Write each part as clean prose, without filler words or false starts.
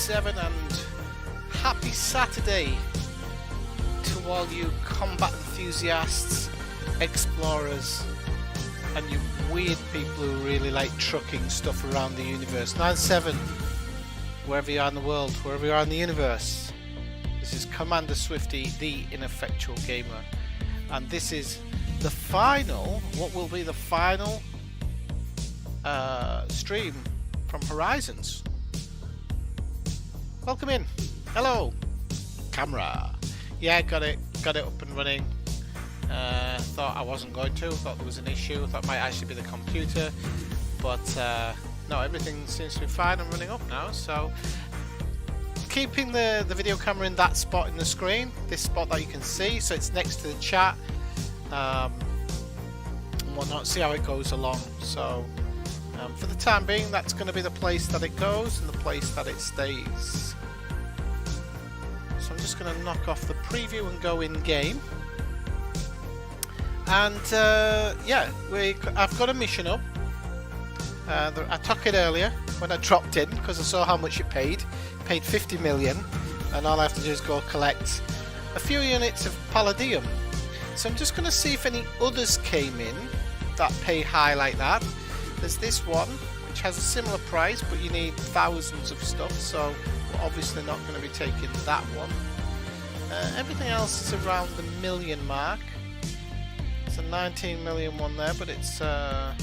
7 and happy Saturday to all you combat enthusiasts, explorers, and you weird people who really like trucking stuff around the universe. 9-7, wherever you are in the world, wherever you are in the universe. This is Commander Swifty, the ineffectual gamer, and this is the final, what will be the final stream from Horizons. Welcome in. Hello. Camera. Yeah, got it up and running. Thought I wasn't going to, thought there was an issue, thought it might actually be the computer, but no, everything seems to be fine and running up now. So keeping the video camera in that spot in the screen, this spot that you can see, so it's next to the chat, and whatnot. See how it goes along. So for the time being, that's going to be the place that it goes and the place that it stays. So I'm just going to knock off the preview and go in game. And yeah, I've got a mission up. I took it earlier when I dropped in because I saw how much it paid. It paid 50 million, and all I have to do is go collect a few units of Palladium. So I'm just going to see if any others came in that pay high like that. There's this one which has a similar price, but you need thousands of stuff, so we're obviously not going to be taking that one. Everything else is around the million mark. It's a 19 million one there, but it's a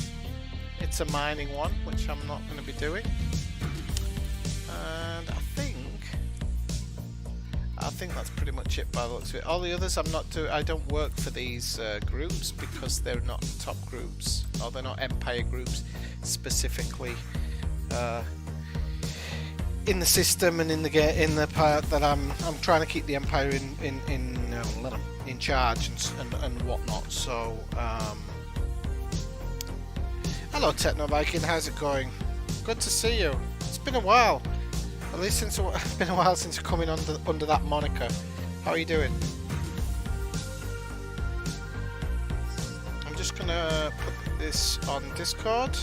mining one, which I'm not going to be doing. And I think that's pretty much it by the looks of it. All the others I don't work for these groups because they're not top groups, or they're not Empire groups specifically in the system and in the part that I'm trying to keep the Empire in charge and whatnot. So hello Techno Viking, how's it going? Good to see you. It's been a while. At least it's been a while since coming under that moniker. How are you doing? I'm just gonna put this on Discord.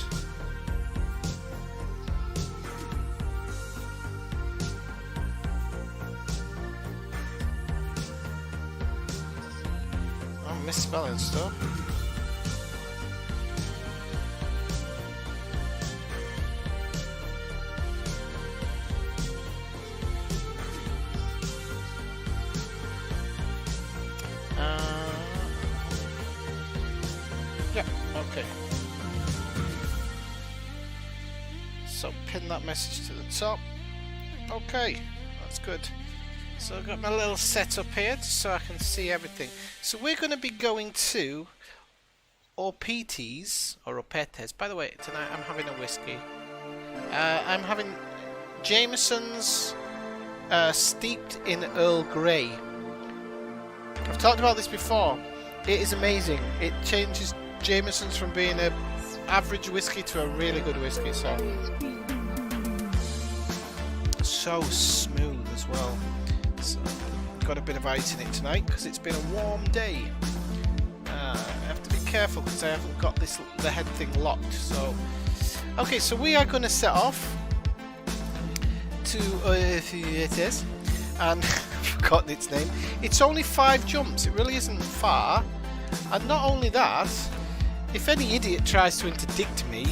I'm misspelling stuff. Yeah, okay. So pin that message to the top. Okay, that's good. So I've got my little setup here just so I can see everything. So we're going to be going to Orpetes, or Orpetes. By the way, tonight I'm having a whiskey. I'm having Jameson's steeped in Earl Grey. I've talked about this before. It is amazing. It changes Jameson's from being an average whiskey to a really good whiskey. So smooth as well. So got a bit of ice in it tonight because it's been a warm day. I have to be careful because I haven't got the head thing locked. So okay, so we are going to set off to it is, and I've forgotten its name. It's only 5 jumps. It really isn't far. And not only that, if any idiot tries to interdict me,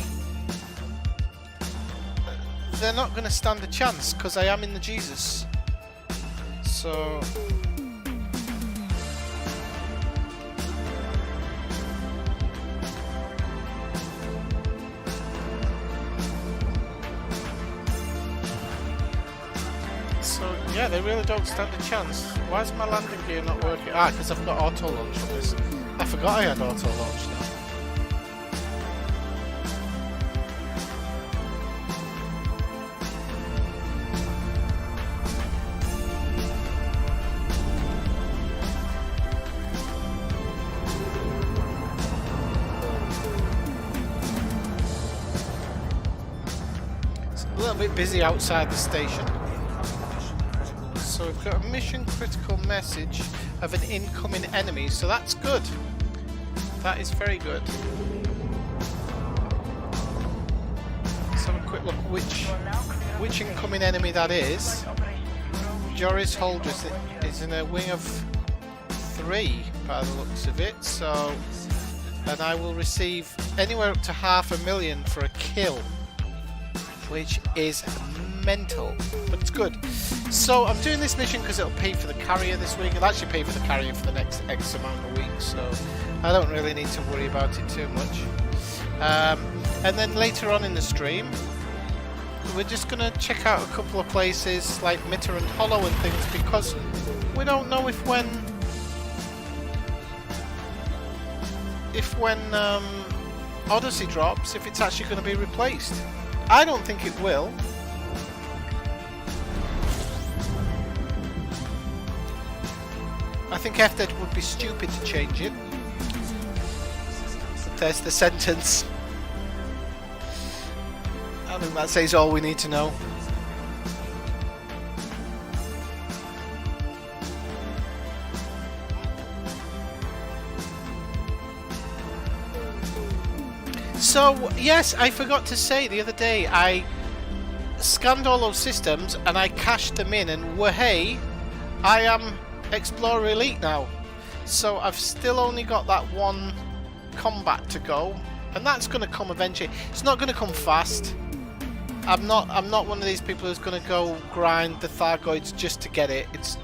they're not going to stand a chance because I am in the Jesus. So yeah, they really don't stand a chance. Why is my landing gear not working? Ah, because I've got auto launch on this. I forgot I had auto launch now. It's a little bit busy outside the station. So we've got a mission critical message of an incoming enemy, so that's good. That is very good. Let's have a quick look which which incoming enemy that is. Joris Holdress is in a wing of 3 by the looks of it, so, and I will receive anywhere up to $500,000 for a kill, which is mental, but it's good. So I'm doing this mission because it'll pay for the carrier this week. It'll actually pay for the carrier for the next X amount of weeks, so I don't really need to worry about it too much. And then later on in the stream, we're just going to check out a couple of places like Mitterrand Hollow and things, because we don't know if when Odyssey drops, if it's actually going to be replaced. I don't think it will. I think FDead would be stupid to change it. But there's the sentence. I think that says all we need to know. So, yes, I forgot to say the other day, I scanned all those systems and I cached them in, and hey, I am Explorer Elite now. So I've still only got that one combat to go, and that's going to come eventually. It's not going to come fast. I'm not one of these people who's going to go grind the Thargoids just to get it. It's,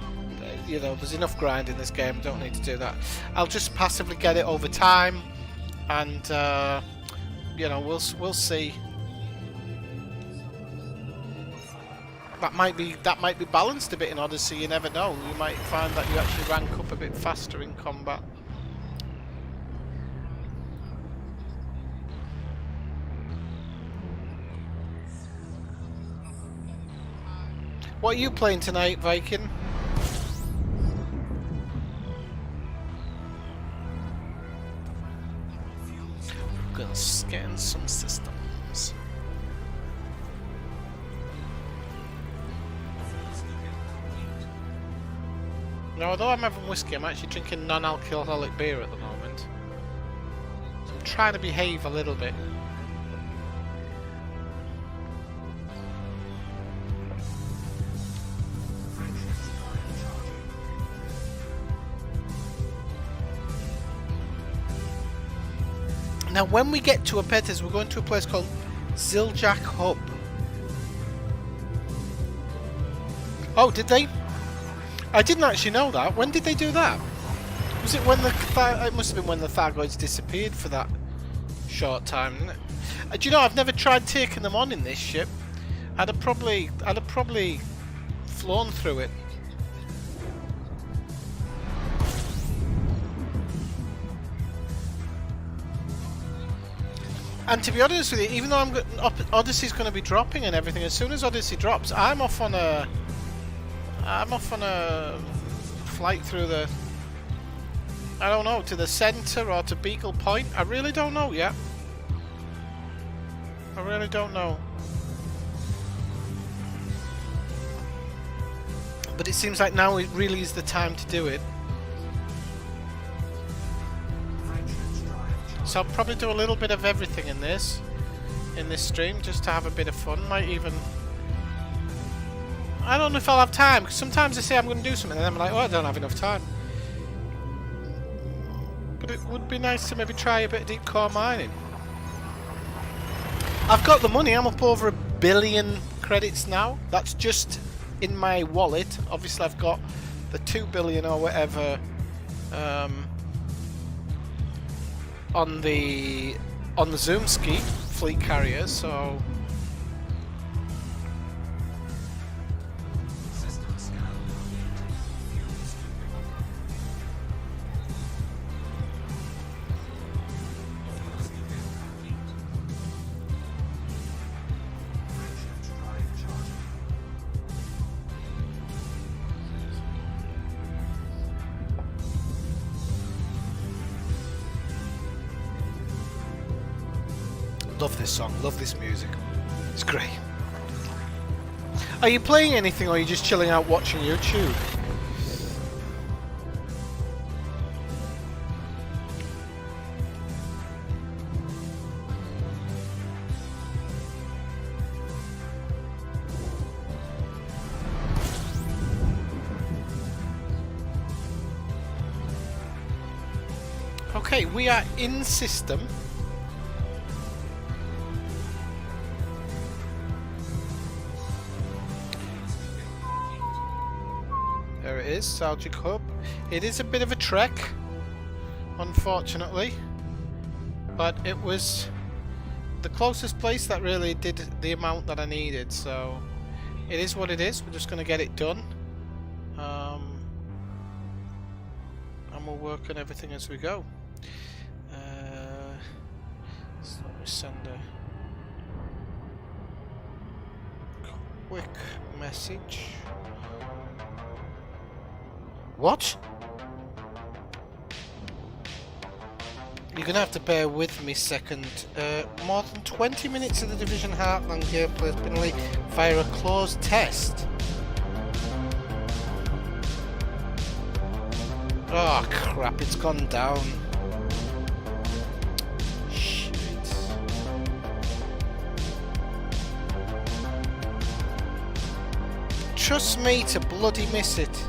you know, there's enough grind in this game. I don't need to do that. I'll just passively get it over time, and you know, we'll see. That might be balanced a bit in Odyssey. You never know. You might find that you actually rank up a bit faster in combat. What are you playing tonight, Viking? I'm gonna scan some systems. Now, although I'm having whiskey, I'm actually drinking non-alcoholic beer at the moment. So I'm trying to behave a little bit. Now, when we get to Apetes, we're going to a place called Ziljak Hub. Oh, did they? I didn't actually know that. When did they do that? Was it when it must have been when the Thargoids disappeared for that short time, didn't it? Do you know, I've never tried taking them on in this ship. I'd have probably flown through it. And to be honest with you, even though Odyssey's going to be dropping and everything, as soon as Odyssey drops, I'm off on a flight through the, I don't know, to the centre or to Beagle Point. I really don't know yet. I really don't know. But it seems like now it really is the time to do it. So I'll probably do a little bit of everything in this stream, just to have a bit of fun. Might even, I don't know if I'll have time, because sometimes I say I'm going to do something and I'm like, oh, I don't have enough time. But it would be nice to maybe try a bit of deep core mining. I've got the money. I'm up over 1 billion credits now. That's just in my wallet. Obviously I've got the 2 billion or whatever on the Zoomski fleet carrier, so love this song, love this music. It's great. Are you playing anything, or are you just chilling out watching YouTube? Okay, we are in system. There it is, Seljuk Hub. It is a bit of a trek, unfortunately, but it was the closest place that really did the amount that I needed, so it is what it is. We're just going to get it done, and we'll work on everything as we go. So let me send a quick message. What? You're gonna have to bear with me a second. More than 20 minutes of the Division Heartland gameplay has been leaked via a closed test. Oh crap, it's gone down. Shit. Trust me to bloody miss it.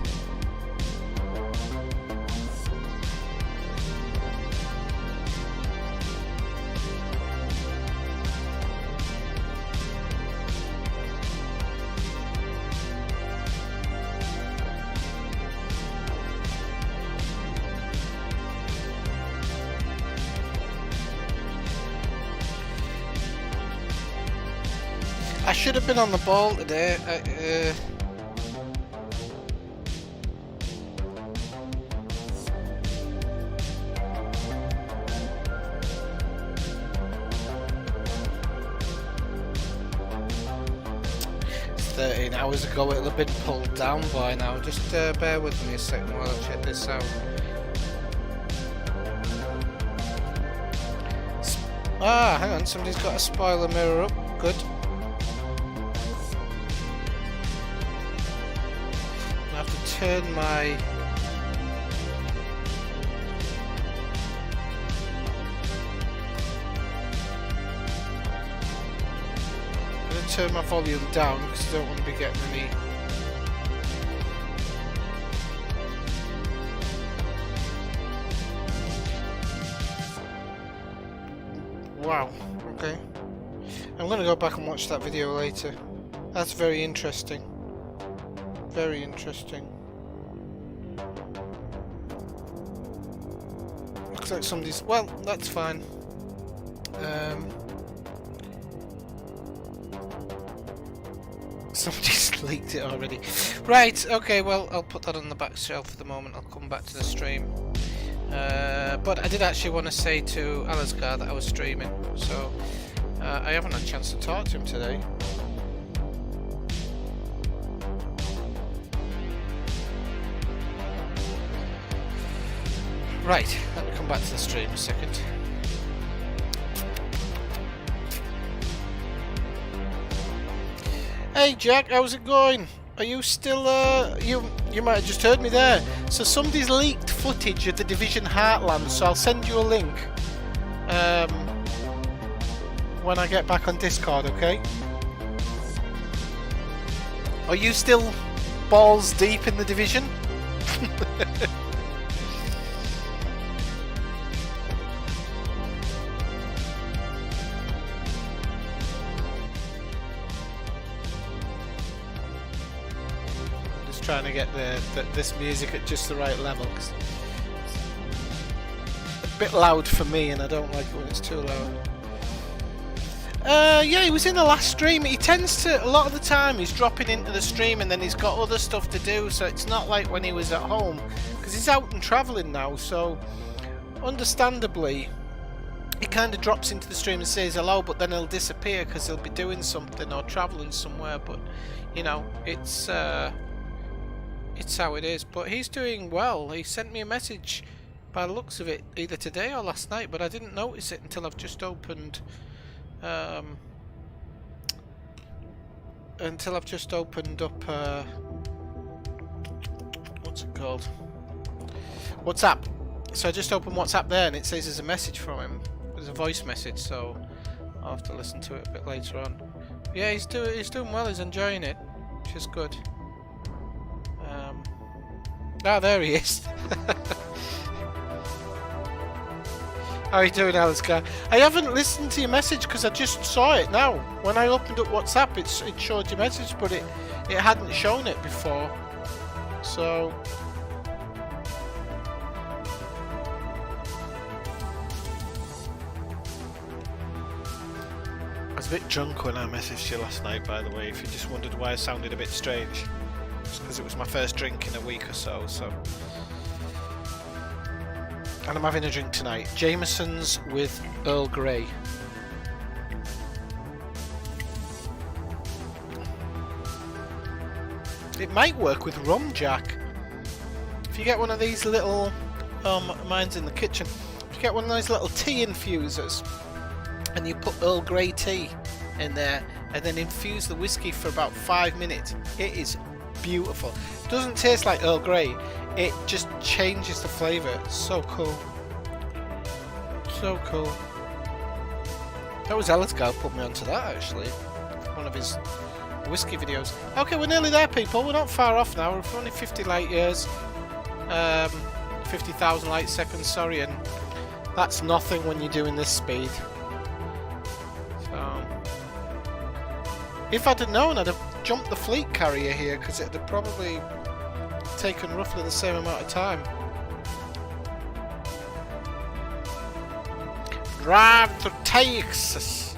I should have been on the ball today. It's 13 hours ago, it'll have been pulled down by now. Just bear with me a second while I check this out. Ah, hang on, somebody's got a spoiler mirror up. Good. Turn my I'm going to turn my volume down because I don't want to be getting any wow, okay. I'm going to go back and watch that video later. That's very interesting. Very interesting. Looks like somebody's... Well, that's fine. Somebody's leaked it already. Right, okay, well, I'll put that on the back shelf for the moment. I'll come back to the stream. But I did actually want to say to Alasgar that I was streaming, so I haven't had a chance to talk to him today. Right, let me come back to the stream a second. Hey Jack, how's it going? Are you still, you might have just heard me there. So somebody's leaked footage of the Division Heartland, so I'll send you a link when I get back on Discord, okay? Are you still balls deep in the Division? Trying to get this music at just the right level, 'cause it's a bit loud for me and I don't like it when it's too loud. Yeah, he was in the last stream. He tends to, a lot of the time he's dropping into the stream and then he's got other stuff to do, so it's not like when he was at home, because he's out and travelling now, so understandably he kind of drops into the stream and says hello, but then he'll disappear because he'll be doing something or travelling somewhere. But you know, it's how it is. But he's doing well. He sent me a message by the looks of it either today or last night, but I didn't notice it until I've just opened up what's it called, WhatsApp. So I just opened WhatsApp there and it says there's a message from him. There's a voice message, so I'll have to listen to it a bit later on. Yeah, he's doing well. He's enjoying it, which is good. Ah, there he is. How are you doing, Alistair? I haven't listened to your message because I just saw it now. When I opened up WhatsApp, it showed your message, but it hadn't shown it before. So I was a bit drunk when I messaged you last night, by the way, if you just wondered why I sounded a bit strange. It's because it was my first drink in a week or so. And I'm having a drink tonight. Jameson's with Earl Grey. It might work with rum, Jack. If you get one of these little... mine's in the kitchen. If you get one of those little tea infusers, and you put Earl Grey tea in there, and then infuse the whiskey for about 5 minutes, it is beautiful. It doesn't taste like Earl Grey. It just changes the flavour. It's so cool. So cool. That was Alistair put me onto that, actually. One of his whiskey videos. Okay, we're nearly there, people. We're not far off now. We're only 50 light years. 50,000 light seconds, sorry. And that's nothing when you're doing this speed. So... if I'd have known, I'd have jumped the fleet carrier here, because it'd have probably taken roughly the same amount of time. Drive to Texas.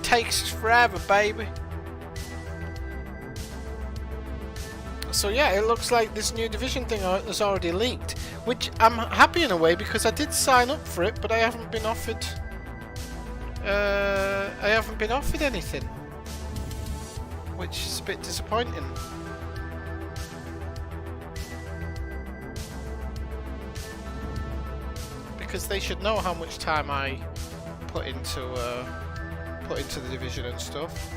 Takes forever, baby. So yeah, it looks like this new Division thing has already leaked, which I'm happy in a way because I did sign up for it, but I haven't been offered. Anything, which is a bit disappointing. Because they should know how much time I put into the Division and stuff.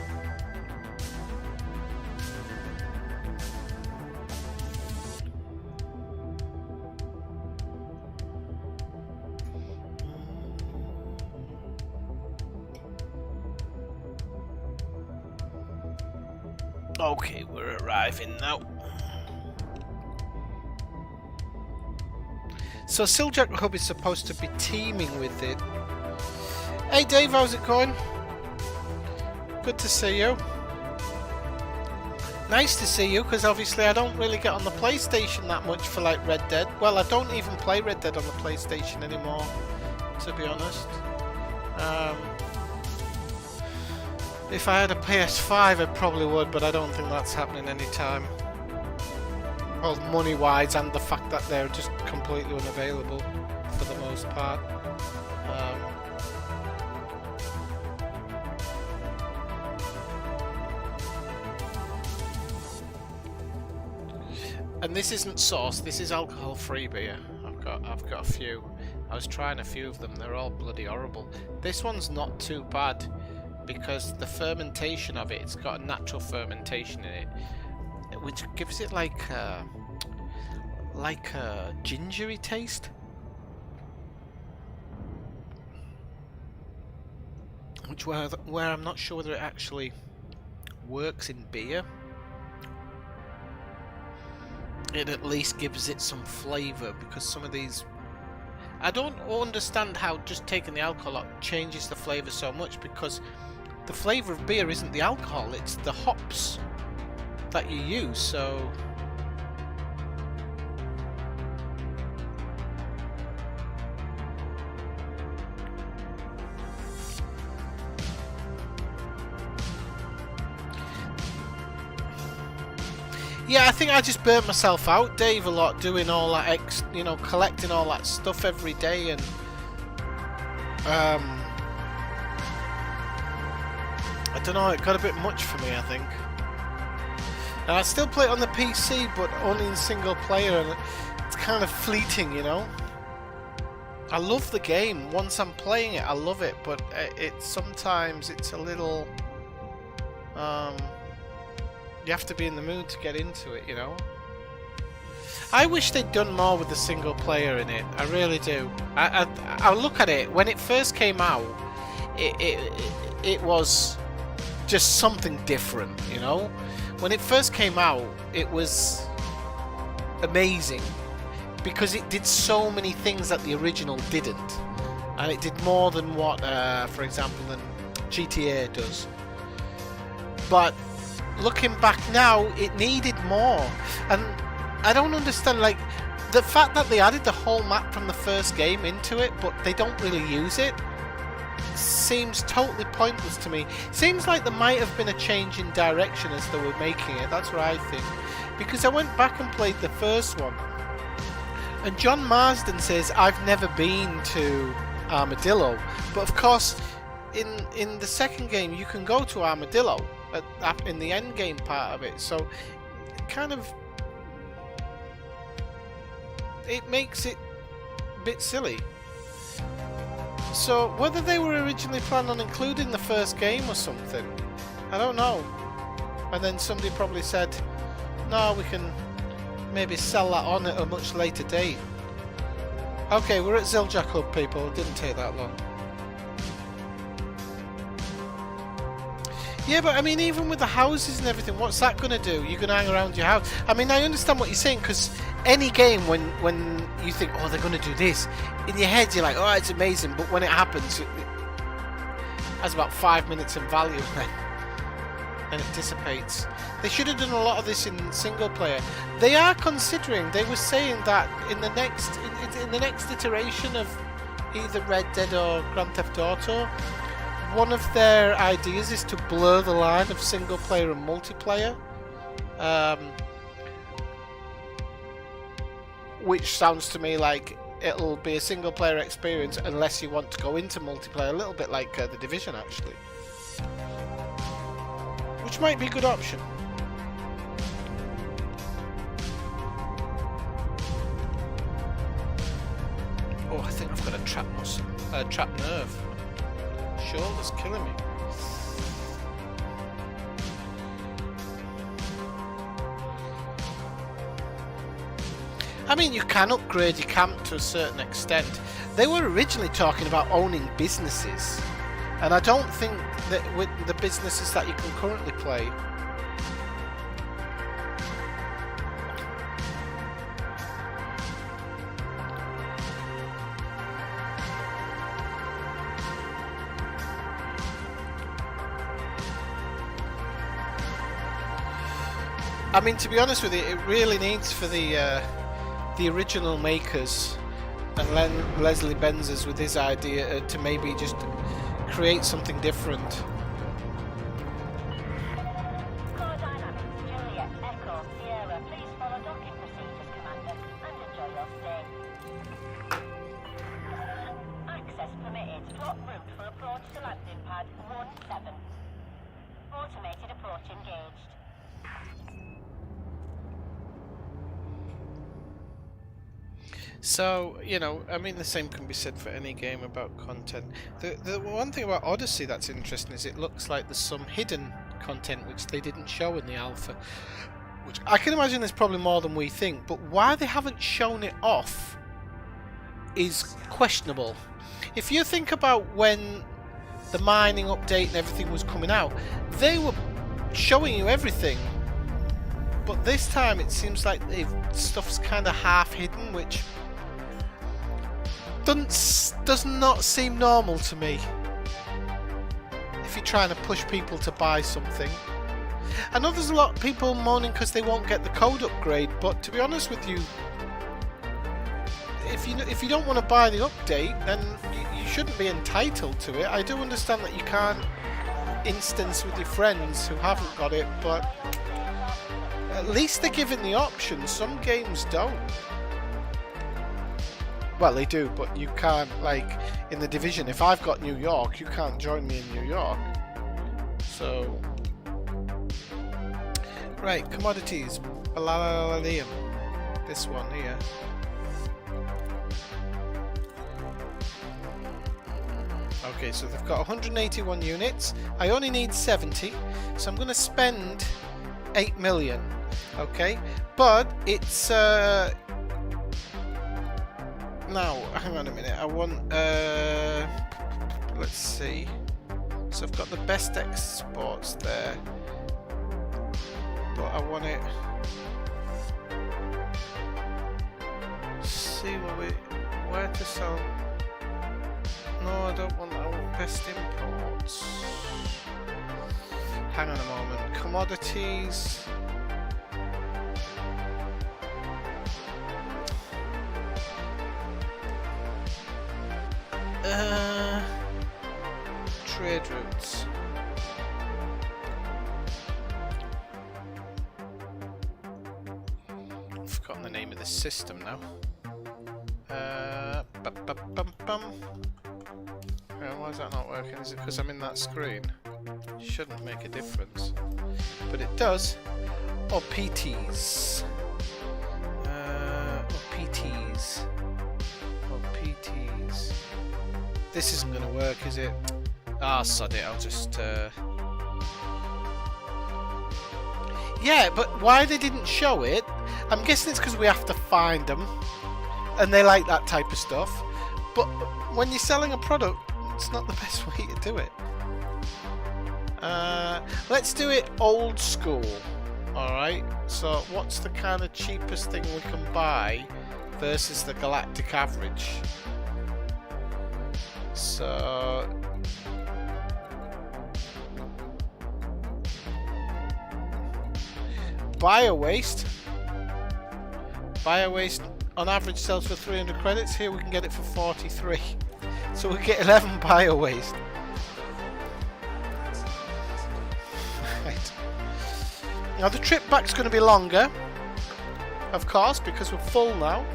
Okay, we're arriving now. So Siljack Hub is supposed to be teaming with it. Hey Dave, how's it going? Good to see you. Nice to see you, because obviously I don't really get on the PlayStation that much for like Red Dead. Well, I don't even play Red Dead on the PlayStation anymore, to be honest. If I had a PS5 I probably would, but I don't think that's happening anytime. Well, money-wise, and the fact that they're just completely unavailable for the most part. And this isn't sauce. This is alcohol-free beer. I've got a few. I was trying a few of them. They're all bloody horrible. This one's not too bad because the fermentation of it. It's got a natural fermentation in it, which gives it like a gingery taste, which where I'm not sure whether it actually works in beer. It at least gives it some flavour, because some of these, I don't understand how just taking the alcohol out changes the flavour so much, because the flavour of beer isn't the alcohol, it's the hops that you use. So yeah, I think I just burnt myself out, Dave, a lot doing all that collecting all that stuff every day, and I don't know, it got a bit much for me, I think. I still play it on the PC, but only in single player, and it's kind of fleeting, you know. I love the game. Once I'm playing it, I love it, but sometimes it's a little you have to be in the mood to get into it, you know. I wish they'd done more with the single player in it. I really do. I look at it when it first came out. It was just something different, you know. When it first came out, it was amazing. because it did so many things that the original didn't, and it did more than what, for example, than GTA does. But looking back now, it needed more, and I don't understand, like, the fact that they added the whole map from the first game into it, but they don't really use it, seems totally pointless to me. Seems like there might have been a change in direction as they were making it. That's what I think. Because I went back and played the first one, and John Marsden says, I've never been to Armadillo. But of course, in the second game, you can go to Armadillo in the end game part of it. So, kind of, it makes it a bit silly. So, whether they were originally planning on including the first game or something, I don't know. And then somebody probably said, no, we can maybe sell that on at a much later date. Okay, we're at Zildjiak Hub, people. It didn't take that long. Yeah, but I mean, even with the houses and everything, what's that going to do? You're going to hang around your house? I mean, I understand what you're saying, because any game, when you think, oh, they're going to do this, in your head you're like, oh, it's amazing, but when it happens, it has about 5 minutes in value then, and it dissipates. They should have done a lot of this in single player. They are considering, they were saying that in the next iteration of either Red Dead or Grand Theft Auto, one of their ideas is to blur the line of single player and multiplayer. Which sounds to me like it'll be a single player experience unless you want to go into multiplayer, a little bit like The Division actually. Which might be a good option. Oh, I think I've got a trapped nerve. Shoulder's killing me. I mean, you can upgrade your camp to a certain extent. They were originally talking about owning businesses, and I don't think that with the businesses that you can currently play, I mean, to be honest with you, it really needs for the original makers and Leslie Benzes with his idea to maybe just create something different. Access permitted. Plot route for approach to landing pad 17. Automated approach engaged. So, you know, I mean, the same can be said for any game about content. The one thing about Odyssey that's interesting is it looks like there's some hidden content which they didn't show in the alpha. Which I can imagine there's probably more than we think, but why they haven't shown it off is questionable. If you think about when the mining update and everything was coming out, they were showing you everything. But this time it seems like stuff's kind of half hidden, which does not seem normal to me if you're trying to push people to buy something. I know there's a lot of people moaning because they won't get the code upgrade, but to be honest with you, if you don't want to buy the update, then you shouldn't be entitled to it. I do understand that you can't instance with your friends who haven't got it, but at least they're giving the option. Some games don't. Well, they do, but you can't, like, in The Division, if I've got New York, you can't join me in New York. So... Right, commodities. Palladium. This one here. Okay, so they've got 181 units. I only need 70, so I'm going to spend 8 million. Okay, but it's... Now, hang on a minute, I want, let's see, so I've got the best exports there, but I want it see where to sell. No, I don't want our best imports. Hang on a moment. Commodities. Trade routes. I've forgotten the name of the system now. Why is that not working? Is it because I'm in that screen? Shouldn't make a difference, but it does. Or PTs. Or PTs. Or PTs. This isn't going to work, is it? Ah, sod it. I'll just. Yeah, but why they didn't show it? I'm guessing it's because we have to find them, and they like that type of stuff. But when you're selling a product, it's not the best way to do it. Let's do it old school. Alright, so what's the kind of cheapest thing we can buy versus the galactic average? So Biowaste on average sells for 300 credits. Here we can get it for 43. So we get 11 Biowaste. Right. Now the trip back's going to be longer, of course, because we're full now.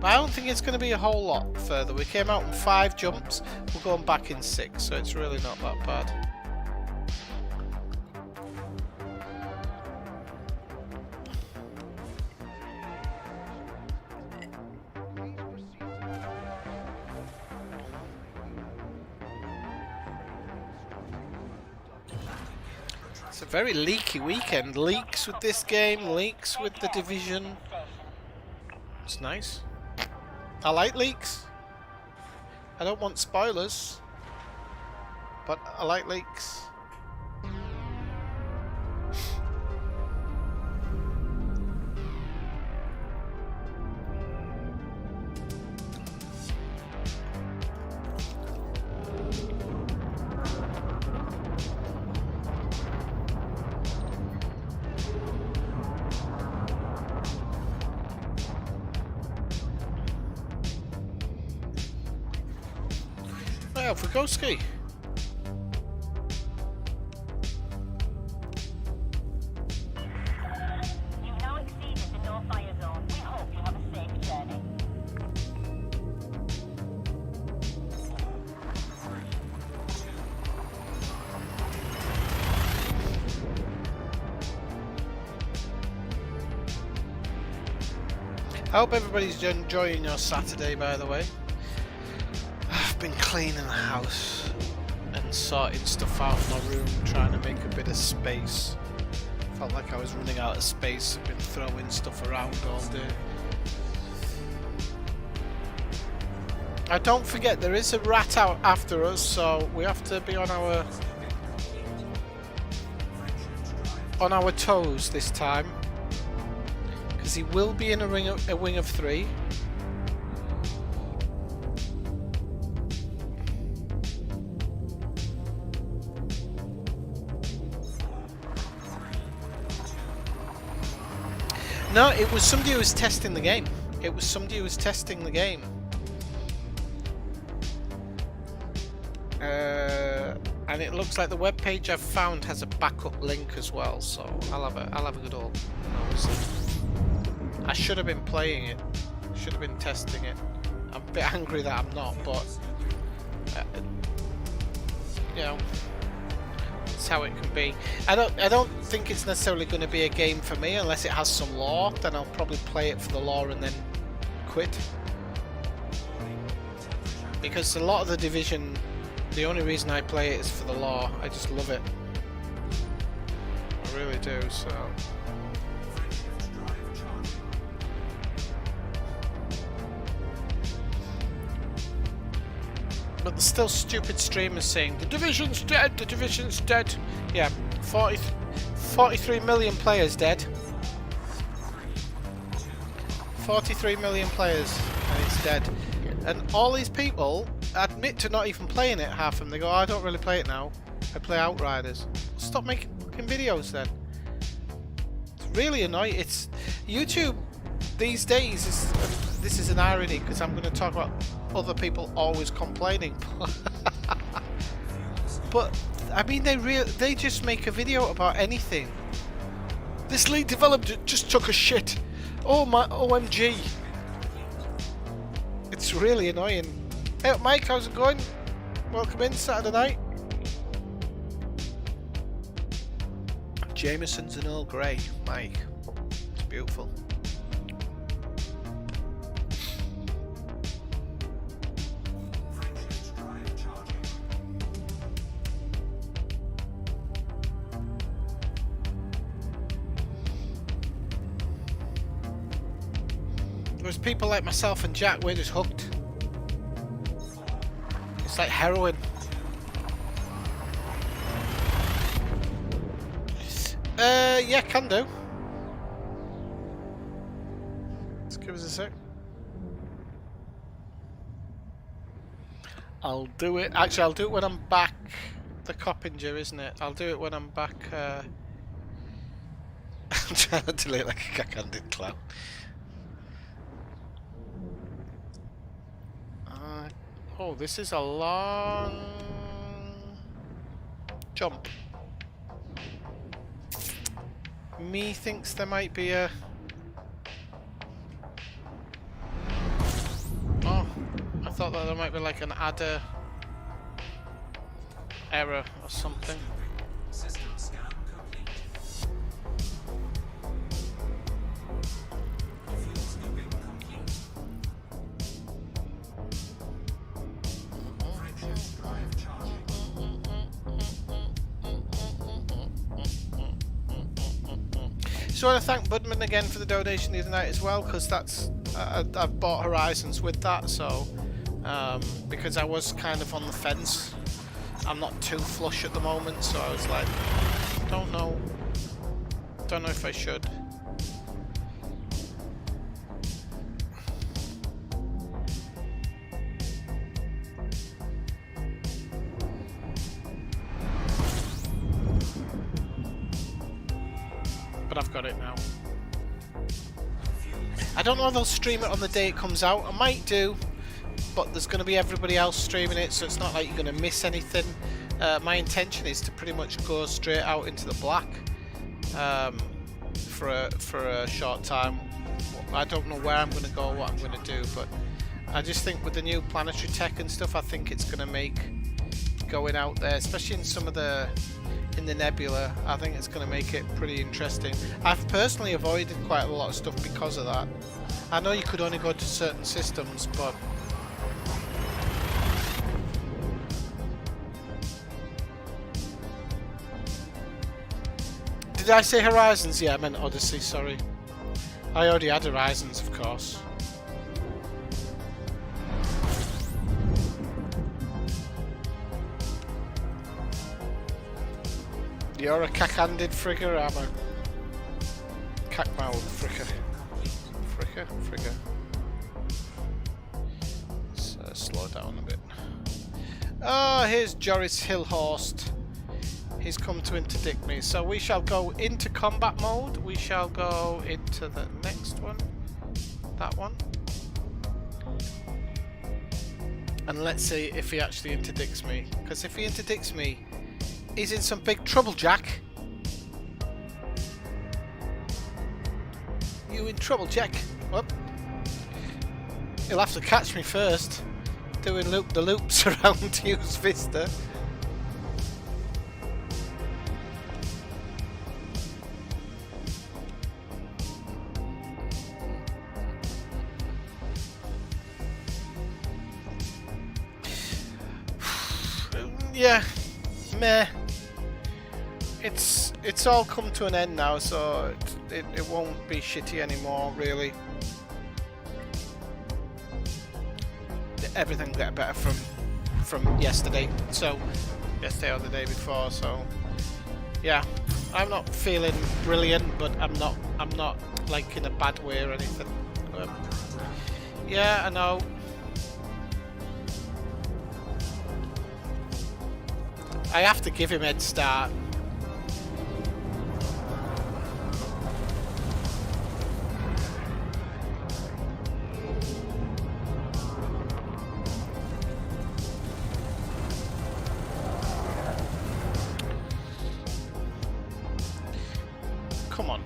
But I don't think it's going to be a whole lot further. We came out in 5 jumps, we're going back in 6, so it's really not that bad. It's a very leaky weekend. Leaks with this game, leaks with the Division. It's nice. I like leaks. I don't want spoilers, but I like leaks. Right, off we go, Ski. You've now exceeded the no-fire zone. We hope you have a safe journey. I hope everybody's enjoying your Saturday, by the way. I've been cleaning the house and sorting stuff out in my room, trying to make a bit of space. Felt like I was running out of space. I've been throwing stuff around all day. Don't forget, there is a rat out after us, so we have to be on our toes this time, because he will be in a wing of 3. No, it was somebody who was testing the game. It was somebody who was testing the game. And it looks like the web page I've found has a backup link as well, so I'll have a good old nose. I should have been playing it. Should have been testing it. I'm a bit angry that I'm not, but you know, it's how it can be. I don't think it's necessarily going to be a game for me unless it has some lore. Then I'll probably play it for the lore and then quit. Because a lot of the Division, the only reason I play it is for the lore. I just love it. I really do, so. But there's still stupid streamers saying, the Division's dead, the Division's dead. Yeah, 43 million players dead. 43 million players and it's dead. And all these people admit to not even playing it, half of them. They go, oh, I don't really play it now. I play Outriders. Stop making fucking videos then. It's really annoying. It's YouTube these days is this is an irony because I'm going to talk about other people always complaining. But I mean they just make a video about anything. This lead developer just took a shit. Oh my OMG. It's really annoying. Hey Mike, how's it going? Welcome in Saturday night. Jameson's and Earl Grey, Mike. It's beautiful. There's people like myself and Jack, we're just hooked. It's like heroin. Yeah, can do. Let's give us a sec. I'll do it. Actually, I'll do it when I'm back. The Coppinger, isn't it? I'll do it when I'm back. I'm trying to delete like a cack-handed clown. Oh, this is a long jump. Me thinks there might be a... Oh, I thought that there might be like an adder error or something. So I want to thank Budman again for the donation the other night as well, because that's I've bought Horizons with that, so because I was kind of on the fence. I'm not too flush at the moment, so I was like, don't know if I should. But I've got it now. I don't know if they'll stream it on the day it comes out. I might do, but there's going to be everybody else streaming it, so it's not like you're going to miss anything. My intention is to pretty much go straight out into the black for a short time. I don't know where I'm going to go, what I'm going to do, but I just think with the new planetary tech and stuff, I think it's going to make going out there, especially in some of the in the nebula, I think it's going to make it pretty interesting. I've personally avoided quite a lot of stuff because of that. I know you could only go to certain systems, but did I say Horizons? Yeah, I meant Odyssey, sorry. I already had Horizons, of course. You're a cack-handed frigger, I'm a cack-mouthed fricker. Frigger. Let's slow down a bit. Oh, here's Joris Hillhorst. He's come to interdict me. So we shall go into combat mode. We shall go into the next one. That one. And let's see if he actually interdicts me. Because if he interdicts me, he's in some big trouble, Jack. You in trouble, Jack? Whoop. He'll have to catch me first. Doing the loops around Hughes Vista. Yeah, meh. It's all come to an end now, so it won't be shitty anymore, really. Everything will get better from from yesterday. So, yesterday or the day before. So, yeah, I'm not feeling brilliant, but I'm not like in a bad way or anything. Yeah, I know. I have to give him head start. Come on.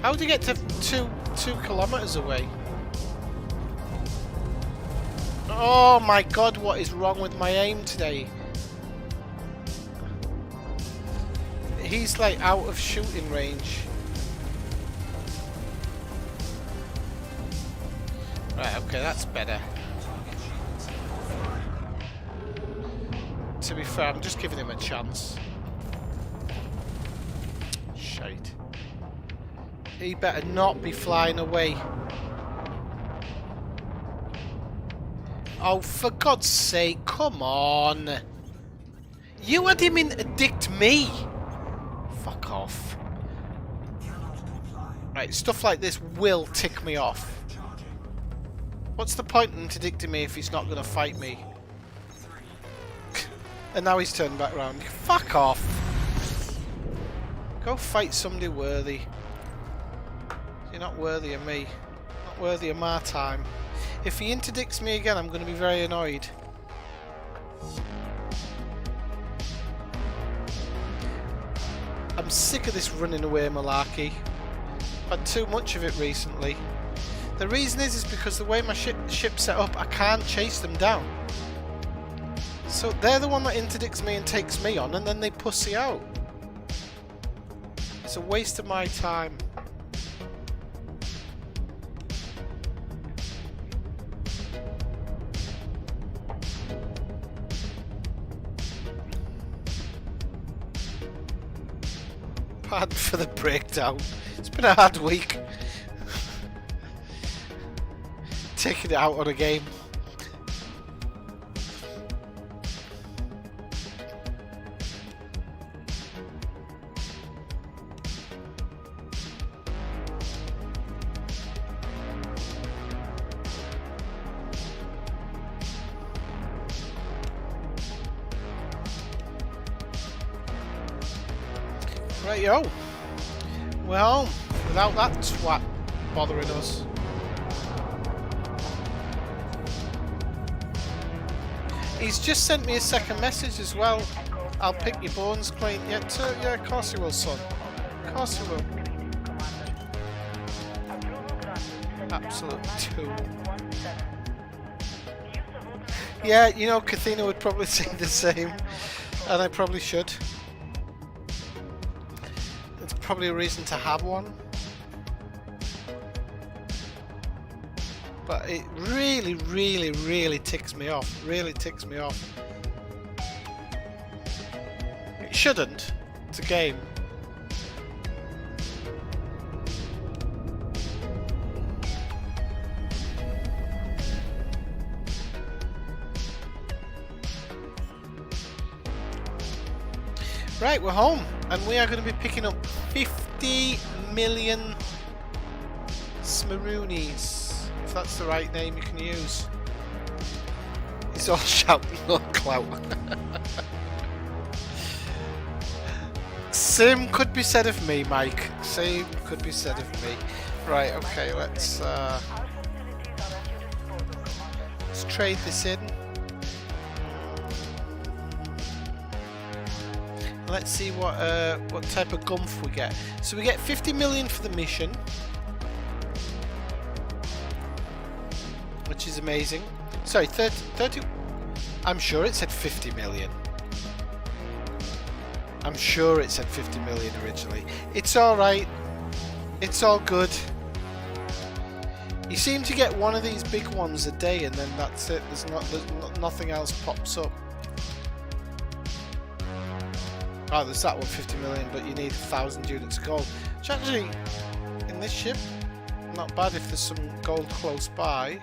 How would you get to two kilometers away? Oh my god, what is wrong with my aim today? He's like out of shooting range. Right, okay, that's better. To be fair, I'm just giving him a chance. Shite. He better not be flying away. Oh, for God's sake, come on. You had him interdict me. Fuck off. Right, stuff like this will tick me off. What's the point in interdicting me if he's not going to fight me? And now he's turned back around. Fuck off. Go fight somebody worthy. You're not worthy of me. Not worthy of my time. If he interdicts me again, I'm going to be very annoyed. I'm sick of this running away malarkey. I've had too much of it recently. The reason is because the way my ship's set up, I can't chase them down. So they're the one that interdicts me and takes me on, and then they pussy out. It's a waste of my time. Pardon for the breakdown. It's been a hard week. Taking it out on a game. Right, yo. We're home without that twat bothering us. He's just sent me a second message as well. I'll pick your bones, Clint. Yeah, of course he will, son. Of course he will. Absolute tool. Yeah, you know, Kathina would probably say the same, and I probably should. It's probably a reason to have one. But it really, really, really ticks me off. Really ticks me off. It shouldn't. It's a game. Right, we're home. And we are going to be picking up 50 million Smaroonies. If that's the right name you can use. He's all shouting, no clout. Same could be said of me, Mike. Same could be said of me. Right, okay, let's trade this in. Let's see what type of gumph we get. So we get 50 million for the mission, which is amazing. Sorry, 30. I'm sure it said 50 million. I'm sure it said 50 million originally. It's alright. It's all good. You seem to get one of these big ones a day and then that's it. There's nothing else pops up. Oh, there's that one, 50 million, but you need 1,000 units of gold. Which actually, in this ship, not bad if there's some gold close by.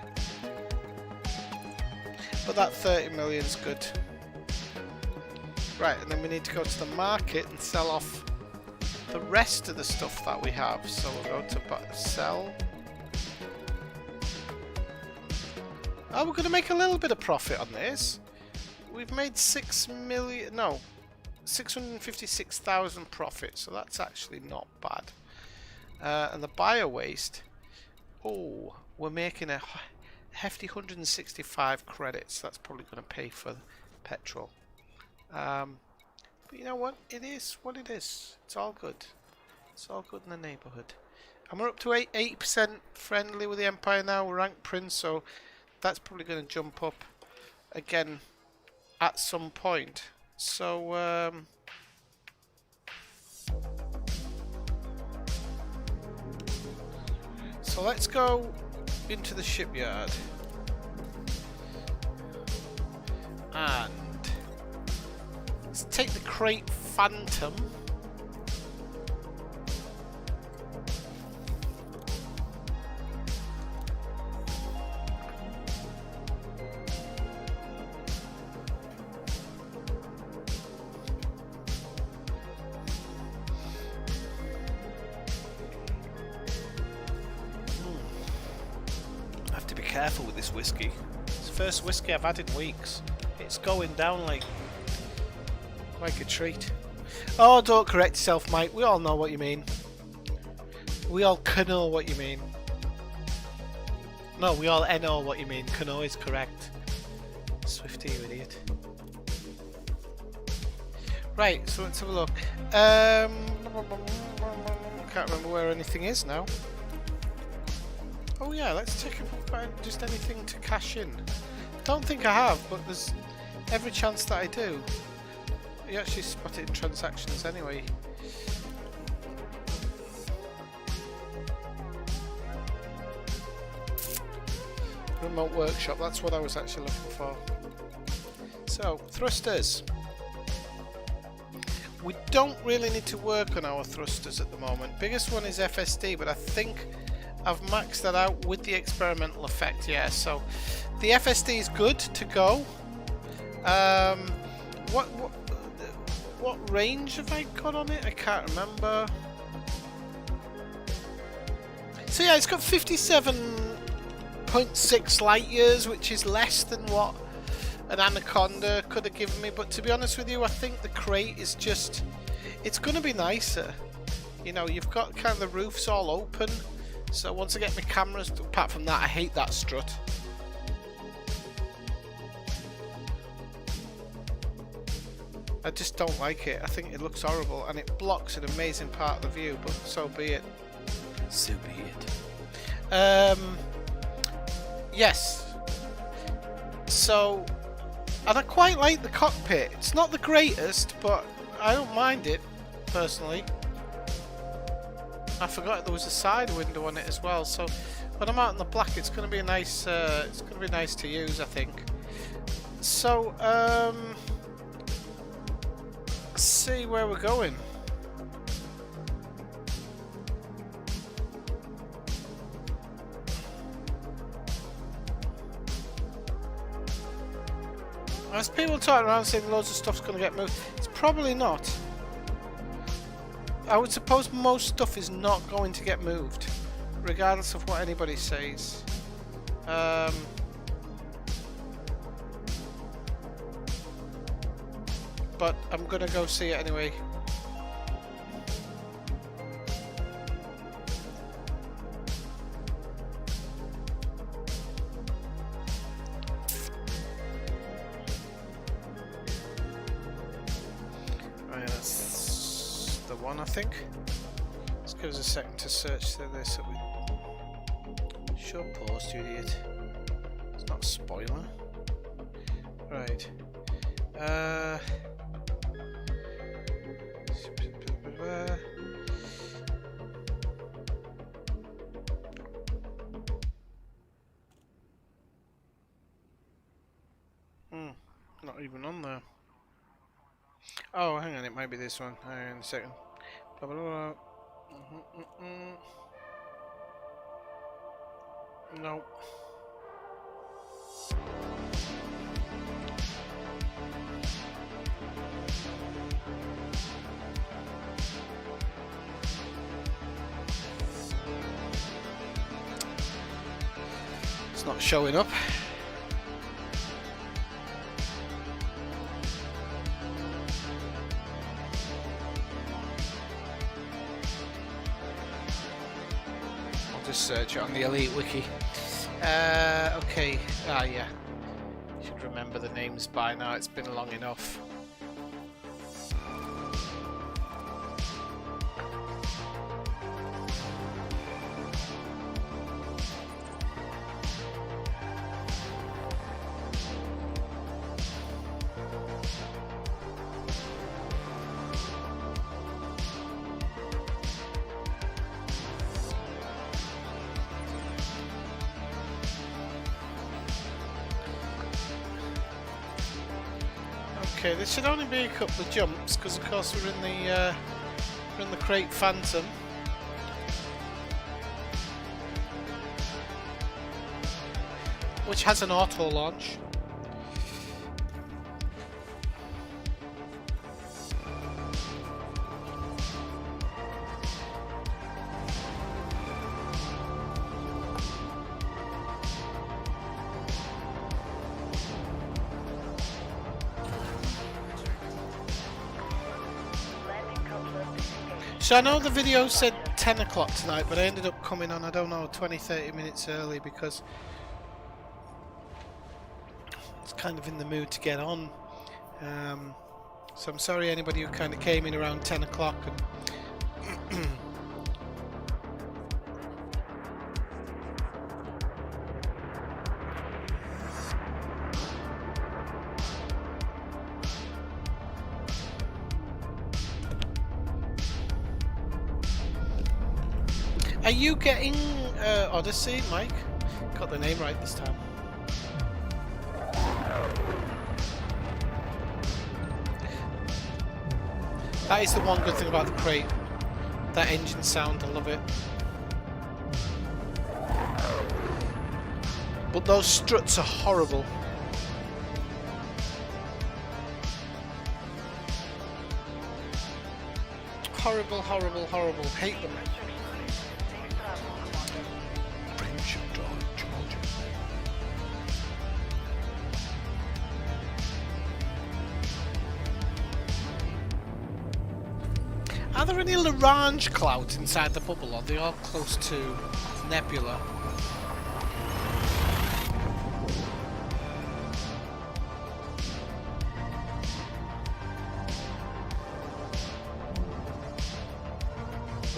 but that 30 million's good. Right, and then we need to go to the market and sell off the rest of the stuff that we have. So we'll go to sell. Oh, we're going to make a little bit of profit on this. We've made 656,000 profit, so that's actually not bad. And the bio waste, oh, we're making a hefty 165 credits. That's probably going to pay for petrol. But you know what? It is what it is. It's all good. It's all good in the neighbourhood. And we're up to 80% friendly with the Empire now. We're ranked Prince, so that's probably going to jump up again at some point. So, so let's go into the shipyard. And let's take the Crate Phantom. I have to be careful with this whiskey. It's the first whiskey I've had in weeks. It's going down like a treat. Oh, don't correct yourself, Mike. We all know what you mean. We all know what you mean. No, we all know what you mean. Know is correct. Swifty, you idiot. Right, so let's have a look. Can't remember where anything is now. Oh yeah, let's check if we've got just anything to cash in. Don't think I have, but there's every chance that I do. You actually spot it in transactions anyway. Remote workshop, that's what I was actually looking for. So, thrusters. We don't really need to work on our thrusters at the moment. Biggest one is FSD, but I think I've maxed that out with the experimental effect, yeah. So the FSD is good to go. What range have I got on it? I can't remember. So yeah, it's got 57.6 light years, which is less than what an Anaconda could have given me. But to be honest with you, I think the crate is just, it's going to be nicer. You know, you've got kind of the roofs all open. So once I get my cameras, apart from that, I hate that strut. I just don't like it. I think it looks horrible and it blocks an amazing part of the view, but so be it. So be it. Yes. So, and I quite like the cockpit. It's not the greatest, but I don't mind it, personally. I forgot there was a side window on it as well, so when I'm out in the black it's going to be a nice it's going to be nice to use, I think. So let's see where we're going. As people talking around saying loads of stuff's going to get moved, it's probably not. I would suppose most stuff is not going to get moved, regardless of what anybody says. But I'm gonna go see it anyway. Right, that's the one, I think. Let's give us a second to search through this. Short pause, you idiot. It's not a spoiler. Right. Not even on there. Oh, hang on, it might be this one. Hang on a second. Blah, blah, blah. No. It's not showing up. I'll just search it on the Elite Wiki. Okay. Ah, yeah. Should remember the names by now. It's been long enough. Okay, this should only be a couple of jumps because, of course, we're in the Crate Phantom. Which has an auto launch. So I know the video said 10 o'clock tonight, but I ended up coming on, I don't know, 20-30 minutes early because I was kind of in the mood to get on. So I'm sorry anybody who kind of came in around 10 o'clock and Are you getting Odyssey, Mike? Got the name right this time. That is the one good thing about the Crate. That engine sound, I love it. But those struts are horrible. Horrible, horrible, horrible. Hate them. Are there any Lagrange clouds inside the bubble, or are they all close to Nebula?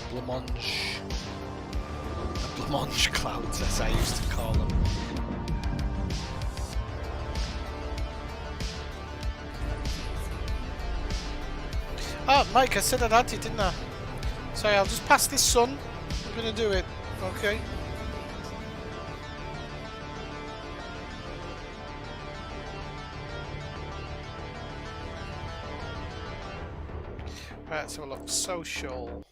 The Blancmange clouds, as I used to call them. Oh, Mike, I said I'd add you, didn't I? Sorry, I'll just pass this sun. I'm gonna do it. Okay. Right, let's have a look. Social.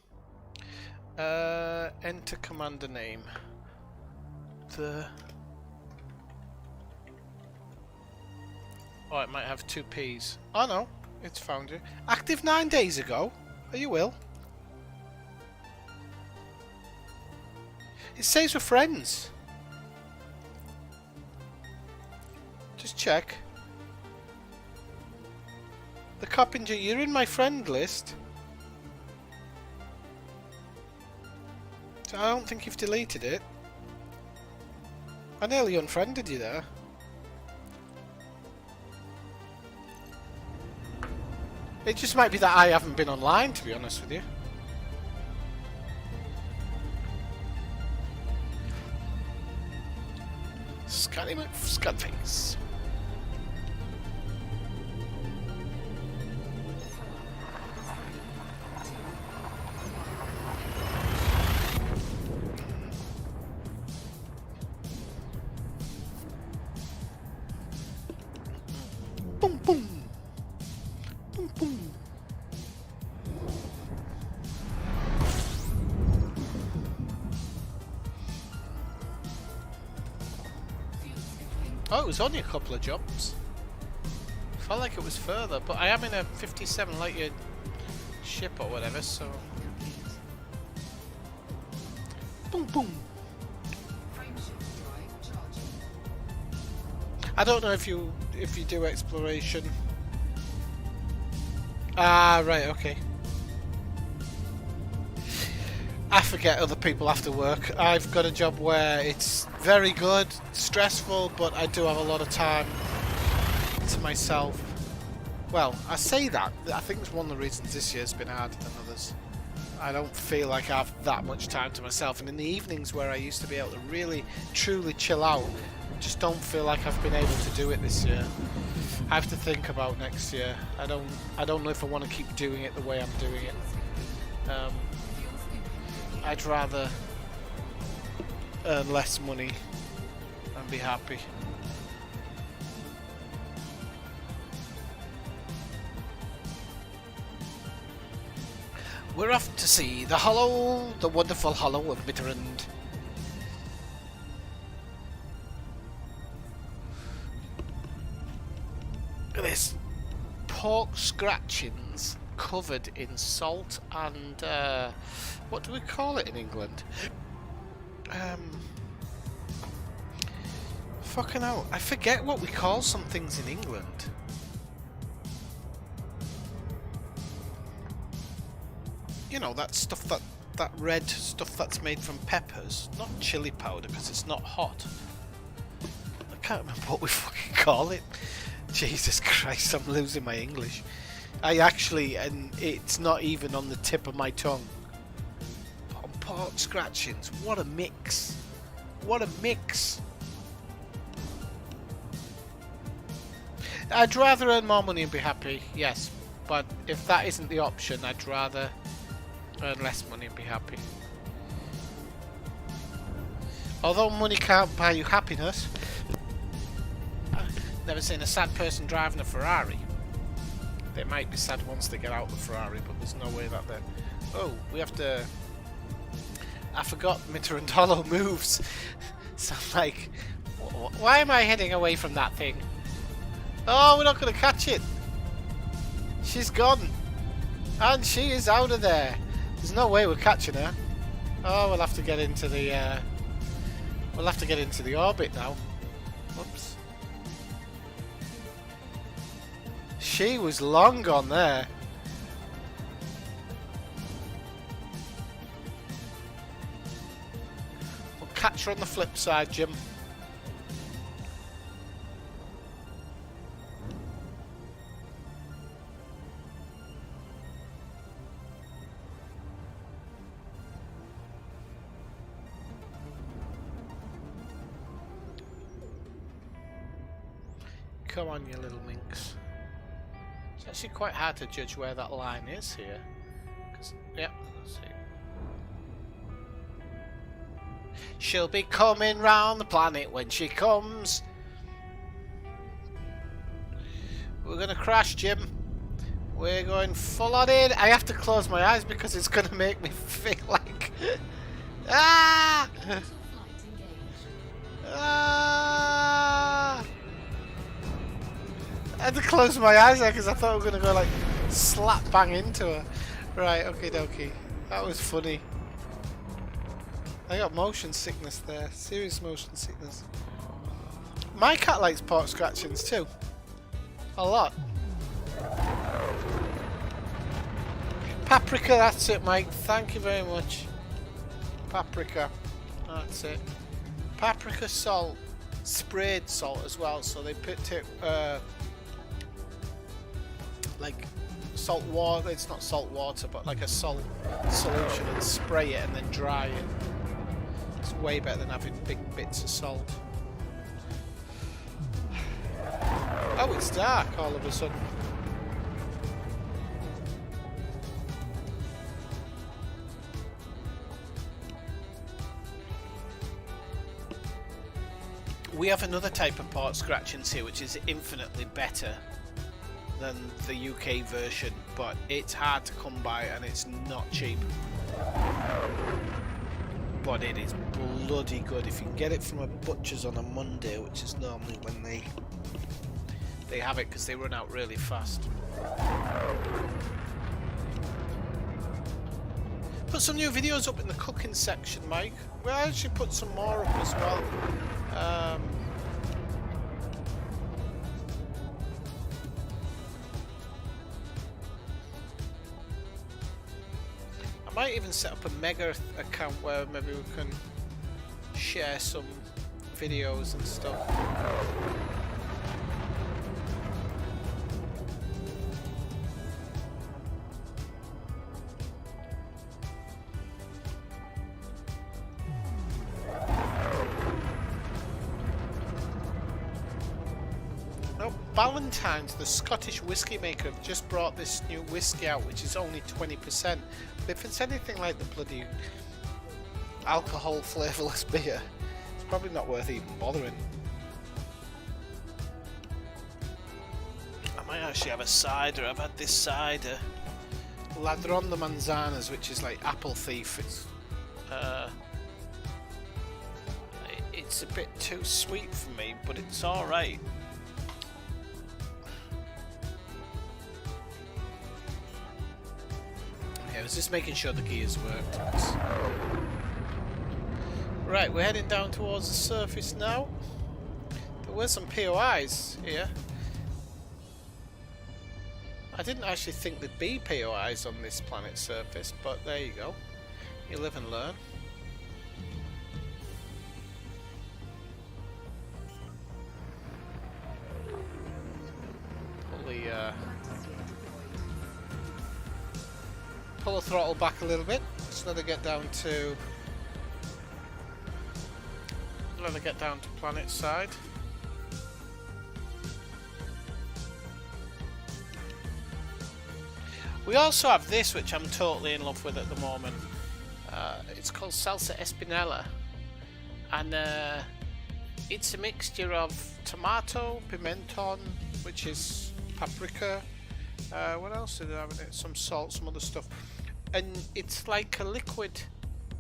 Enter commander name. Oh, it might have 2 P's. Oh no. It's found you. Active 9 days ago. Are you ill? It says we're friends. Just check. The Coppinger, you're in my friend list. So I don't think you've deleted it. I nearly unfriended you there. It just might be that I haven't been online, to be honest with you. Scotty McScudface. Boom, boom. Boom, boom. Oh, it was only a couple of jumps. Felt like it was further, but I am in a 57 light year ship or whatever, so. Boom, boom. I don't know if you do exploration. Ah, right, okay. I forget other people have to work. I've got a job where it's very good, stressful, but I do have a lot of time to myself. Well, I say that. I think it's one of the reasons this year's been harder than others. I don't feel like I have that much time to myself, and in the evenings where I used to be able to really, truly chill out, I just don't feel like I've been able to do it this year. I have to think about next year. I don't know if I want to keep doing it the way I'm doing it. I'd rather earn less money and be happy. We're off to see the hollow, the wonderful hollow of Mitterrand. Look at this. Pork scratchings covered in salt and what do we call it in England? Fucking hell, I forget what we call some things in England. You know, that stuff, that red stuff that's made from peppers, not chili powder because it's not hot. I can't remember what we fucking call it. Jesus Christ, I'm losing my English. I actually, and it's not even on the tip of my tongue. Pork scratchings, what a mix. What a mix. I'd rather earn more money and be happy, yes. But if that isn't the option, I'd rather earn less money and be happy. Although money can't buy you happiness. I've never seen a sad person driving a Ferrari. They might be sad once they get out of the Ferrari, but there's no way that they're... Oh, we have to... I forgot Mitterrand Hollow moves. So I'm like, why am I heading away from that thing? Oh, we're not going to catch it. She's gone. And she is out of there. There's no way we're catching her. Oh, we'll have to get into the... we'll have to get into the orbit now. Whoops. She was long gone there. We'll catch her on the flip side, Jim. Come on, you little minx. It's actually quite hard to judge where that line is here. Yep, let's see. She'll be coming round the planet when she comes. We're gonna crash, Jim. We're going full on in. I have to close my eyes because it's gonna make me feel like... ah! Ah! I had to close my eyes there because I thought we were going to go like slap bang into her. Right, okie dokie. That was funny. I got motion sickness there. Serious motion sickness. My cat likes pork scratchings too. A lot. Paprika, that's it, Mike. Thank you very much. Paprika. That's it. Paprika salt. Sprayed salt as well, so they put it like salt water, it's not salt water, but like a salt solution, and spray it and then dry it. It's way better than having big bits of salt. Oh, it's dark all of a sudden. We have another type of pork scratchings here which is infinitely better than the UK version, but it's hard to come by and it's not cheap. But it is bloody good if you can get it from a butcher's on a Monday, which is normally when they have it because they run out really fast. Put some new videos up in the cooking section, Mike. We'll actually put some more up as well. I might even set up a Mega account where maybe we can share some videos and stuff. Ballantine's, the Scottish whiskey maker, have just brought this new whiskey out, which is only 20%. But if it's anything like the bloody alcohol flavourless beer, it's probably not worth even bothering. I might actually have a cider. I've had this cider, Ladron de Manzanas, which is like apple thief. It's a bit too sweet for me, but it's all right. I was just making sure the gears worked. Right, we're heading down towards the surface now. There were some POIs here. I didn't actually think there'd be POIs on this planet's surface, but there you go. You live and learn. Pull the throttle back a little bit. Just let it get down to planet side. We also have this, which I'm totally in love with at the moment. It's called Salsa Espinela, and it's a mixture of tomato, pimenton, which is paprika. What else did it have in it? Some salt, some other stuff. And it's like a liquid.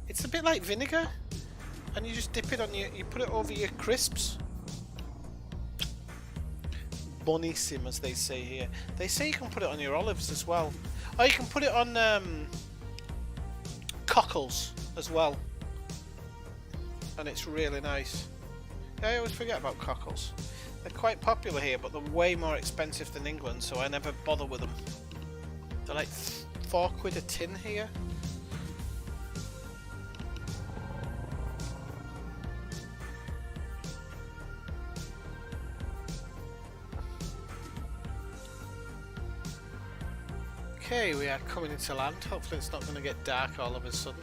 It's a bit like vinegar. And you just dip it on you put it over your crisps. Bonissim, as they say here. They say you can put it on your olives as well. Oh, you can put it on cockles as well. And it's really nice. I always forget about cockles. They're quite popular here, but they're way more expensive than England, so I never bother with them. They're like £4 a tin here. Okay, we are coming into land. Hopefully it's not going to get dark all of a sudden.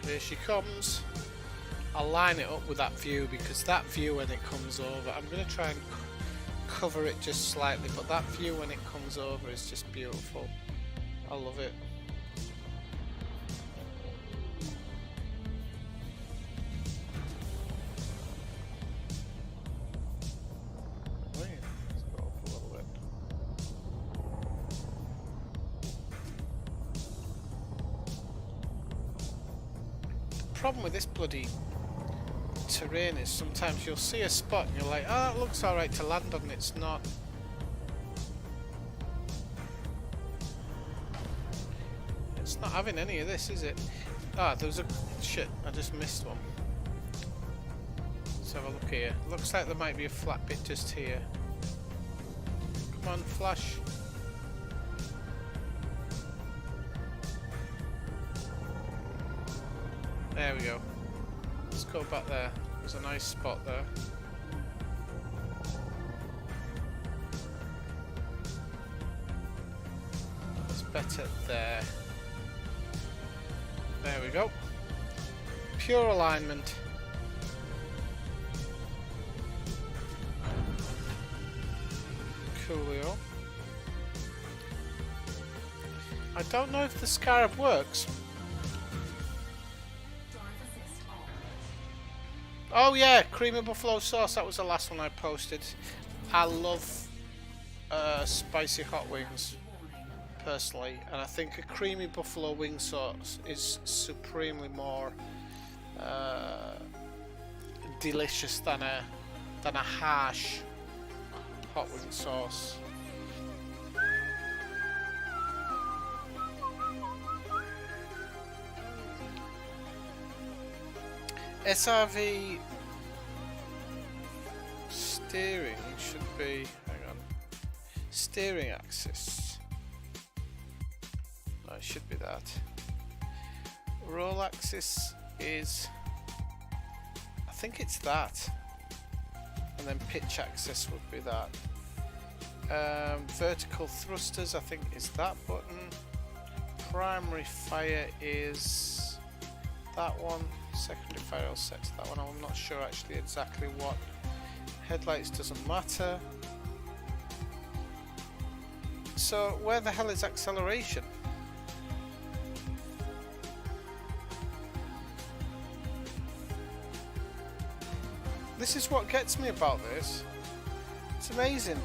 Here she comes. I'll line it up with that view, because that view when it comes over, I'm going to try and cover it just slightly, but that view when it comes over is just beautiful. I love it. The problem with this bloody terrain is sometimes you'll see a spot and you're like, oh, that looks alright to land on, it's not. It's not having any of this, is it? Ah, there was a... shit, I just missed one. Let's have a look here. Looks like there might be a flat bit just here. Come on, flash. There we go. Let's go back there. There's a nice spot there. That's better there. There we go. Pure alignment. Coolio. I don't know if the Scarab works. Oh yeah, creamy buffalo sauce, that was the last one I posted. I love spicy hot wings, personally, and I think a creamy buffalo wing sauce is supremely more delicious than a harsh hot wing sauce. SRV steering should be, hang on, steering axis. No, it should be that. Roll axis is, I think it's that. And then pitch axis would be that. Vertical thrusters, I think, is that button. Primary fire is that one. Secondary fire I'll set to that one. I'm not sure actually exactly what. Headlights doesn't matter. So where the hell is acceleration? This is what gets me about this. It's amazing.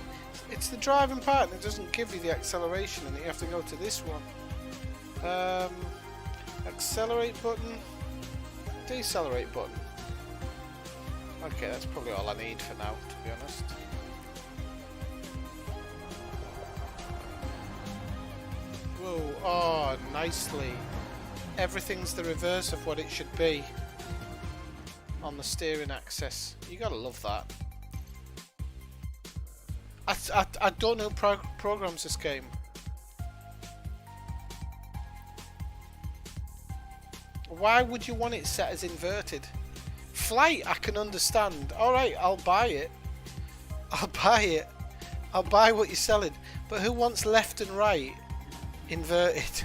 It's the driving part that doesn't give you the acceleration, and you have to go to this one. Accelerate button, decelerate button. Okay, that's probably all I need for now, to be honest. Whoa, oh, nicely. Everything's the reverse of what it should be on the steering axis. You gotta love that. I don't know who programs this game. Why would you want it set as inverted? Flight, I can understand. Alright, I'll buy it. I'll buy it. I'll buy what you're selling. But who wants left and right inverted?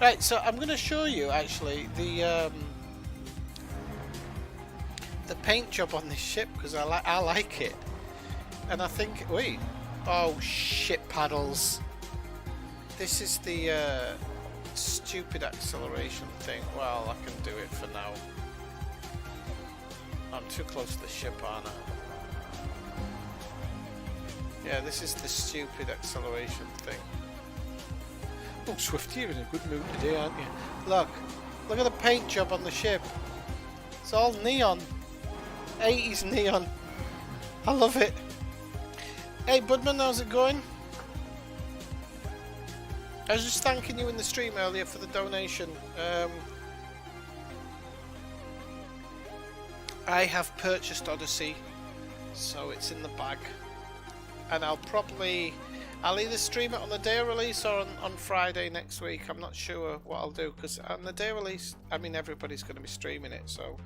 Right, so I'm going to show you actually the paint job on this ship, because I like it. And I think, wait, oh shit paddles. This is the stupid acceleration thing. Well, I can do it for now. I'm too close to the ship, aren't I? Yeah, this is the stupid acceleration thing. Oh, Swift, you're in a good mood today, aren't you? Look at the paint job on the ship. It's all neon. 80s neon. I love it. Hey Budman, how's it going? I was just thanking you in the stream earlier for the donation. I have purchased Odyssey, so it's in the bag. And I'll either stream it on the day of release or on Friday next week. I'm not sure what I'll do, because on the day of release, I mean, everybody's going to be streaming it, so...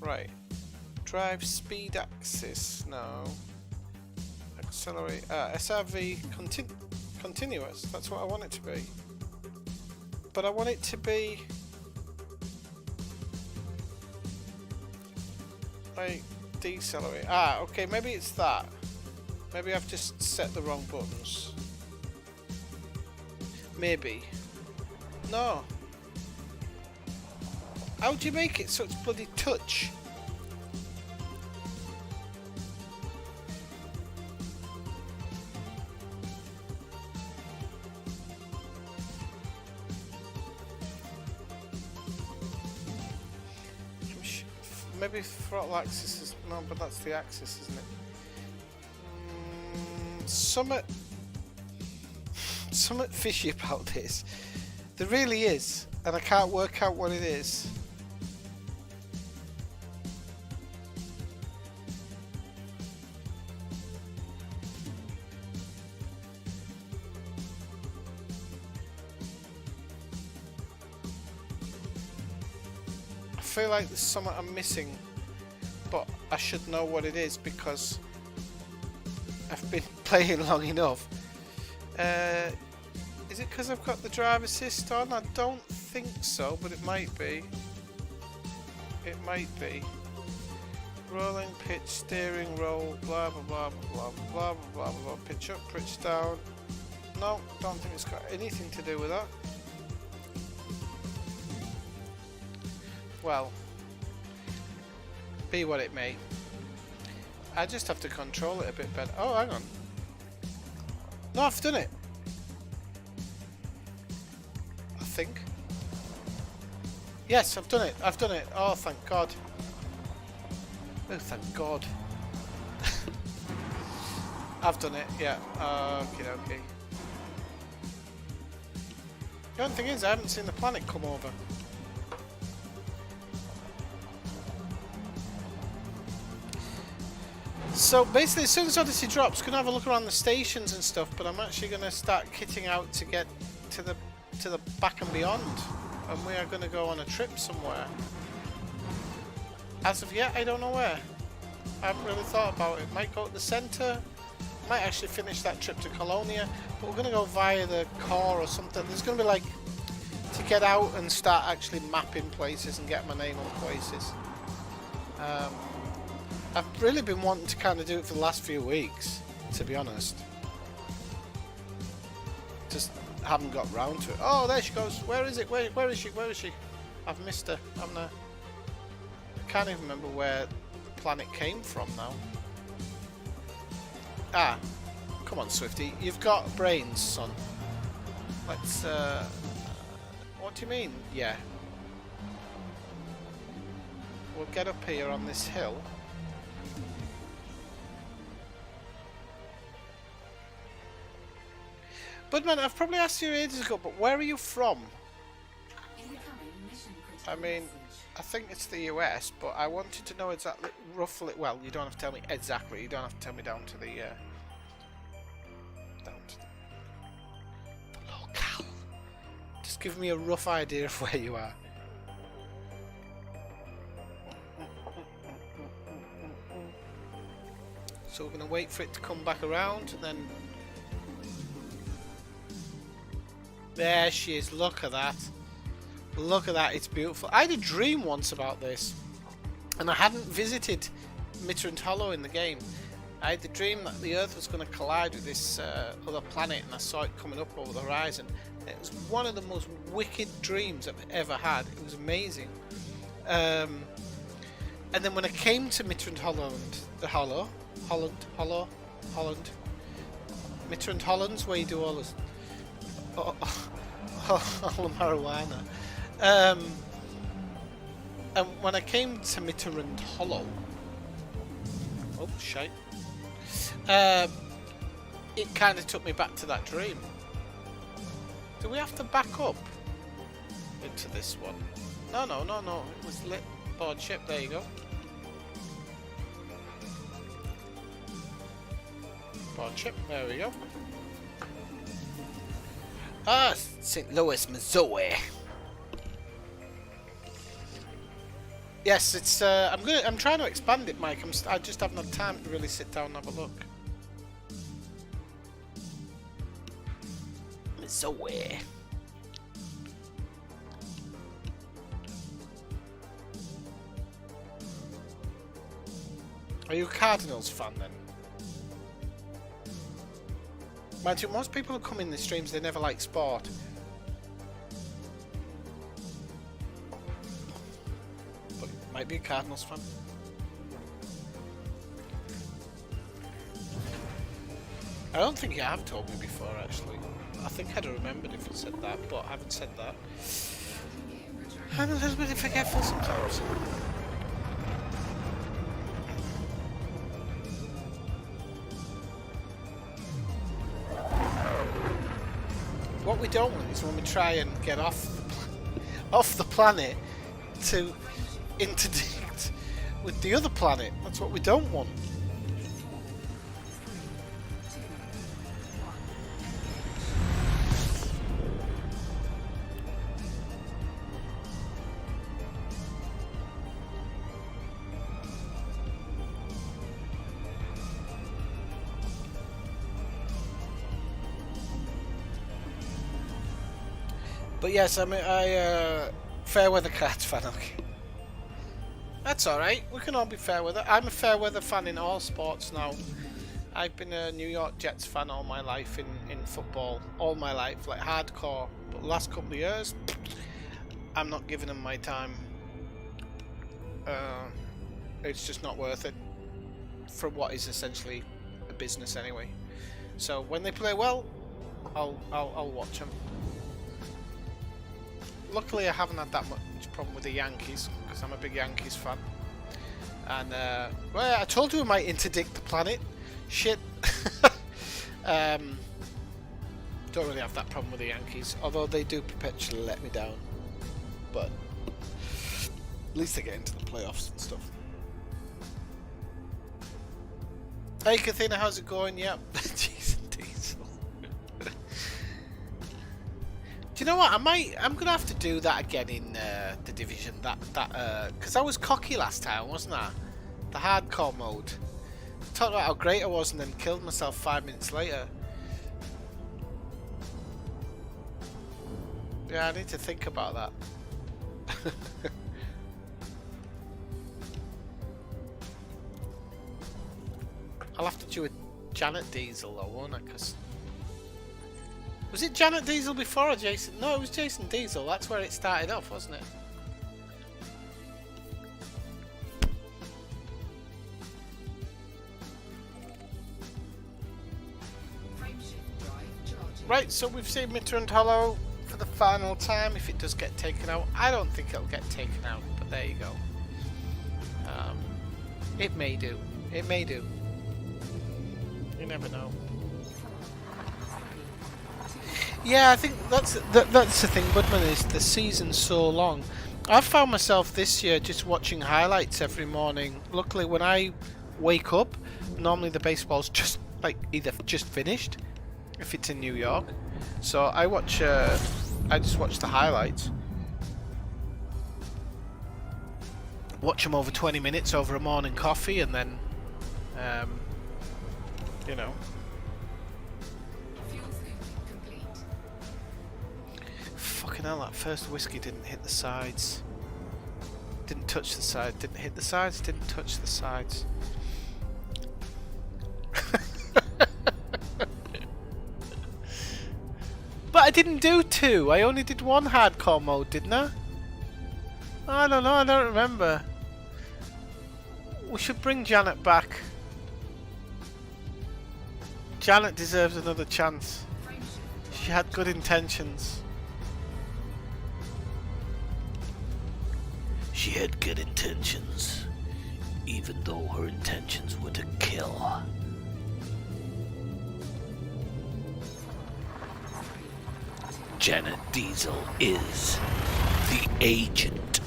right. Drive speed axis, no. Accelerate, SRV continuous, that's what I want it to be. But I want it to be... like, decelerate. Ah, okay, maybe it's that. Maybe I've just set the wrong buttons. Maybe. No. How do you make it so it's bloody touch? Maybe throttle axis is... no, but that's the axis, isn't it? Somewhat fishy about this. There really is, and I can't work out what it is. I feel like there's something I'm missing, but I should know what it is because I've been playing long enough. Is it because I've got the drive assist on? I don't think so, but it might be. It might be. Rolling, pitch, steering, roll, blah blah blah blah blah blah blah blah. Pitch up, pitch down. No, don't think it's got anything to do with that. Well, be what it may. I just have to control it a bit better. Oh, hang on. No, I've done it. I think. Yes, I've done it. I've done it. Oh, thank God. Oh, thank God. I've done it, yeah. Okay, okay. The only thing is, I haven't seen the planet come over. So basically, as soon as Odyssey drops, gonna have a look around the stations and stuff. But I'm actually gonna start kitting out to get to the back and beyond, and we are gonna go on a trip somewhere. As of yet, I don't know where. I haven't really thought about it. Might go to the centre. Might actually finish that trip to Colonia, but we're gonna go via the core or something. There's gonna be like to get out and start actually mapping places and get my name on places. I've really been wanting to kind of do it for the last few weeks, to be honest. Just haven't got round to it. Oh, there she goes. Where is it? Where is she? Where is she? I've missed her. I can't even remember where the planet came from now. Ah, come on, Swifty. You've got brains, son. Let's, what do you mean? Yeah. We'll get up here on this hill. But man, I've probably asked you ages ago, but where are you from? I mean, I think it's the US, but I wanted to know exactly, roughly, well, you don't have to tell me exactly, you don't have to tell me down to the locale. Just give me a rough idea of where you are. So we're going to wait for it to come back around, and then... There she is, look at that. Look at that, it's beautiful. I had a dream once about this, and I hadn't visited Mitterrand Hollow in the game. I had the dream that the Earth was going to collide with this other planet, and I saw it coming up over the horizon. It was one of the most wicked dreams I've ever had. It was amazing. And then when I came to Mitterrand Holland, Holland, Mitterrand Hollands, where you do all this, all the marijuana. And when I came to Mitterrand Hollow, oh shite, it kind of took me back to that dream. Do we have to back up into this one? No, it was lit board ship, there you go. Board ship, there we go. Ah, St. Louis, Missouri. Yes, it's. I'm trying to expand it, Mike. I just haven't had time to really sit down and have a look. Missouri. Are you a Cardinals fan then? Mind you, most people who come in the streams, they never like sport. But might be a Cardinals fan. I don't think you have told me before, actually. I think I'd have remembered if you said that, but I haven't said that. I'm a little bit forgetful sometimes. What we don't want is when we try and get off the planet to interdict with the other planet. That's what we don't want. But yes, I'm a Fairweather Cards fan, okay. That's alright, we can all be Fairweather. I'm a Fairweather fan in all sports now. I've been a New York Jets fan all my life in football. All my life, like hardcore. But the last couple of years, I'm not giving them my time. It's just not worth it. For what is essentially a business anyway. So when they play well, I'll watch them. Luckily, I haven't had that much problem with the Yankees, because I'm a big Yankees fan. And, well, I told you we might interdict the planet. Shit. Don't really have that problem with the Yankees, although they do perpetually let me down. But at least they get into the playoffs and stuff. Hey Kathina, how's it going? Yep. Jason Diesel. Do you know what? I'm gonna have to do that again in the Division. Because I was cocky last time, wasn't I? The hardcore mode. Talked about how great I was and then killed myself 5 minutes later. Yeah, I need to think about that. I'll have to do a Janet Diesel though, won't I? 'Cause was it Janet Diesel before or Jason? No, it was Jason Diesel. That's where it started off, wasn't it? Right, so we've seen Midtund Hollow for the final time. If it does get taken out, I don't think it'll get taken out, but there you go. It may do. It may do. You never know. Yeah, I think that's the thing, Budman, is the season's so long. I've found myself this year just watching highlights every morning. Luckily, when I wake up, normally the baseball's just like either just finished, if it's in New York. So I just watch the highlights. Watch them over 20 minutes over a morning coffee, and then, you know. Fucking hell, that first whiskey didn't hit the sides. Didn't touch the sides, didn't hit the sides, didn't touch the sides. But I didn't do 2, I only did 1 hardcore mode, didn't I? I don't know, I don't remember. We should bring Janet back. Janet deserves another chance. She had good intentions. She had good intentions, even though her intentions were to kill. Janet Diesel is the agent.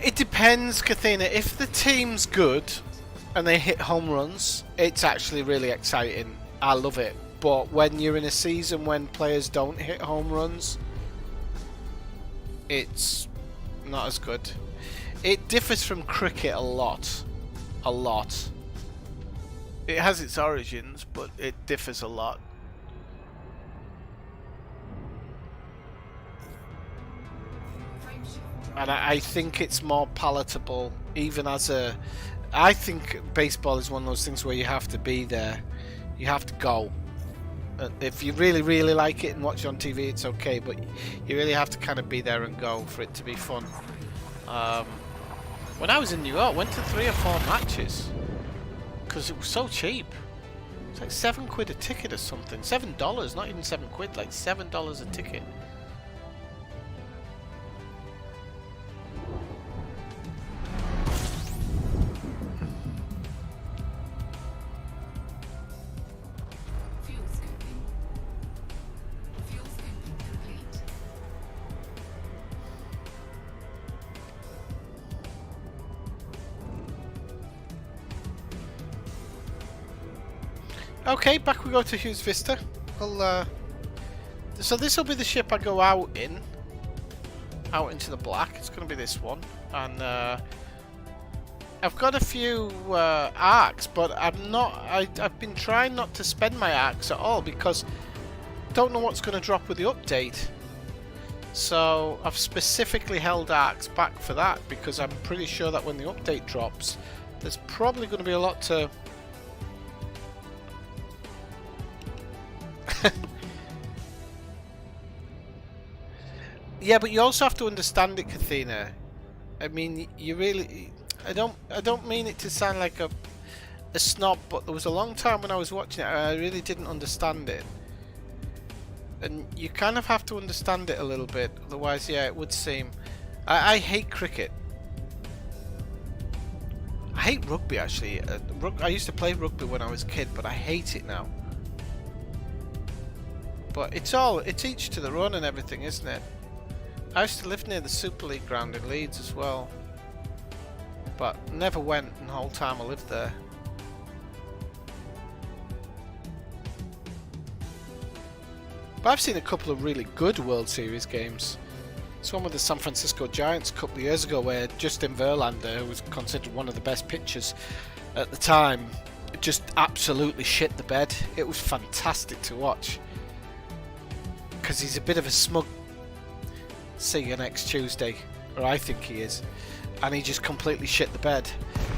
It depends, Kathina. If the team's good and they hit home runs, it's actually really exciting. I love it. But when you're in a season when players don't hit home runs, it's not as good. It differs from cricket a lot. A lot. It has its origins, but it differs a lot. And I think it's more palatable, even as a... I think baseball is one of those things where you have to be there. You have to go. If you really, really like it and watch it on TV, it's okay, but you really have to kind of be there and go for it to be fun. When I was in New York, I went to 3 or 4 matches because it was so cheap. It's like £7 a ticket or something. $7, not even £7, like $7 a ticket. Okay, back we go to Hughes Vista. So this will be the ship I go out in. Out into the black. It's going to be this one. And I've got a few arcs, but I've been trying not to spend my arcs at all because I don't know what's going to drop with the update. So I've specifically held arcs back for that because I'm pretty sure that when the update drops, there's probably going to be a lot to... Yeah, but you also have to understand it, Kathina. I mean, you really... I don't mean it to sound like a snob, but there was a long time when I was watching it, I really didn't understand it. and you kind of have to understand it a little bit. Otherwise, yeah, it would seem. I hate cricket. I hate rugby actually. I used to play rugby when I was a kid, but I hate it now. But it's each to their own and everything, isn't it? I used to live near the Super League ground in Leeds as well, but never went in the whole time I lived there. But I've seen a couple of really good World Series games. It's one with the San Francisco Giants a couple of years ago where Justin Verlander, who was considered one of the best pitchers at the time, just absolutely shit the bed. It was fantastic to watch. Because he's a bit of a smug, see you next Tuesday, or I think he is. And he just completely shit the bed.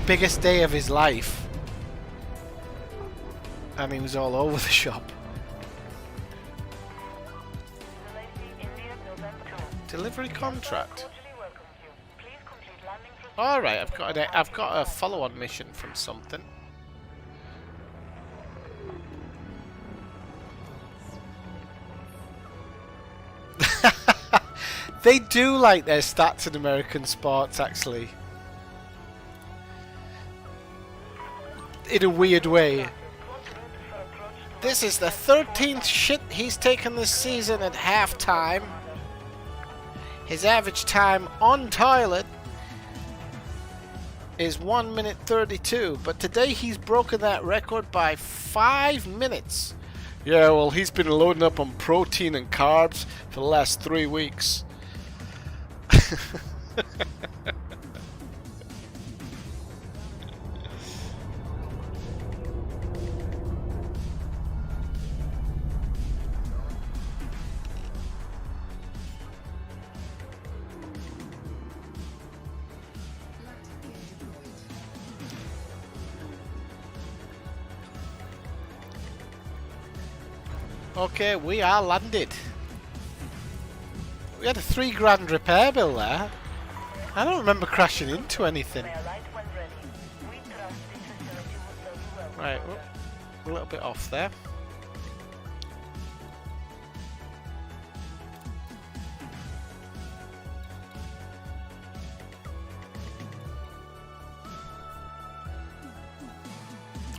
Biggest day of his life. And he was all over the shop. Delivery contract. Alright, I've got a follow-on mission from something. They do like their stats in American sports, actually. In a weird way. This is the 13th shit he's taken this season at halftime. His average time on toilet is 1 minute 32, but today he's broken that record by 5 minutes. Yeah, well, he's been loading up on protein and carbs for the last 3 weeks. Okay, we are landed. We had a $3,000 repair bill there. I don't remember crashing into anything. Right, a little bit off there.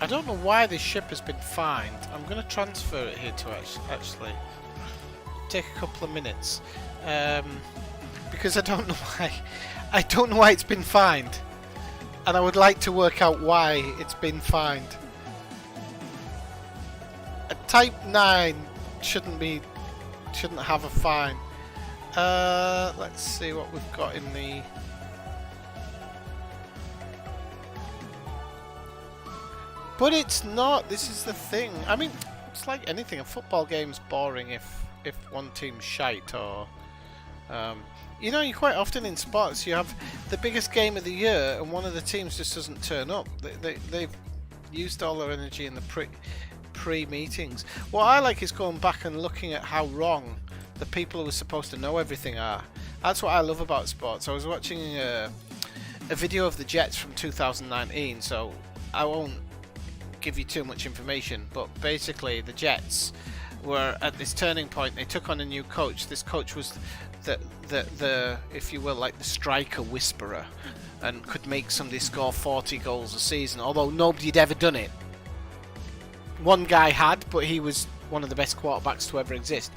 I don't know why this ship has been fined. I'm going to transfer it here to actually take a couple of minutes, because I don't know why. I don't know why it's been fined, and I would like to work out why it's been fined. A Type 9 shouldn't have a fine. Let's see what we've got in the. But it's not. This is the thing. I mean, it's like anything. A football game's boring if one team's shite, or you know, you quite often in sports you have the biggest game of the year and one of the teams just doesn't turn up. They've used all their energy in the pre-meetings. What I like is going back and looking at how wrong the people who are supposed to know everything are. That's what I love about sports. I was watching a video of the Jets from 2019, so I won't give you too much information, but basically the Jets were at this turning point. They took on a new coach. This coach was the if you will, like the striker whisperer, and could make somebody score 40 goals a season, although nobody had ever done it. One guy had, but he was one of the best quarterbacks to ever exist.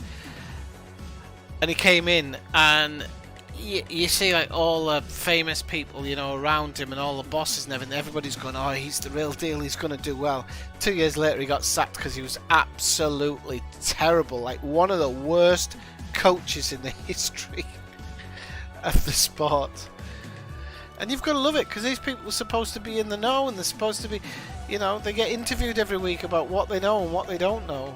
And he came in, and you see like all the famous people, you know, around him, and all the bosses and everything. Everybody's going, oh, he's the real deal, he's going to do well. 2 years later he got sacked because he was absolutely terrible, like one of the worst coaches in the history of the sport. And you've got to love it, because these people are supposed to be in the know, and they're supposed to be, you know, they get interviewed every week about what they know and what they don't know.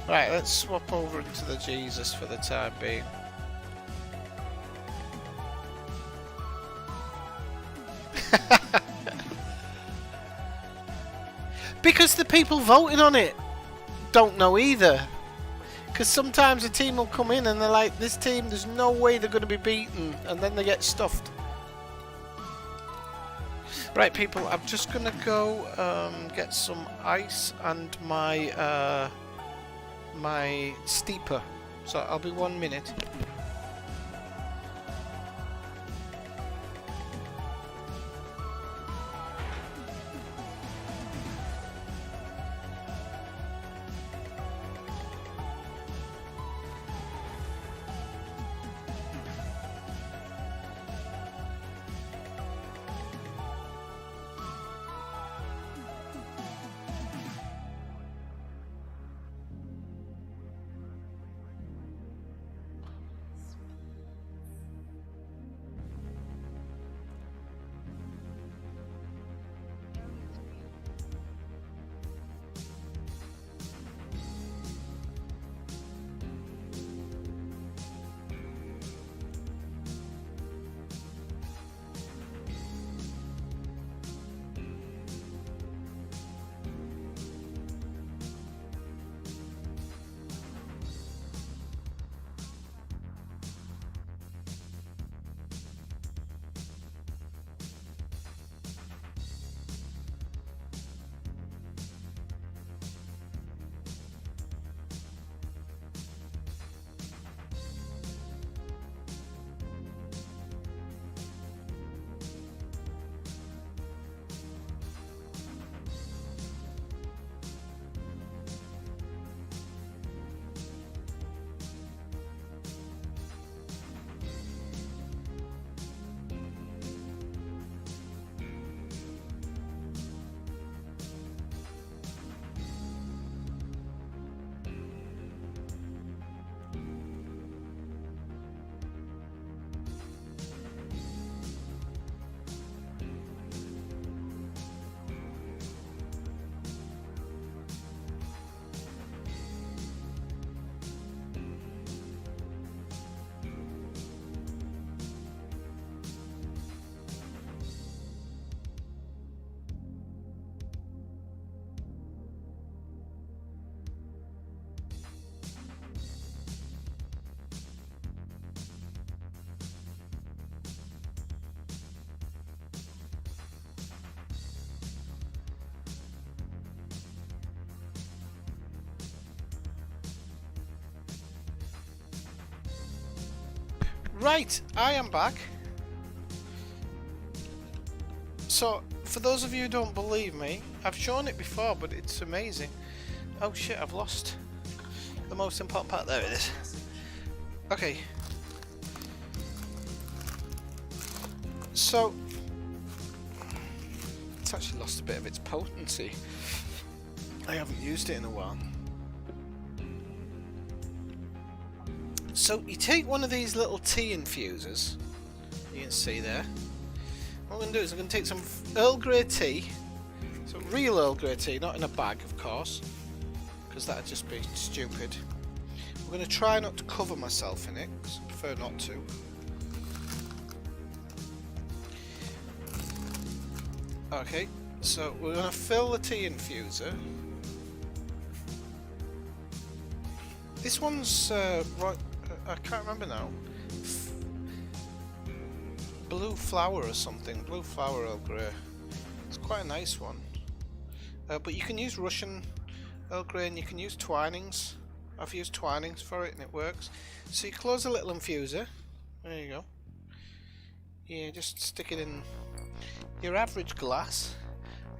Right, let's swap over into the Jesus for the time being. Because the people voting on it don't know either. Because sometimes a team will come in and they're like, this team, there's no way they're going to be beaten, and then they get stuffed. Right, people, I'm just gonna go get some ice and my my steeper. So I'll be 1 minute. Right, I am back. So, for those of you who don't believe me, I've shown it before, but it's amazing. Oh shit, I've lost the most important part. There it is. Okay. So, it's actually lost a bit of its potency. I haven't used it in a while. So you take one of these little tea infusers, you can see there. What I'm going to do is I'm going to take some Earl Grey tea, some real Earl Grey tea, not in a bag of course, because that would just be stupid. I'm going to try not to cover myself in it, because I prefer not to. Okay, so we're going to fill the tea infuser. This one's right. I can't remember now. Blue flower or something. Blue flower Earl Grey. It's quite a nice one. But you can use Russian Earl Grey and you can use Twinings. I've used Twinings for it and it works. So you close a little infuser. There you go. Yeah, just stick it in your average glass.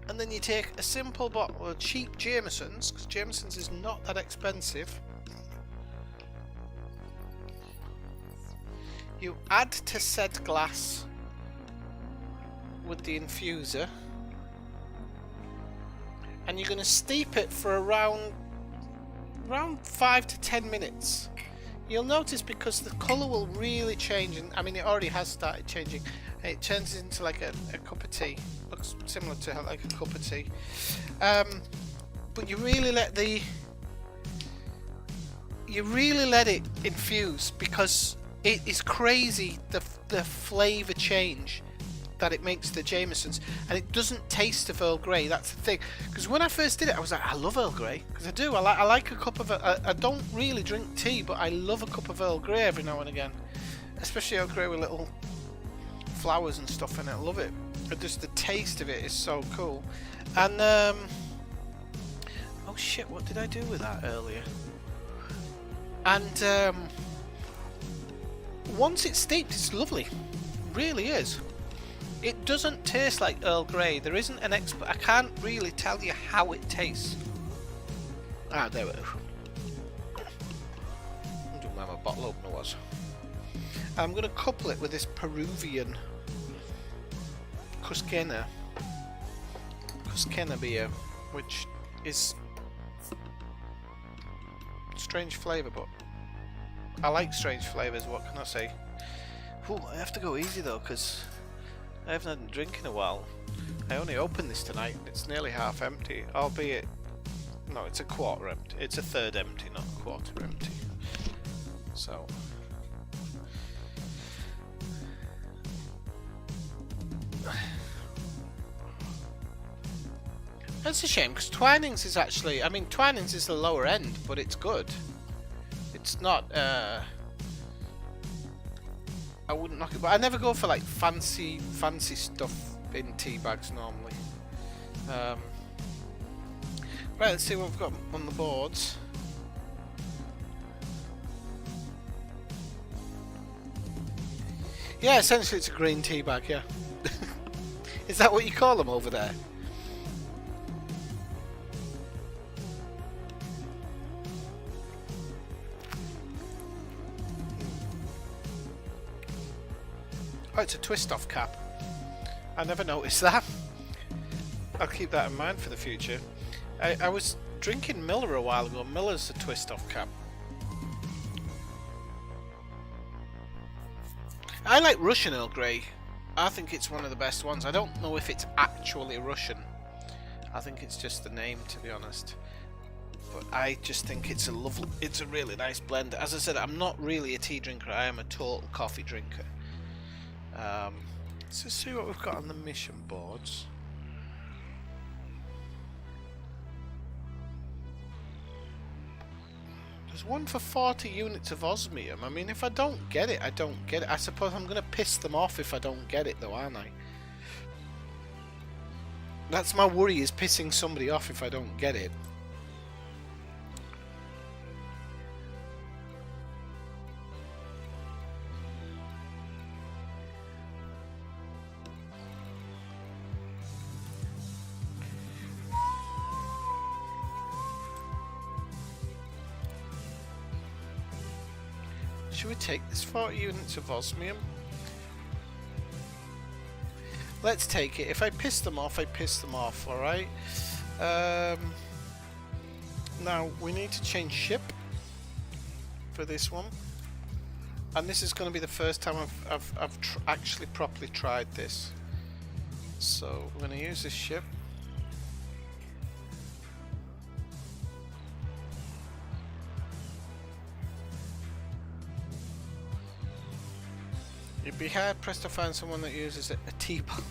And then you take a simple bottle of cheap Jameson's, because Jameson's is not that expensive. You add to said glass with the infuser and you're going to steep it for around 5 to 10 minutes. You'll notice because the colour will really change, and I mean it already has started changing. It turns into like a cup of tea. Looks similar to like a cup of tea. But you really let it infuse, because it is crazy the flavour change that it makes the Jameson's, and it doesn't taste of Earl Grey. That's the thing, because when I first did it I was like, I love Earl Grey, because I do. I like a cup of I don't really drink tea, but I love a cup of Earl Grey every now and again, especially Earl Grey with little flowers and stuff in it. I love it. Just the taste of it is so cool. And oh shit, what did I do with that earlier? And once it's steeped, it's lovely. Really is. It doesn't taste like Earl Grey. There isn't an I can't really tell you how it tastes. Ah, there we go. I don't know where my bottle opener was. I'm going to couple it with this Peruvian Cusqueña beer, which is strange flavour, but I like strange flavours, what can I say? Ooh, I have to go easy though, because I haven't had a drink in a while. I only opened this tonight and it's nearly half empty, albeit, no, it's a quarter empty. It's a third empty, not a quarter empty. So that's a shame, because Twinings is actually, I mean, Twinings is the lower end, but it's good. It's not, I wouldn't knock it, but I never go for like fancy stuff in tea bags normally. Right, let's see what we've got on the boards. Yeah, essentially it's a green tea bag, yeah. Is that what you call them over there? Oh, it's a twist-off cap. I never noticed that. I'll keep that in mind for the future. I was drinking Miller a while ago. Miller's a twist-off cap. I like Russian Earl Grey. I think it's one of the best ones. I don't know if it's actually Russian. I think it's just the name, to be honest. But I just think it's a really nice blend. As I said, I'm not really a tea drinker. I am a total coffee drinker. Let's see what we've got on the mission boards. There's one for 40 units of osmium. I mean, if I don't get it, I don't get it. I suppose I'm going to piss them off if I don't get it, though, aren't I? That's my worry, is pissing somebody off if I don't get it. Should we take this 40 units of osmium? Let's take it. If I piss them off, I piss them off, alright? Now, we need to change ship for this one. And this is going to be the first time I've actually properly tried this. So, we're going to use this ship. You'd be hard pressed to find someone that uses a teapot.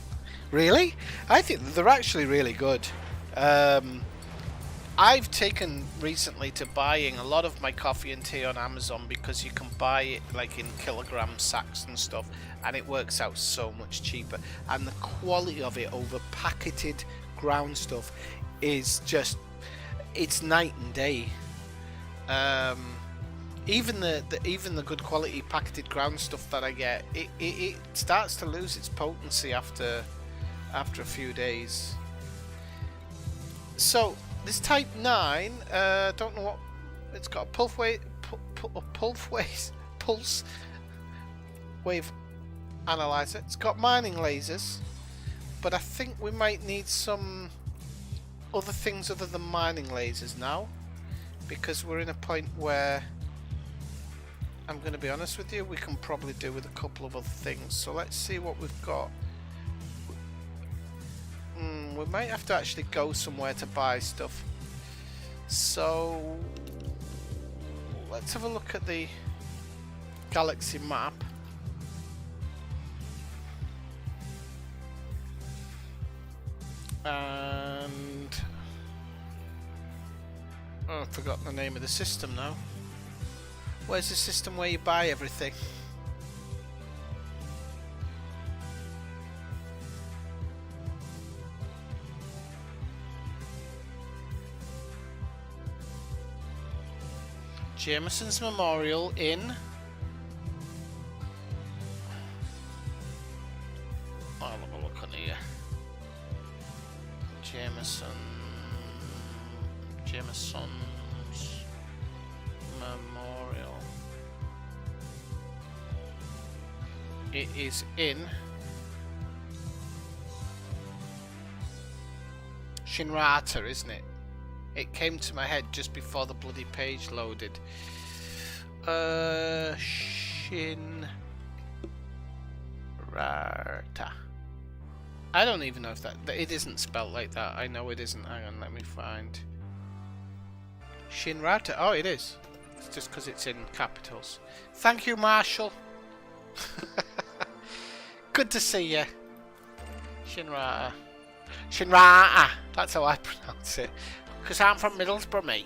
Really? I think they're actually really good. I've taken recently to buying a lot of my coffee and tea on Amazon because you can buy it like in kilogram sacks and stuff, and it works out so much cheaper. And the quality of it over packeted ground stuff is just, it's night and day. Even the good quality packeted ground stuff that I get, it starts to lose its potency after a few days. So this Type 9, don't know what it's got. A pulse wave analyzer. It's got mining lasers, but I think we might need some other things other than mining lasers now, because we're in a point where, I'm going to be honest with you, we can probably do with a couple of other things. So let's see what we've got. We might have to actually go somewhere to buy stuff. So let's have a look at the galaxy map. And oh, I've forgotten the name of the system now. Where's the system where you buy everything? Jameson's Memorial in... I'll have a look on here. Jameson's Memorial. It is in Shinrata, isn't it? It came to my head just before the bloody page loaded. Shinrata. I don't even know if that it isn't spelled like that. I know it isn't. Hang on, let me find. Shinrata. Oh, it is. It's just because it's in capitals. Thank you, Marshall. Good to see you. Shinrata. Shinrata. That's how I pronounce it. Because I'm from Middlesbrough, me.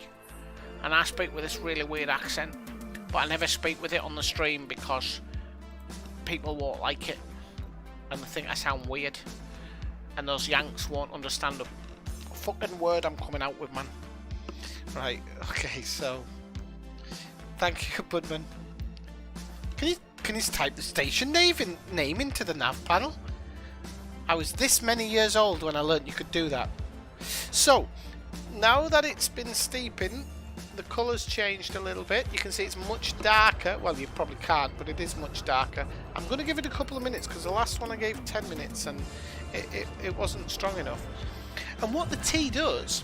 And I speak with this really weird accent. But I never speak with it on the stream because people won't like it. And they think I sound weird. And those Yanks won't understand a fucking word I'm coming out with, man. Right, okay, so... Thank you, Budman. Can you type the station name into the nav panel? I was this many years old when I learned you could do that. So, now that it's been steeping, the colour's changed a little bit. You can see it's much darker. Well, you probably can't, but it is much darker. I'm going to give it a couple of minutes because the last one I gave 10 minutes and it wasn't strong enough. And what the tea does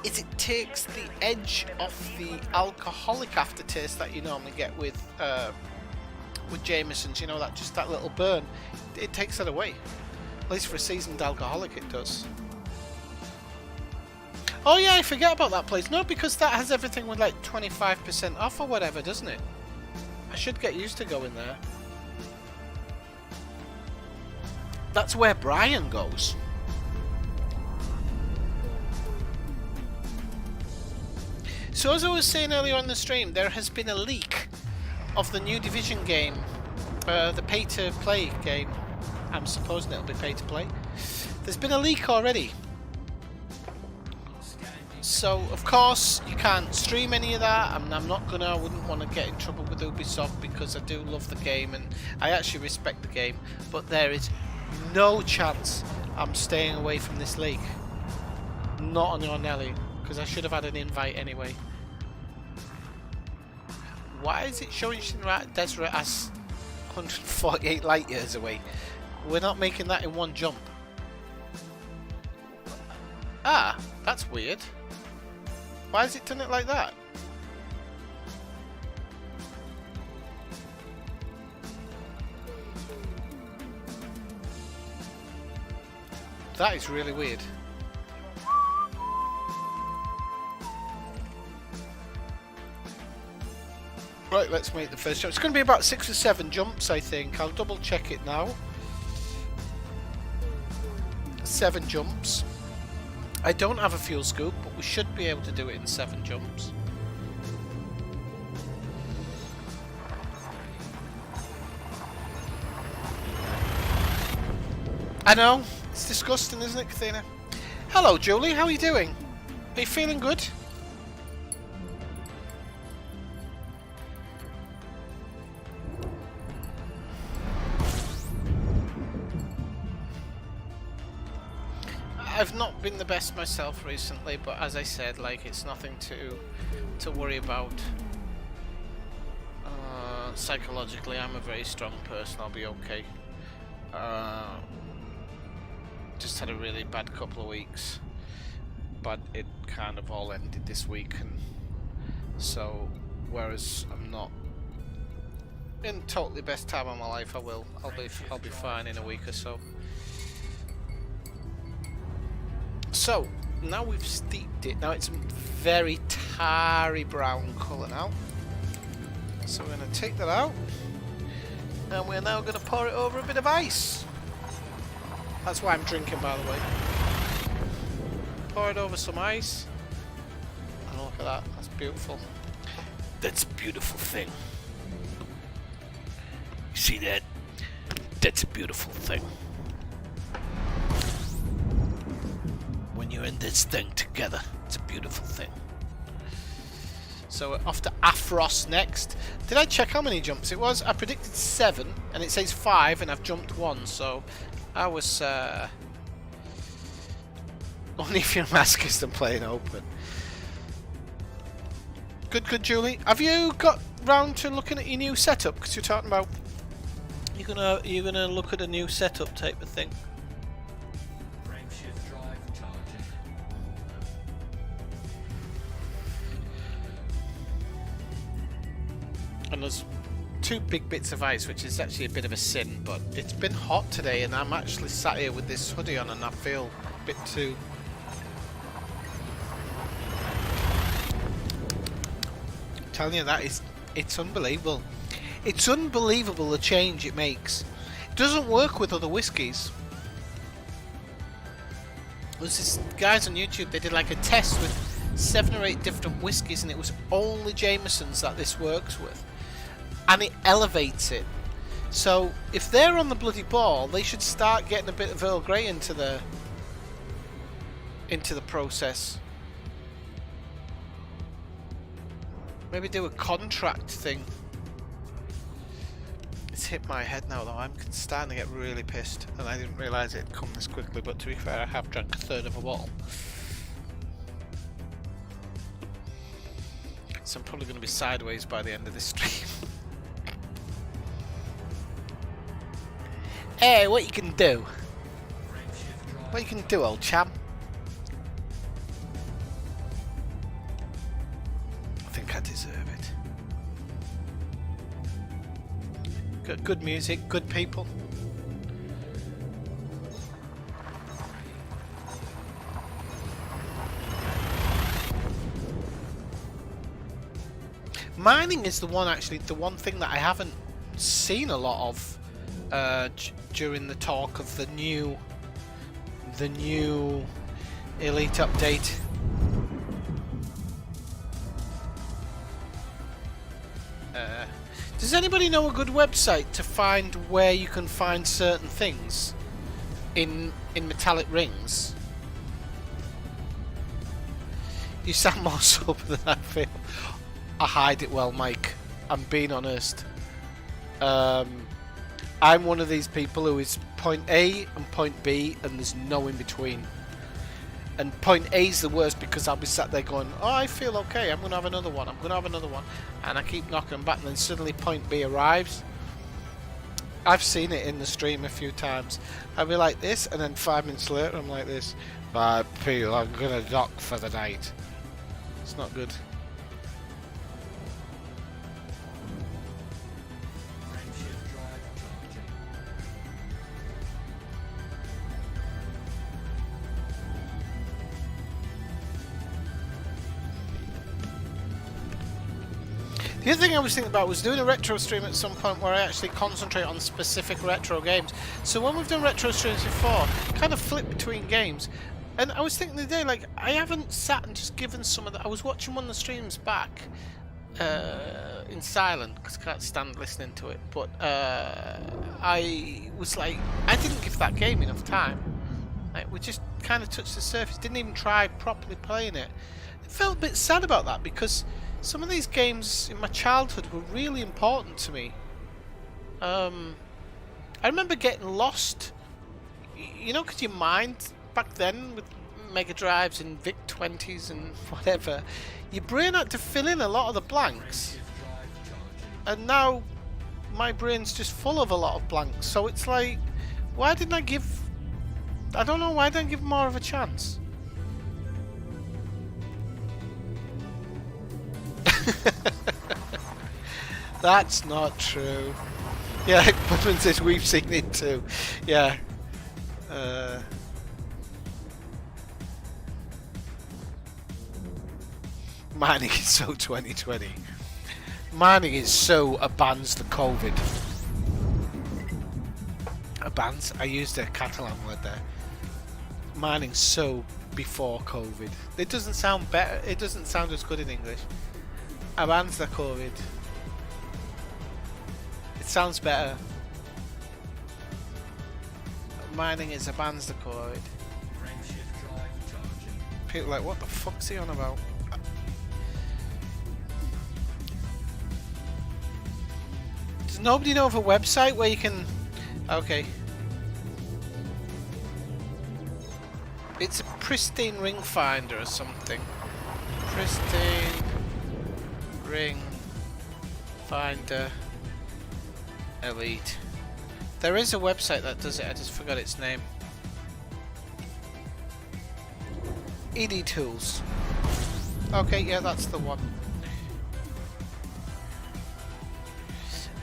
is it takes the edge off the alcoholic aftertaste that you normally get with Jameson's. You know, that little burn. It takes that away. At least for a seasoned alcoholic, it does. Oh yeah, I forget about that place. No, because that has everything with like 25% off or whatever, doesn't it? I should get used to going there. That's where Brian goes. So as I was saying earlier on the stream, there has been a leak of the new Division game. The pay-to-play game. I'm supposing it'll be pay-to-play. There's been a leak already. So, of course, you can't stream any of that. I wouldn't want to get in trouble with Ubisoft because I do love the game and I actually respect the game. But there is no chance I'm staying away from this leak. Not on your Nelly, because I should have had an invite anyway. Why is it showing Shinrata Deseret as 148 light years away? We're not making that in one jump. Ah, that's weird. Why has it done it like that? That is really weird. Right, let's make the first jump. It's going to be about 6 or 7 jumps, I think. I'll double check it now. 7 jumps. I don't have a fuel scoop, but we should be able to do it in 7 jumps. I know, it's disgusting, isn't it, Kathina? Hello, Julie, how are you doing? Are you feeling good? I've not been the best myself recently, but as I said, like, it's nothing to worry about. Psychologically, I'm a very strong person. I'll be okay. Just had a really bad couple of weeks, but it kind of all ended this week, and so whereas I'm not in totally best time of my life, I'll be fine in a week or so. So, now we've steeped it. Now it's very tarry brown colour now. So we're going to take that out. And we're now going to pour it over a bit of ice. That's why I'm drinking, by the way. Pour it over some ice. And look at that. That's beautiful. That's a beautiful thing. You see that? That's a beautiful thing. When you're in this thing together, it's a beautiful thing. So we're off to Afros next. Did I check how many jumps it was? I predicted 7, and it says 5, and I've jumped 1. So I was only if you're maskers than playing open. Good, Julie. Have you got round to looking at your new setup? Because you're talking about you're gonna look at a new setup type of thing. Frameshift drive charging. And there's 2 big bits of ice, which is actually a bit of a sin, but it's been hot today, and I'm actually sat here with this hoodie on, and I feel a bit too. I'm telling you, it's unbelievable. It's unbelievable the change it makes. It doesn't work with other whiskies. There's this guys on YouTube, they did like a test with 7 or 8 different whiskies, and it was only Jameson's that this works with. And it elevates it. So if they're on the bloody ball, they should start getting a bit of Earl Grey into the process. Maybe do a contract thing. It's hit my head now though. I'm starting to get really pissed, and I didn't realise it'd come this quickly, but to be fair, I have drank a third of a bottle. So I'm probably going to be sideways by the end of this stream. Hey, what you can do? What you can do, old chap? I think I deserve it. Good music, good people. Mining is the one thing that I haven't seen a lot of during the talk of the new Elite update. Does anybody know a good website to find where you can find certain things in metallic rings? You sound more sober than I feel. I hide it well, Mike. I'm being honest. I'm one of these people who is point A and point B, and there's no in between. And point A is the worst because I'll be sat there going, oh, I feel okay, I'm going to have another one, I'm going to have another one. And I keep knocking them back, and then suddenly point B arrives. I've seen it in the stream a few times. I'll be like this, and then 5 minutes later I'm like this. I feel I'm going to dock for the night. It's not good. The other thing I was thinking about was doing a retro stream at some point where I actually concentrate on specific retro games. So when we've done retro streams before, kind of flip between games. And I was thinking the other day, like, I haven't sat and just given some of the... I was watching one of the streams back in silent because I can't stand listening to it. But I was like, I didn't give that game enough time. Like, we just kind of touched the surface, didn't even try properly playing it. I felt a bit sad about that because some of these games in my childhood were really important to me. I remember getting lost, you know, because your mind back then with Mega Drives and Vic 20s and whatever, your brain had to fill in a lot of the blanks. And now my brain's just full of a lot of blanks. So it's like, why didn't I give... I don't know, why didn't I give more of a chance? That's not true. Yeah, Budman says we've seen it too. Yeah. Mining is so 2020. Mining is so abans the COVID. Abans? I used a Catalan word there. Mining's so before COVID. It doesn't sound better. It doesn't sound as good in English. Abans the COVID. It sounds better. Mining is abans the COVID. People are like, what the fuck's he on about? nobody know of a website where you can... Okay. It's a pristine ring finder or something. Pristine ring finder elite. There is a website that does it, I just forgot its name. ED Tools. Okay, yeah, that's the one.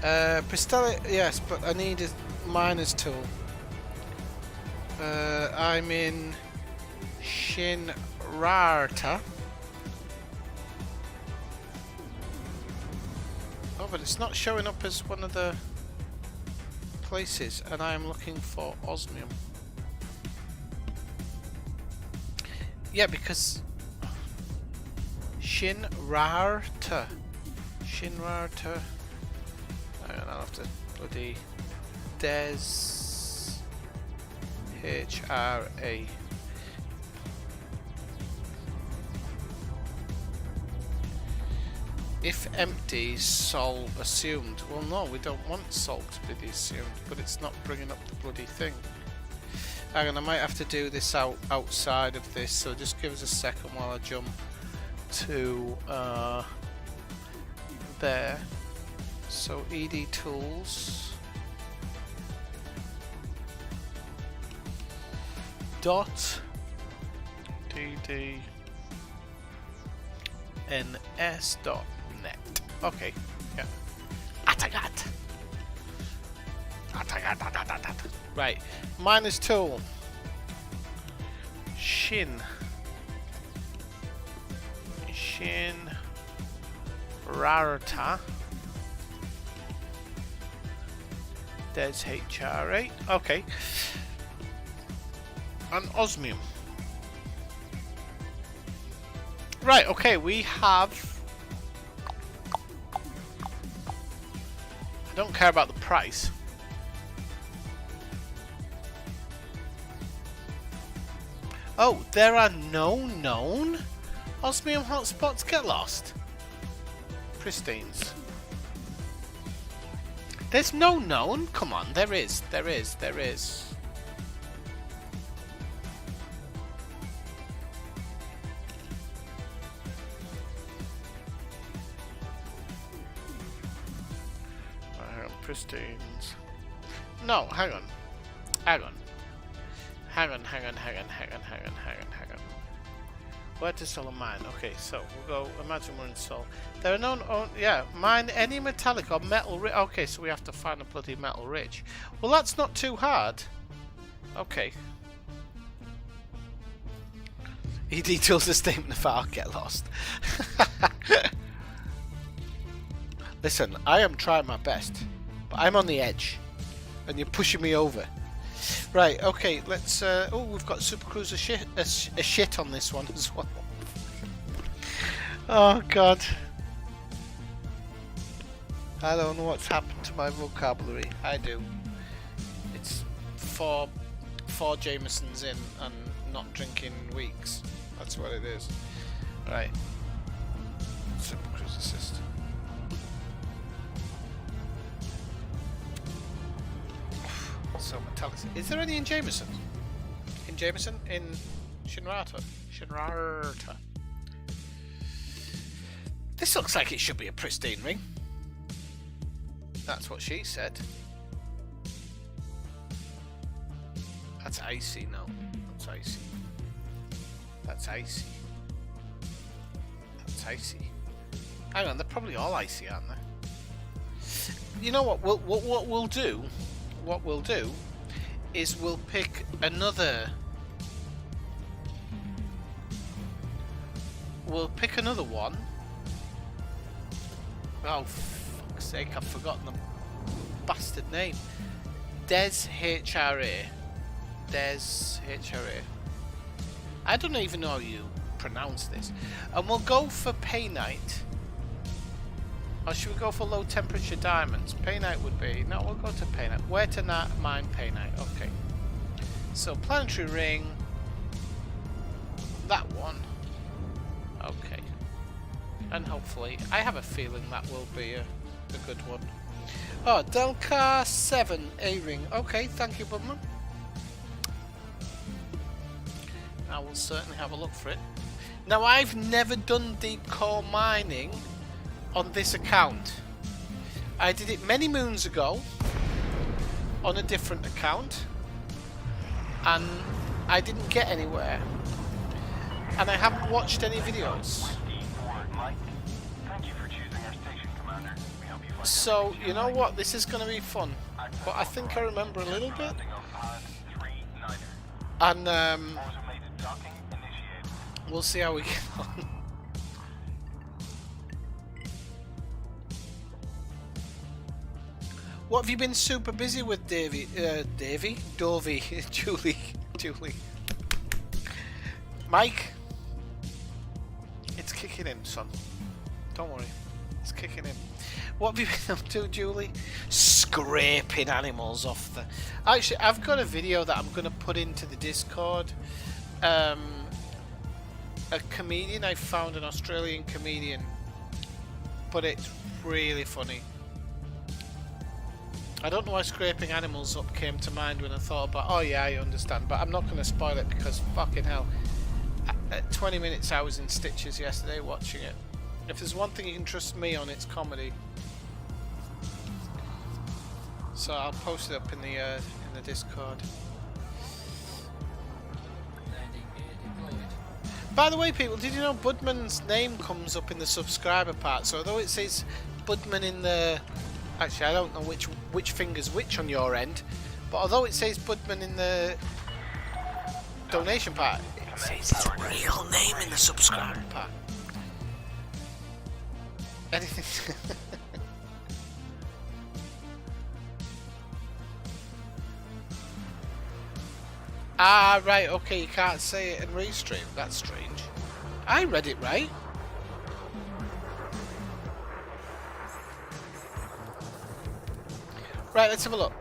Pristella, yes, but I need a miner's tool. I'm in Shinrarta. Oh, but it's not showing up as one of the places, and I am looking for osmium. Yeah, because Shinrarta. Shinrarta. Hang on, I'll have to bloody Des HRA. If empty, sol assumed. Well, no, we don't want sol to be assumed, but it's not bringing up the bloody thing. Hang on, I might have to do this outside of this, so just give us a second while I jump to there. So ED Tools dot ddns dot net. Okay, yeah. Atagat. Right, minus tool. Shin Rarta. There's HRA. Okay. And osmium. Right, okay, we have... I don't care about the price. Oh, there are no known osmium hotspots. Get lost. Pristines. There's no known? Come on, there is. There is. Pristines. No, hang on. Hang on. Where to Sol mine? Okay, so we'll go. Imagine we're in Sol. There are no. Yeah, mine any metallic or metal rich. Okay, so we have to find a bloody metal rich. Well, that's not too hard. Okay. He details the statement of I'll get lost. Listen, I am trying my best, but I'm on the edge, and you're pushing me over. Right, okay, let's... oh, we've got Super Cruiser shit on this one as well. Oh, God. I don't know what's happened to my vocabulary. I do. It's four Jamesons in and not drinking weeks. That's what it is. Right. Super Cruiser system. So metallic. Is there any in Jameson? In Jameson? In Shinrarta? Shinrarta. This looks like it should be a pristine ring. That's what she said. That's icy, no. That's icy. That's icy. That's icy. Hang on, they're probably all icy, aren't they? You know what? What we'll do? What we'll do is we'll pick another. We'll pick another one. Oh, fuck's sake! I've forgotten the bastard name. Des HRA. Des HRA. I don't even know how you pronounce this. And we'll go for Painite. Or should we go for low temperature diamonds? Painite would be... No, we'll go to Painite. Where to mine Painite? Okay. So, planetary ring. That one. Okay. And hopefully... I have a feeling that will be a good one. Oh, Delcar 7 A-Ring. Okay, thank you, Budman. I will certainly have a look for it. Now, I've never done deep core mining on this account. I did it many moons ago on a different account, and I didn't get anywhere. And I haven't watched any videos. So, you know what? This is going to be fun. But I think I remember a little bit. And we'll see how we get on. What have you been super busy with, Davey? Dovey, Julie. Mike? It's kicking in, son. Don't worry. It's kicking in. What have you been up to, Julie? Scraping animals off the... Actually, I've got a video that I'm going to put into the Discord. A comedian, I found an Australian comedian. But it's really funny. I don't know why scraping animals up came to mind when I thought about, oh yeah, I understand, but I'm not going to spoil it because fucking hell. At 20 minutes I was in stitches yesterday watching it. If there's one thing you can trust me on, it's comedy. So I'll post it up in the Discord. By the way, people, did you know Budman's name comes up in the subscriber part? So although it says Budman in the... Actually, I don't know which finger's which on your end, but although it says Budman in the donation part, it says his real name in the subscriber part. Anything? Ah, right, okay, you can't say it in Restream. That's strange. I read it right. Right, let's have a look.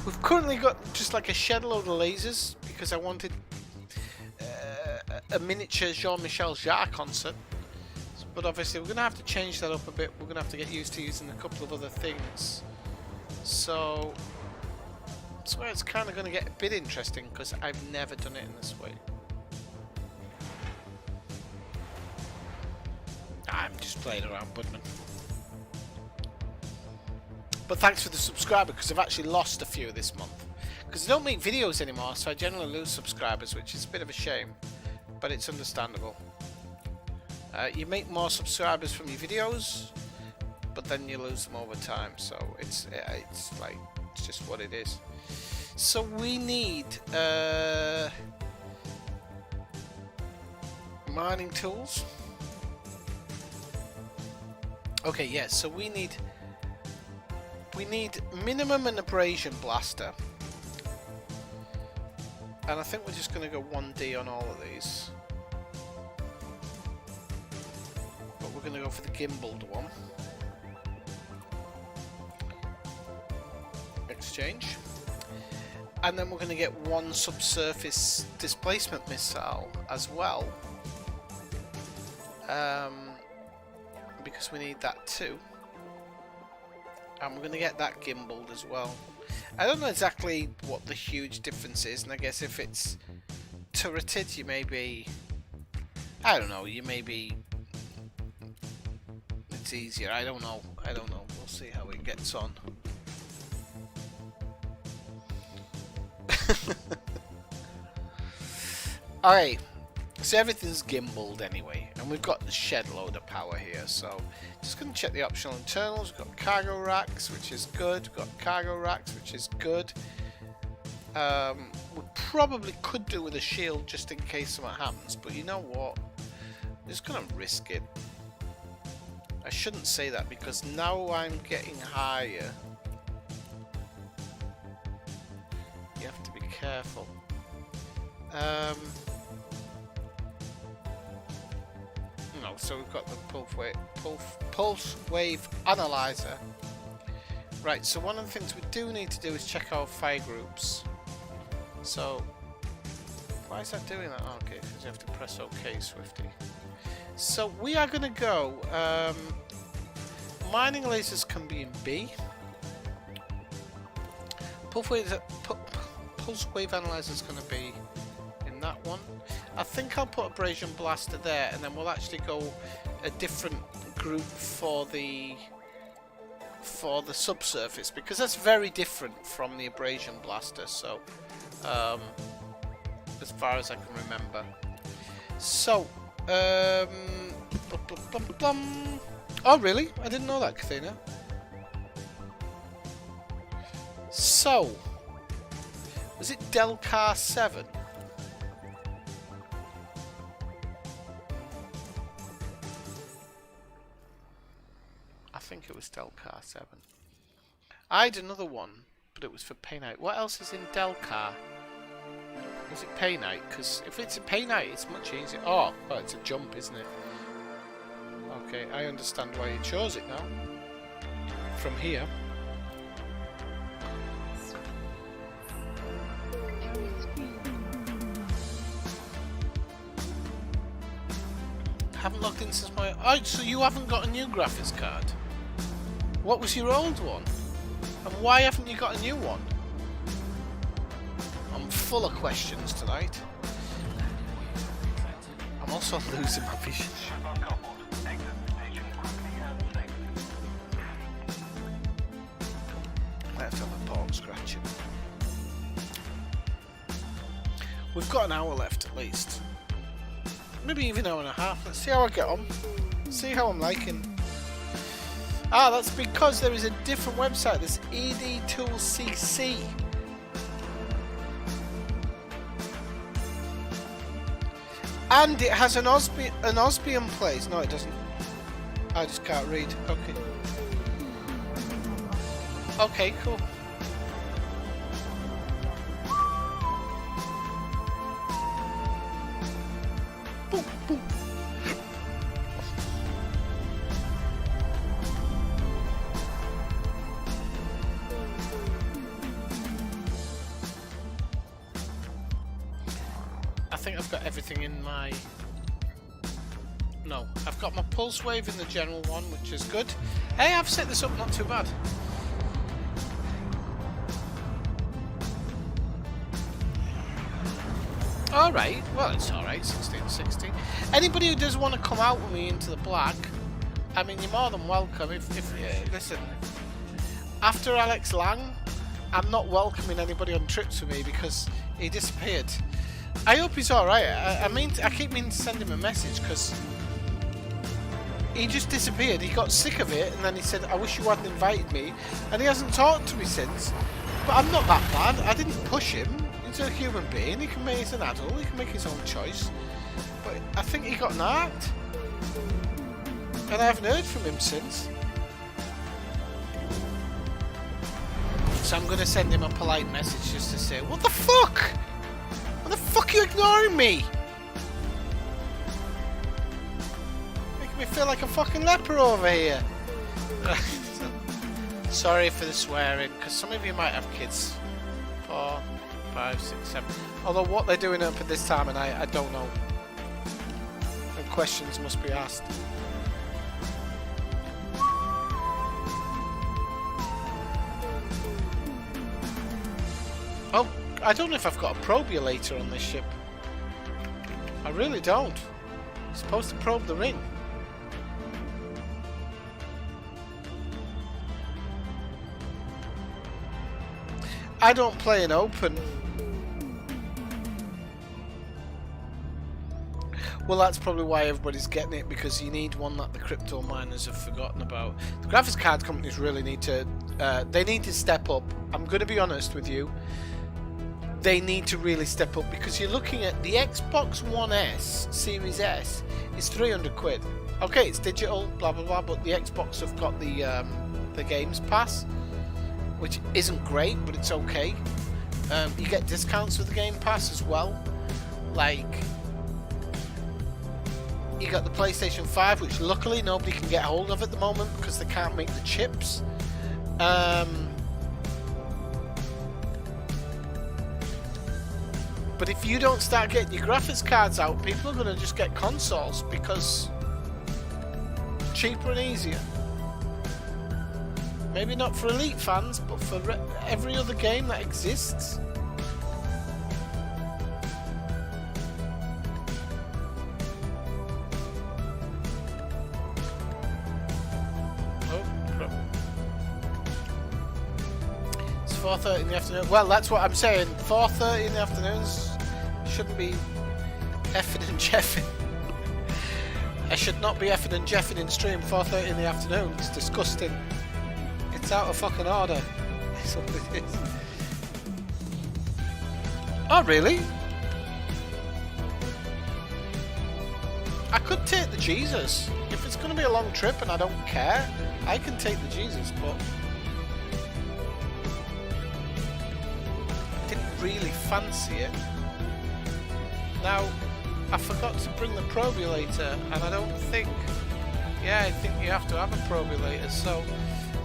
We've currently got just like a shed load of lasers because I wanted a miniature Jean-Michel Jarre concert. But obviously we're going to have to change that up a bit. We're going to have to get used to using a couple of other things. So that's where it's kind of going to get a bit interesting because I've never done it in this way. I'm just playing around, Budman. But thanks for the subscriber because I've actually lost a few this month. Because I don't make videos anymore, so I generally lose subscribers, which is a bit of a shame. But it's understandable. You make more subscribers from your videos, but then you lose them over time. So it's just what it is. So we need mining tools. Okay, yes. So we need minimum an abrasion blaster, and I think we're just going to go 1D on all of these, but we're going to go for the gimbaled one. Exchange, and then we're going to get one subsurface displacement missile as well, because we need that too. And we're going to get that gimbaled as well. I don't know exactly what the huge difference is, and I guess if it's turreted, you may be... I don't know, you may be... It's easier, I don't know. We'll see how it gets on. Alright, so everything's gimbaled anyway, and we've got the shed load of power here, so just going to check the optional internals. We've got cargo racks, which is good. We've got cargo racks, which is good. We probably could do with a shield just in case something happens, but you know what? I'm just going to risk it. I shouldn't say that because now I'm getting higher. You have to be careful. No, so we've got the pulse wave analyzer. Right, so one of the things we do need to do is check our fire groups. So, why is that doing that? Oh, okay, because you have to press OK, Swifty. So we are going to go. Mining lasers can be in B. Pulse Wave Analyzer is going to be in that one. I think I'll put Abrasion Blaster there, and then we'll actually go a different group for the subsurface, because that's very different from the Abrasion Blaster. So, as far as I can remember. So, oh really? I didn't know that, Kathina. So, was it Delcar 7? I think it was Delcar 7. I had another one, but it was for Painite. What else is in Delcar? Is it Painite? Because if it's a Painite, it's much easier. Oh, well, it's a jump, isn't it? Okay, I understand why you chose it now. From here. Haven't logged in since my... Oh, so you haven't got a new graphics card? What was your old one? And why haven't you got a new one? I'm full of questions tonight. I'm also losing my vision. I have to have a bone scratching. We've got an hour left at least. Maybe even an hour and a half. Let's see how I get on. See how I'm liking. Ah, that's because there is a different website. There's ED Tools CC. And it has an Osmium plays. No, it doesn't. I just can't read. Okay. Okay, cool. Boom, boom. I think I've got everything in my... No, I've got my pulse wave in the general one, which is good. Hey, I've set this up not too bad. Alright, well it's alright, 16-16. Anybody who does want to come out with me into the black, I mean, you're more than welcome. Listen, after Alex Lang, I'm not welcoming anybody on trips with me because he disappeared. I hope he's alright. I keep meaning to send him a message because he just disappeared. He got sick of it and then he said, I wish you hadn't invited me, and he hasn't talked to me since. But I'm not that bad. I didn't push him. He's a human being. He's an adult. He can make his own choice. But I think he got narked, and I haven't heard from him since. So I'm going to send him a polite message just to say, what the fuck? What the fuck are you ignoring me? Making me feel like a fucking leper over here. Sorry for the swearing, because some of you might have kids. 4, 5, 6, 7. Although what they're doing up at this time, and I don't know. And questions must be asked. Oh, I don't know if I've got a probulator on this ship. I really don't. I'm supposed to probe the ring. I don't play in open. Well, that's probably why everybody's getting it, because you need one that the crypto miners have forgotten about. The graphics card companies really need to, they need to step up. I'm going to be honest with you. They need to really step up, because you're looking at the Xbox One S, Series S, is 300 quid. Okay, it's digital, blah blah blah, but the Xbox have got the Games Pass, which isn't great, but it's okay. You get discounts with the Game Pass as well. Like, you got the PlayStation 5, which luckily nobody can get hold of at the moment because they can't make the chips. But if you don't start getting your graphics cards out, people are going to just get consoles because cheaper and easier. Maybe not for Elite fans, but for every other game that exists. Oh, crap. It's 4:30 in the afternoon. Well, that's what I'm saying. 4:30 in the afternoons shouldn't be effing and jeffing. I should not be effing and jeffing in stream 4:30 in the afternoon. It's disgusting. It's out of fucking order. That's what it is. Oh, really? I could take the Jesus. If it's going to be a long trip and I don't care, I can take the Jesus, but I didn't really fancy it. Now, I forgot to bring the probulator, and I don't think... Yeah, I think you have to have a probulator, so...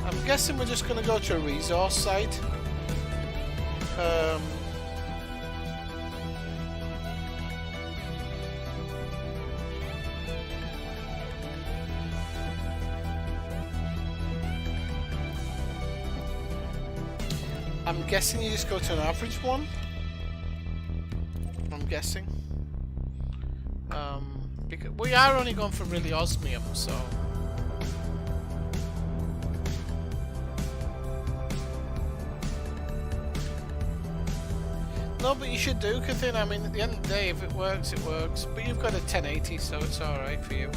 I'm guessing we're just going to go to a resource site. I'm guessing you just go to an average one. I'm guessing. Because we are only going for really osmium, so... No, but you should do, Kathleen. I mean, at the end of the day, if it works, it works. But you've got a 1080, so it's alright for you.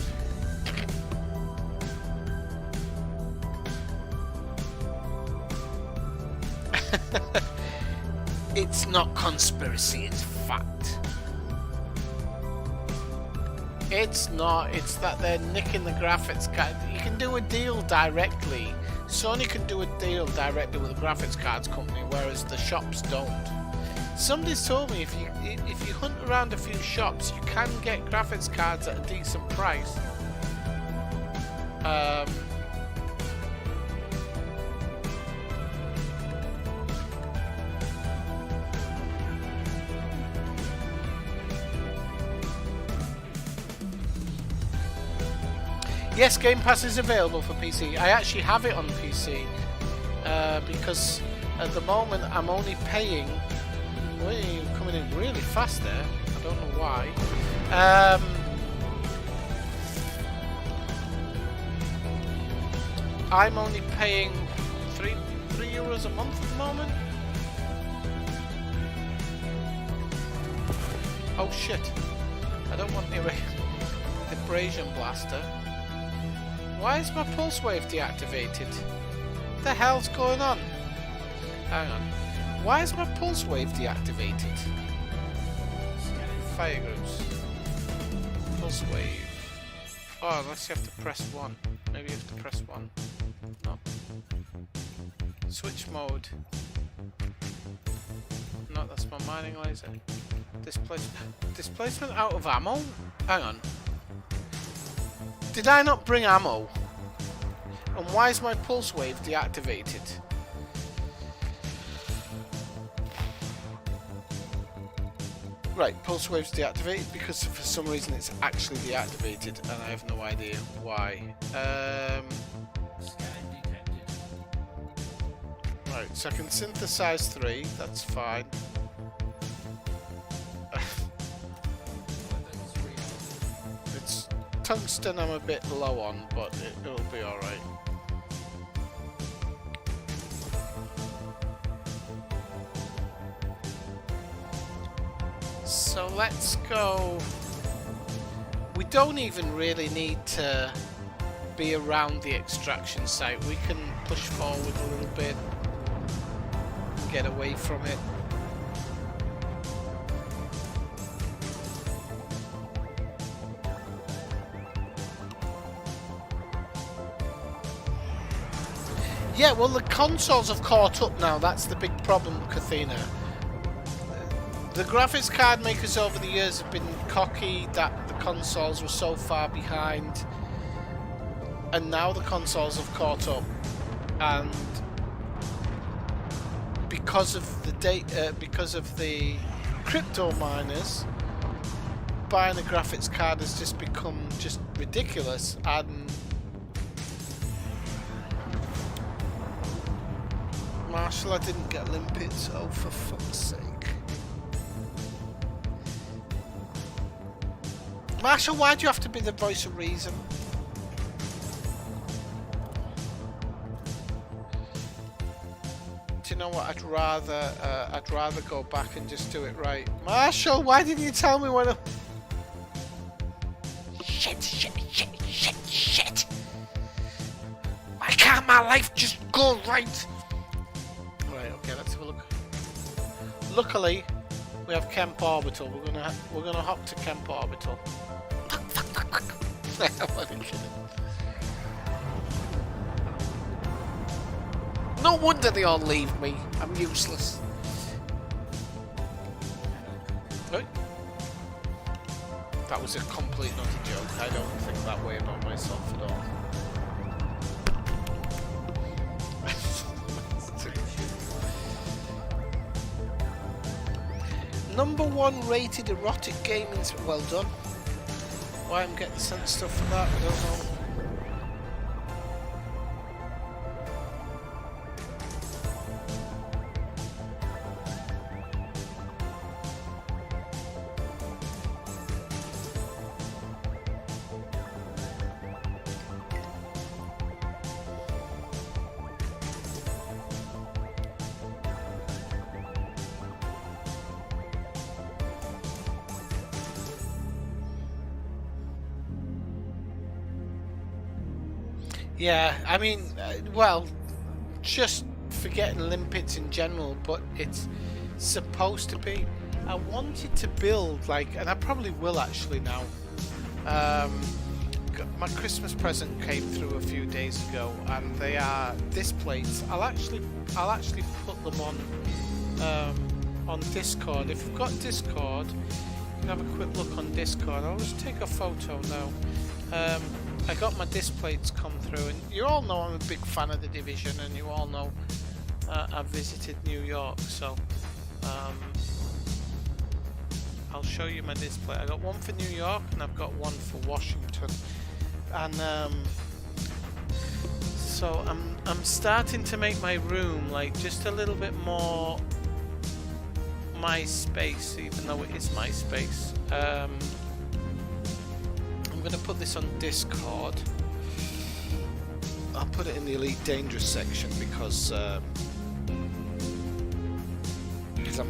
It's not conspiracy, it's fact. It's not, it's that they're nicking the graphics card. You can do a deal directly. Sony can do a deal directly with the graphics cards company, whereas the shops don't. Somebody's told me if you hunt around a few shops, you can get graphics cards at a decent price. Yes, Game Pass is available for PC. I actually have it on PC because at the moment I'm only paying... Well, you're coming in really fast there. I don't know why. I'm only paying €3 a month at the moment. Oh shit! I don't want the abrasion blaster. Why is my pulse wave deactivated? What the hell's going on? Hang on. Why is my pulse wave deactivated? Fire groups. Pulse wave. Oh, unless you have to press 1. Maybe you have to press 1. No. Switch mode. No, that's my mining laser. Displacement out of ammo? Hang on. Did I not bring ammo? And why is my pulse wave deactivated? Right, pulse wave's deactivated because for some reason it's actually deactivated and I have no idea why. Right, so I can synthesize 3, that's fine. It's tungsten I'm a bit low on, but it'll be alright. So let's go. We don't even really need to be around the extraction site. We can push forward a little bit, get away from it. Yeah, well the consoles have caught up now. That's the big problem, Kathina. The graphics card makers over the years have been cocky that the consoles were so far behind, and now the consoles have caught up, and because of the because of the crypto miners, buying a graphics card has just become just ridiculous, and Marshall, I didn't get limpets. Oh, for fuck's sake. Marshall, why do you have to be the voice of reason? Do you know what? I'd rather go back and just do it right. Marshall, why didn't you tell me when? Shit! Why can't my life just go right? Right. Okay. Let's have a look. Luckily, we have Kemp Orbital. We're gonna hop to Kemp Orbital. I'm only kidding. No wonder they all leave me. I'm useless. Right. That was a complete nutty joke. I don't think that way about myself at all. #1 rated erotic gaming. Well done. Why I'm getting sent stuff for that, I don't know. Yeah, I mean, well, just forgetting limpets in general, but it's supposed to be. I wanted to build, like, and I probably will actually now. My Christmas present came through a few days ago, and they are disc plates. I'll actually put them on Discord. If you've got Discord, you can have a quick look on Discord. I'll just take a photo now. I got my disc plates come through, and you all know I'm a big fan of The Division, and you all know I've visited New York, so I'll show you my display. I got one for New York, and I've got one for Washington, and so I'm starting to make my room like just a little bit more my space, even though it is my space. I'm going to put this on Discord. I'll put it in the Elite Dangerous section because I'm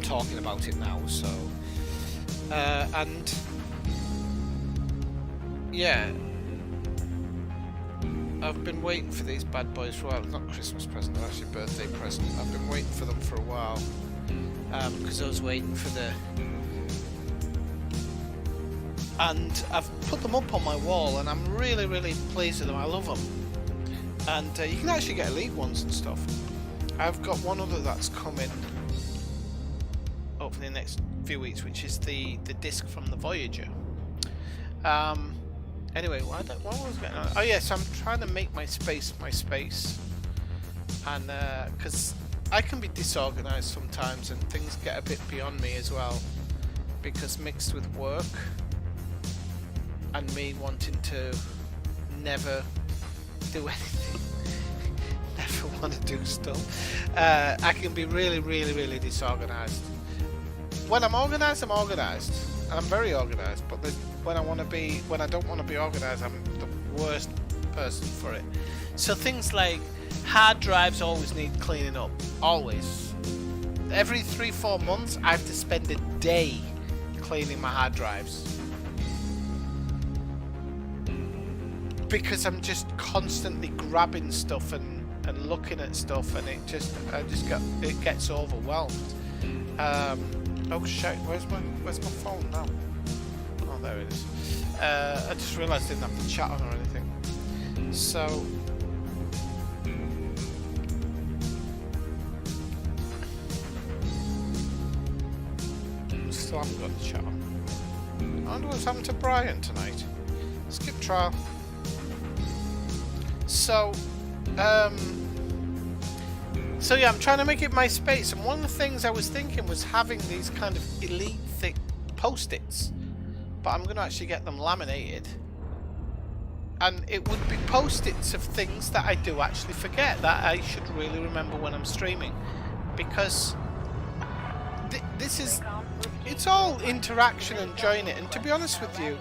talking about it now. So and yeah, I've been waiting for these bad boys for a while. Not Christmas present, they're actually birthday present. I've been waiting for them for a while because I was waiting for the. And I've put them up on my wall, and I'm really pleased with them. I love them, and you can actually get elite ones and stuff. I've got one other that's coming over the next few weeks, which is the disc from the Voyager. Anyway, what was going on? Oh yes, I'm trying to make my space, and because I can be disorganized sometimes, and things get a bit beyond me as well, because mixed with work and me wanting to never do anything, never want to do stuff, I can be really disorganized. When I'm organized, and I'm very organized, but when I don't want to be organized, I'm the worst person for it. So things like hard drives always need cleaning up, always. Every 3-4 months I have to spend a day cleaning my hard drives, because I'm just constantly grabbing stuff and looking at stuff, and it gets overwhelmed. Oh shit, where's my phone now? Oh, there it is. I just realised I didn't have the chat on or anything. So still haven't got the chat on. I wonder what's happened to Brian tonight. Skip trial. So yeah, I'm trying to make it my space, and one of the things I was thinking was having these kind of elite thick post-its, but I'm going to actually get them laminated and it would be post-its of things that I do actually forget that I should really remember when I'm streaming, because this is, it's all interaction and enjoying it. And to be honest with you,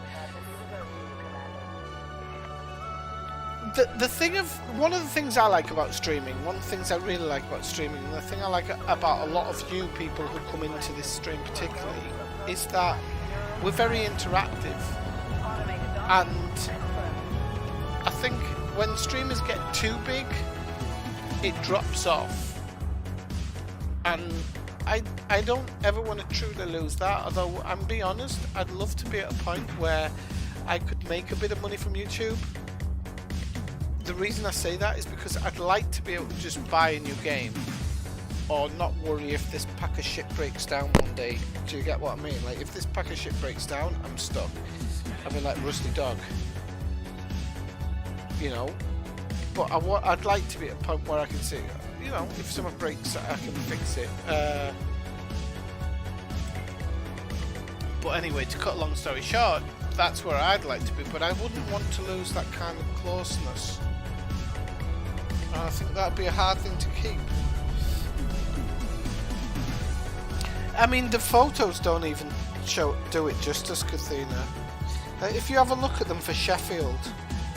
the thing of, one of the things I like about streaming, one of the things I really like about streaming, and the thing I like about a lot of you people who come into this stream particularly, is that we're very interactive. And I think when streamers get too big, it drops off. And I don't ever want to truly lose that, although I'm being honest, I'd love to be at a point where I could make a bit of money from YouTube. The reason I say that is because I'd like to be able to just buy a new game, or not worry if this pack of shit breaks down one day. Do you get what I mean? Like, if this pack of shit breaks down, I'm stuck. I mean, like Rusty Dog, you know. But I'd like to be at a point where I can say, you know, if something breaks, I can fix it. But anyway, to cut a long story short, that's where I'd like to be, but I wouldn't want to lose that kind of closeness. And I think that'd be a hard thing to keep. I mean, the photos don't even do it justice, Kathina. If you have a look at them for Sheffield,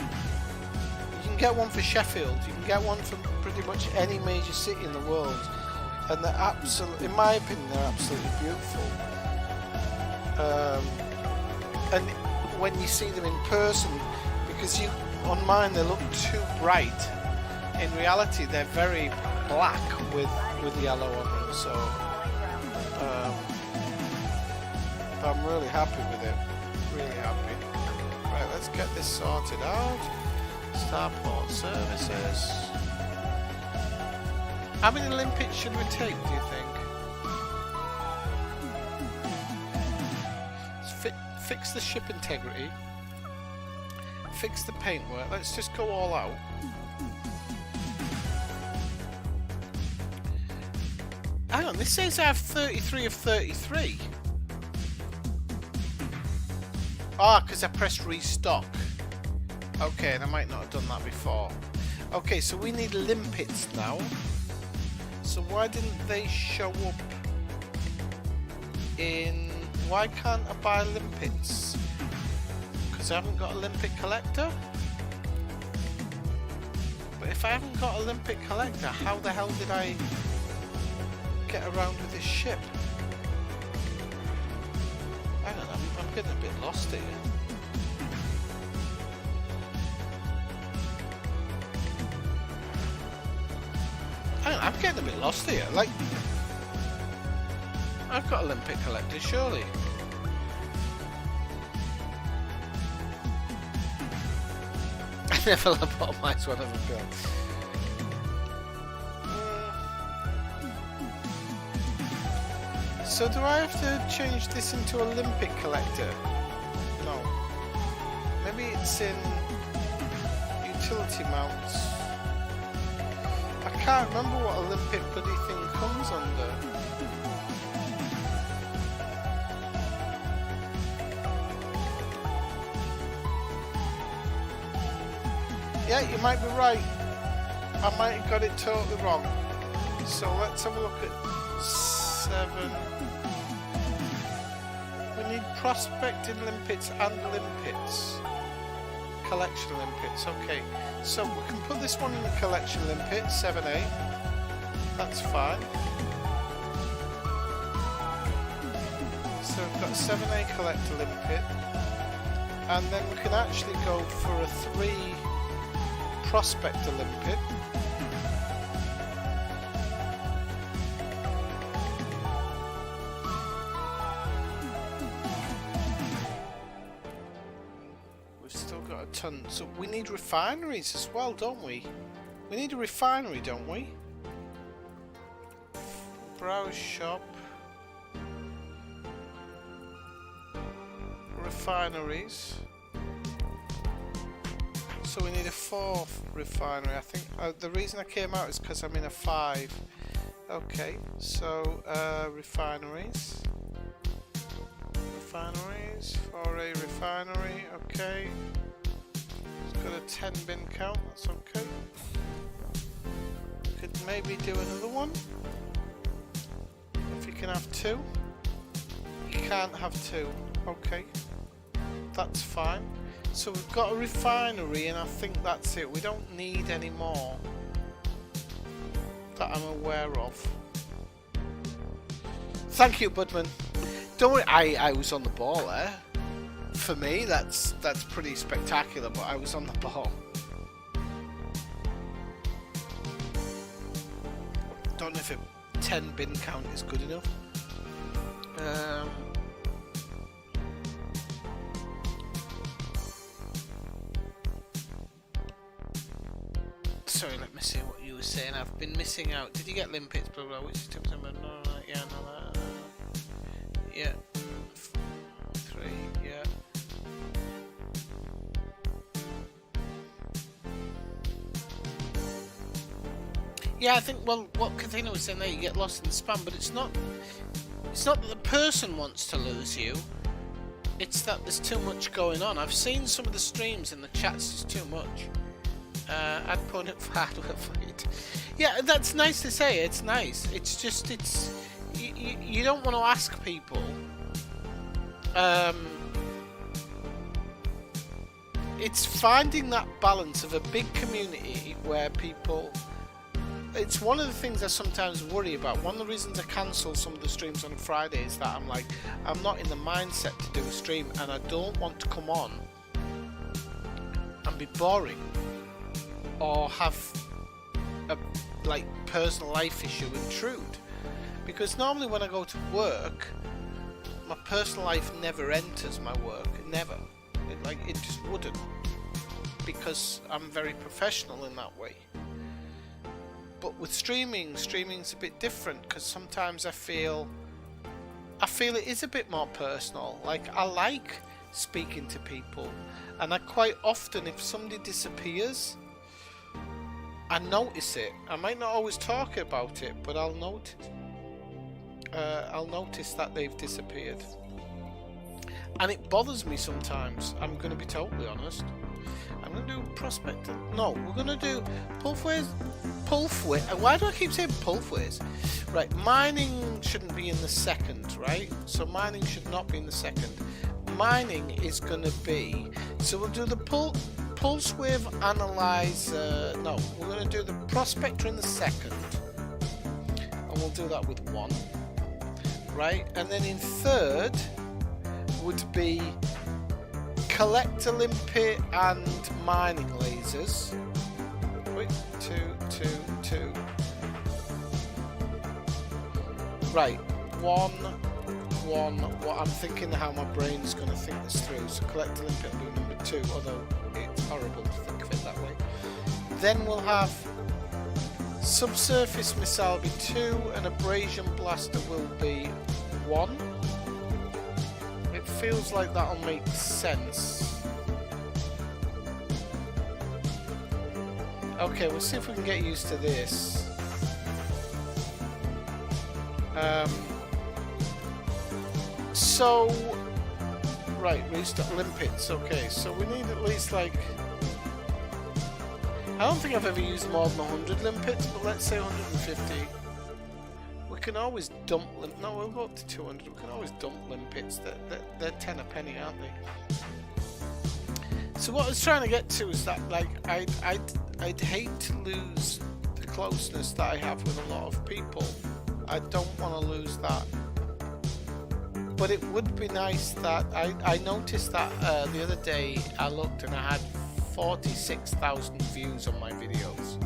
you can get one for Sheffield, you can get one from pretty much any major city in the world, and they're absolutely, in my opinion, they're absolutely beautiful. And when you see them in person, because on mine they look too bright, in reality they're very black with yellow on them, so I'm really happy with it, really happy. Right, let's get this sorted out. Starport services. How many limpets should we take, do you think? Fix the ship integrity, fix the paintwork. Let's just go all out. Hang on, this says I have 33 of 33. Ah, because I pressed restock. Okay, and I might not have done that before. Okay, so we need limpets now. So why didn't they show up in... Why can't I buy limpets? Because I haven't got a limpet collector? But if I haven't got a limpet collector, how the hell did I get around with this ship? I don't know, I'm getting a bit lost here. I'm getting a bit lost here. Like, I've got a limpet collector, surely. I never lobotomized one of them. So do I have to change this into a limpet collector? No. Maybe it's in utility mounts. I can't remember what a limpet bloody thing comes under. Yeah, you might be right. I might have got it totally wrong. So let's have a look at 7. We need prospecting limpets and limpets. Collection limpets, okay. So we can put this one in the collection limpet, 7A. That's fine. So we've got 7A collector limpet. And then we can actually go for a 3 prospector limpet. We've still got a ton. So we need refineries as well, don't we? We need a refinery, don't we? Browse shop. Refineries. So we need a 4th refinery. I think the reason I came out is because I'm in a 5. Okay, so refineries. Refineries, 4A refinery, okay. It's got 10 bin count, that's okay. Could maybe do another one. If you can have 2. You can't have 2. Okay. That's fine. So we've got a refinery and I think that's it. We don't need any more that I'm aware of. Thank you, Budman. Don't worry, I was on the ball there. For me, that's pretty spectacular, but I was on the ball. Don't know if a 10 bin count is good enough. Sorry, let me see what you were saying. I've been missing out. Did you get limpets? Blah blah. Which is 2%? No, yeah, no, yeah. 3, yeah. Yeah, I think, well, what Kathina was saying there, you get lost in spam, but it's not that the person wants to lose you, it's that there's too much going on. I've seen some of the streams and the chats is too much. I'd put it for hardware fight. Yeah, that's nice to say, it's nice. It's just, you don't want to ask people. It's finding that balance of a big community where people... It's one of the things I sometimes worry about. One of the reasons I cancel some of the streams on Friday is that I'm like, I'm not in the mindset to do a stream and I don't want to come on and be boring or have a like personal life issue intrude. Because normally when I go to work, my personal life never enters my work. Never. It just wouldn't. Because I'm very professional in that way. But with streaming's a bit different because sometimes I feel it is a bit more personal. Like I like speaking to people, and I quite often, if somebody disappears, I notice it. I might not always talk about it, but I'll notice. I'll notice that they've disappeared, and it bothers me sometimes. I'm going to be totally honest. I'm going to do prospector. No, we're going to do Pulfways. Why do I keep saying Pulfways? Right, mining shouldn't be in the second, right? So mining should not be in the second. Mining is going to be... So we'll do the Pulse Wave Analyzer... No, we're going to do the Prospector in the second. And we'll do that with 1. Right, and then in third would be... Collector limpet and mining lasers. Wait, 2. Right, 1. What I'm thinking how my brain's going to think this through. So collector limpet will be number 2, although it's horrible to think of it that way. Then we'll have subsurface missile be 2, and abrasion blaster will be 1. It feels like that'll make sense. Okay, we'll see if we can get used to this. So, right, restart limpets. Okay, so we need at least like... I don't think I've ever used more than 100 limpets, but let's say 150. We can always dump no, we'll go up to 200. We can always dump limpets. They're 10 a penny, aren't they? So what I was trying to get to is that, like, I'd hate to lose the closeness that I have with a lot of people. I don't want to lose that. But it would be nice that I noticed that the other day I looked and I had 46,000 views on my videos.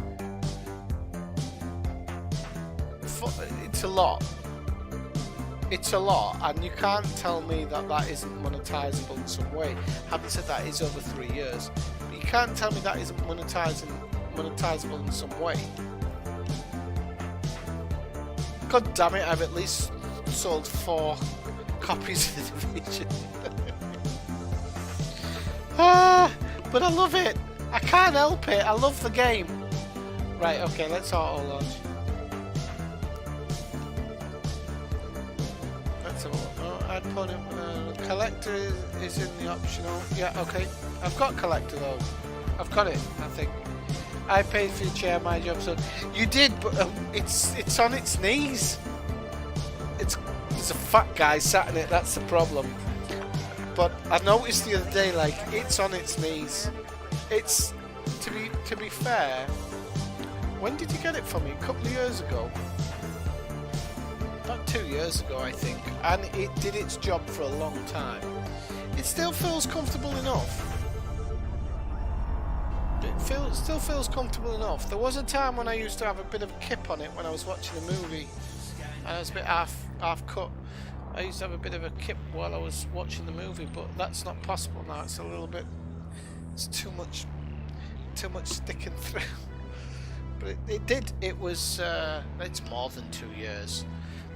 It's a lot. It's a lot, and you can't tell me that that isn't monetizable in some way. Having said that, it's over 3 years, but you can't tell me that isn't monetizable in some way. God damn it! I've at least sold 4 copies of the Division. But I love it. I can't help it. I love the game. Right. Okay. Let's auto launch. I'd put him. Collector is in the optional. Yeah, okay. I've got collector though. I've got it, I think. I paid for your chair, my job, so you did, but it's on its knees. It's a fat guy sat in it. That's the problem. But I noticed the other day, like, it's on its knees. It's to be fair. When did you get it for me? A couple of years ago. About 2 years ago, I think. And it did its job for a long time. It still feels comfortable enough. Still feels comfortable enough. There was a time when I used to have a bit of a kip on it when I was watching a movie, and I was a bit half cut. I used to have a bit of a kip while I was watching the movie, but that's not possible now. It's a little bit. It's too much sticking through. But it did. It was. It's more than 2 years.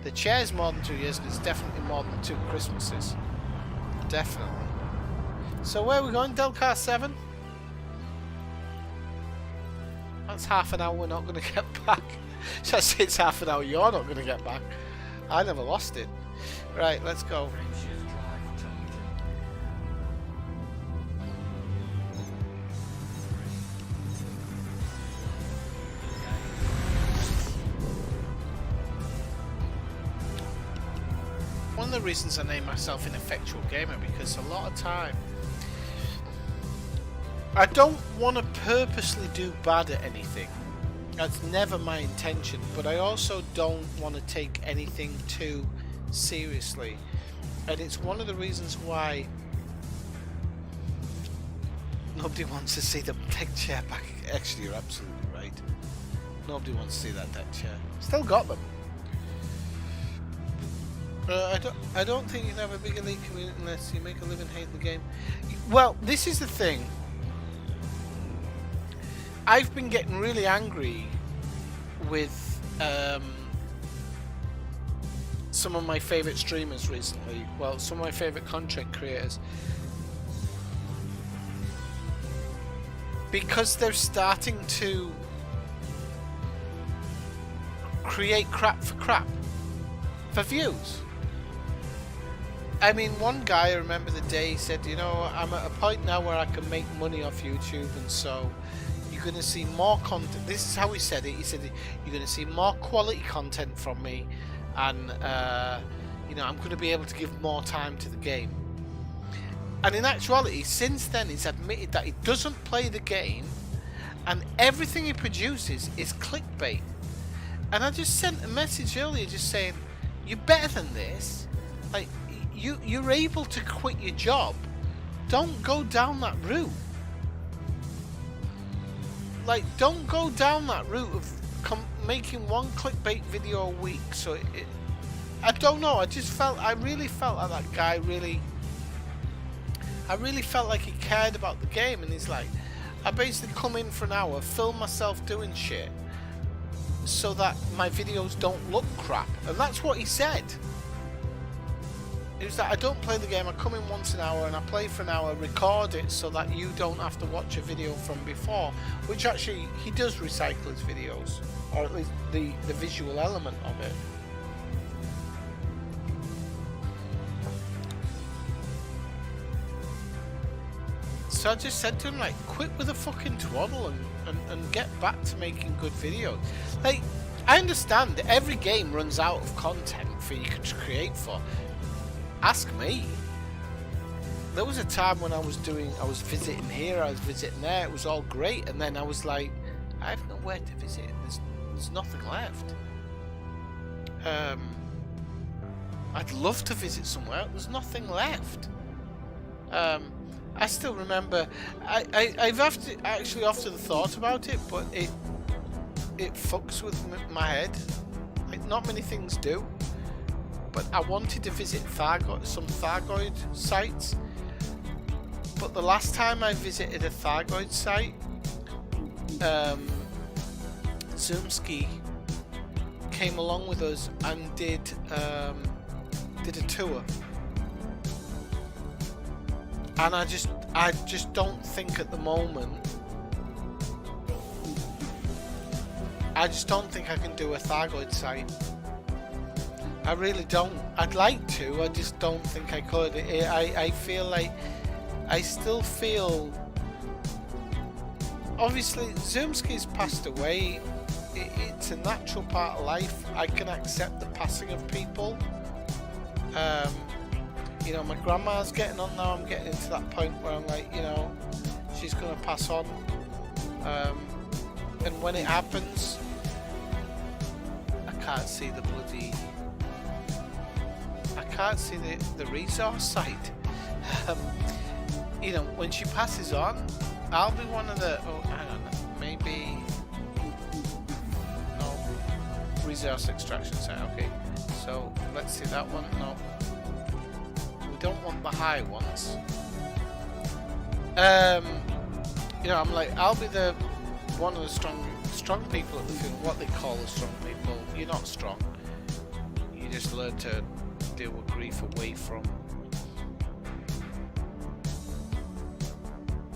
The chair's more than 2 years, but it's definitely more than 2 Christmases. Definitely. So where are we going? Delcar 7? That's half an hour we're not going to get back. So I say it's half an hour you're not going to get back. I never lost it. Right, let's go. One of the reasons I name myself Ineffectual Gamer, because a lot of time I don't want to purposely do bad at anything. That's never my intention, but I also don't want to take anything too seriously. And it's one of the reasons why nobody wants to see the deck chair back. Actually, you're absolutely right. Nobody wants to see that deck chair. Still got them. I don't think you can have a big elite community unless you make a living hating the game. Well, this is the thing. I've been getting really angry with some of my favourite streamers recently. Well, some of my favourite content creators. Because they're starting to create crap for views. I mean, one guy, I remember the day, he said, you know, I'm at a point now where I can make money off YouTube, and so you're going to see more content. This is how he said it. He said, you're going to see more quality content from me, and, you know, I'm going to be able to give more time to the game. And in actuality, since then, he's admitted that he doesn't play the game, and everything he produces is clickbait. And I just sent a message earlier just saying, you're better than this. Like, you're able to quit your job. Don't go down that route. Like, don't go down that route of making one clickbait video a week. So I don't know. I really felt like that guy I really felt like he cared about the game, and he's like, I basically come in for an hour, film myself doing shit, so that my videos don't look crap. And that's what he said. It was that I don't play the game, I come in once an hour and I play for an hour, record it so that you don't have to watch a video from before. Which actually, he does recycle his videos, or at least the visual element of it. So I just said to him, like, quit with the fucking twaddle and get back to making good videos. Like, I understand every game runs out of content for you to create for. Ask me. There was a time when I was visiting here, I was visiting there, it was all great, and then I was like, I have nowhere to visit, there's nothing left. I'd love to visit somewhere, there's nothing left. I still remember, I've actually often thought about it, but it fucks with my head. Like, not many things do. But I wanted to visit some Thargoid sites. But the last time I visited a Thargoid site, Zoomski came along with us and did a tour. And I just don't think at the moment. I just don't think I can do a Thargoid site. I really don't. I'd like to, I just don't think I could. I feel like I still feel obviously Zoomski's passed away. It's a natural part of life. I can accept the passing of people. You know, my grandma's getting on now. I'm getting to that point where I'm like, you know, she's gonna pass on. And when it happens, I can't see the bloody... I can't see the resource site. You know, when she passes on, I'll be one of the... Oh, hang on. Maybe... No. Resource extraction site. Okay. So, let's see that one. No. We don't want the high ones. You know, I'm like, I'll be the... one of the strong people at the field. What they call the strong people. You're not strong. You just learn to deal with grief away from...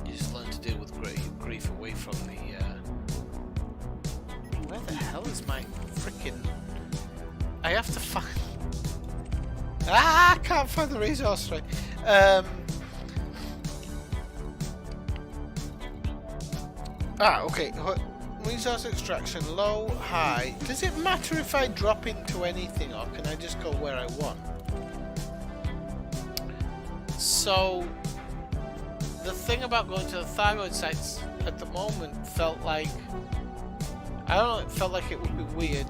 You just learn to deal with grief away from the... Where the hell is my freaking... I have to find... I can't find the resource right. Okay. Resource extraction, low, high. Does it matter if I drop into anything, or can I just go where I want? So, the thing about going to the thyroid sites at the moment felt like... I don't know, it felt like it would be weird.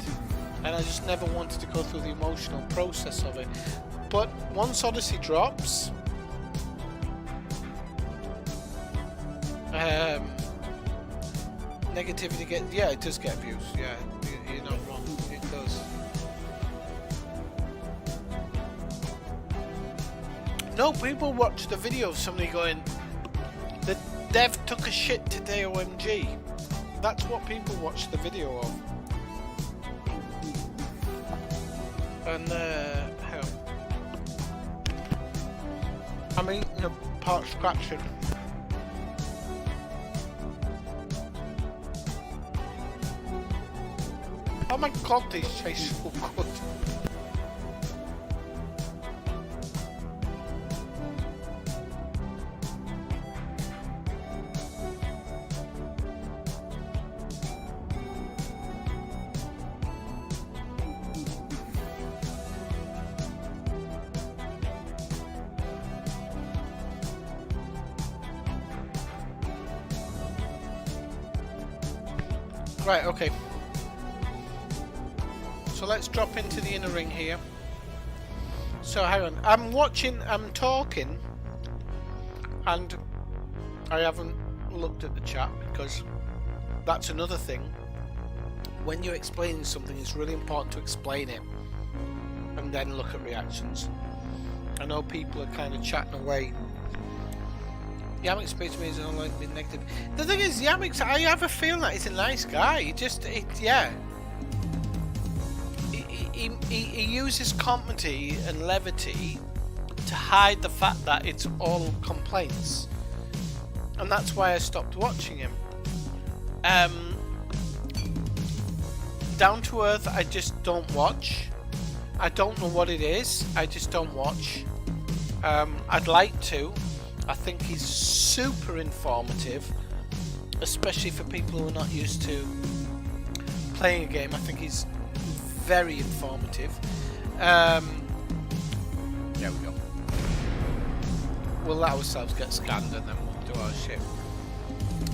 And I just never wanted to go through the emotional process of it. But once Odyssey drops... negativity gets... Yeah, it does get views. Yeah, you're not wrong. It does. No, people watch the video of somebody going, the dev took a shit today, OMG. That's what people watch the video of. And, hang on. I mean, you know, part scratching. Oh my god, these taste so good. Right, okay. So let's drop into the inner ring here. So hang on, I'm talking, and I haven't looked at the chat because that's another thing. When you're explaining something, it's really important to explain it and then look at reactions. I know people are kind of chatting away. Yamik speaks to me as an online being negative. The thing is, Yamik, I have a feeling that he's a nice guy. Yeah. He uses comedy and levity to hide the fact that it's all complaints. And that's why I stopped watching him. Down to Earth, I just don't watch. I don't know what it is. I just don't watch. I'd like to. I think he's super informative, especially for people who are not used to playing a game. I think he's very informative. There we go. We'll let ourselves get scanned and then we'll do our shit.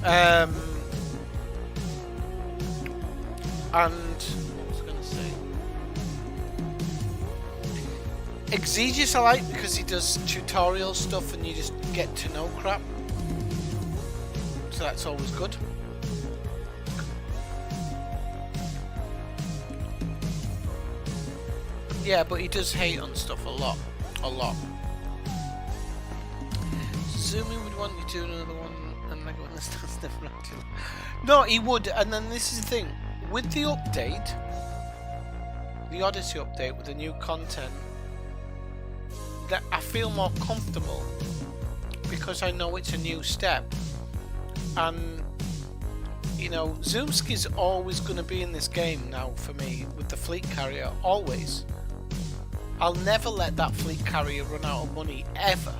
And what was I going to say? Exegius I like because he does tutorial stuff and you just get to know crap. So that's always good. Yeah, but he does hate on stuff a lot. Zumi would want you to do another one and Mega understands never actually. No, he would, and then this is the thing. With the update, the Odyssey update with the new content, that I feel more comfortable because I know it's a new step. And you know, Zoomski's always going to be in this game now for me with the fleet carrier, always. I'll never let that fleet carrier run out of money, ever.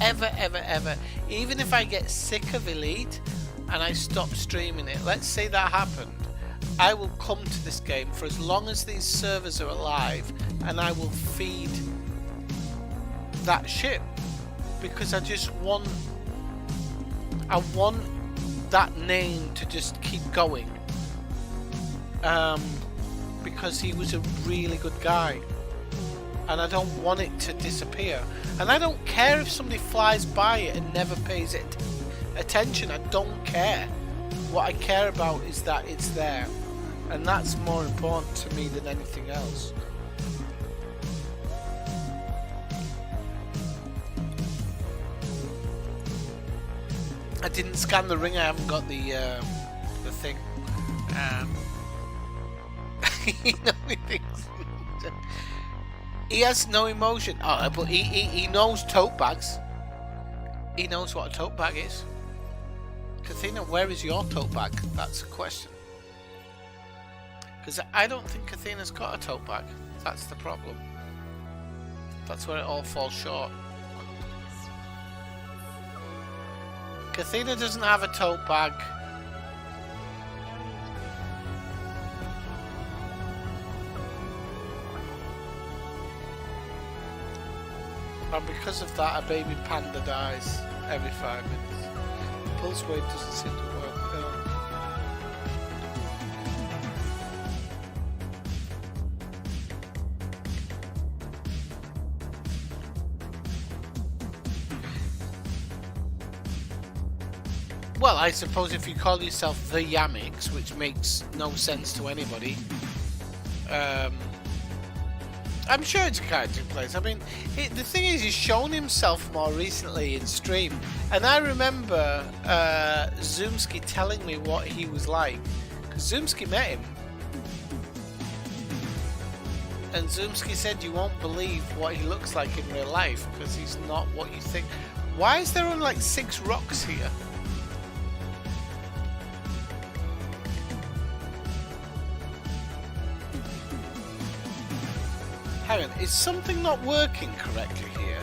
Ever. Even if I get sick of Elite, and I stop streaming it, let's say that happened, I will come to this game for as long as these servers are alive, and I will feed that ship, because I want that name to just keep going, because he was a really good guy, and I don't want it to disappear. And I don't care if somebody flies by it and never pays it attention. I don't care. What I care about is that it's there, and that's more important to me than anything else. I didn't scan the ring. I haven't got the thing. You know, he thinks he has no emotion. Oh, but he knows tote bags. He knows what a tote bag is. Kathina, where is your tote bag? That's a question. Because I don't think Kathina's got a tote bag. That's the problem. That's where it all falls short. Kathina doesn't have a tote bag. And because of that, a baby panda dies every 5 minutes. Pulse wave doesn't seem to work. Well, I suppose if you call yourself the Yamix, which makes no sense to anybody, I'm sure it's a character he plays. I mean, the thing is, he's shown himself more recently in stream, and I remember Zoomski telling me what he was like, because Zoomski met him, and Zoomski said you won't believe what he looks like in real life, because he's not what you think. Why is there only like 6 rocks here? Hang on, is something not working correctly here?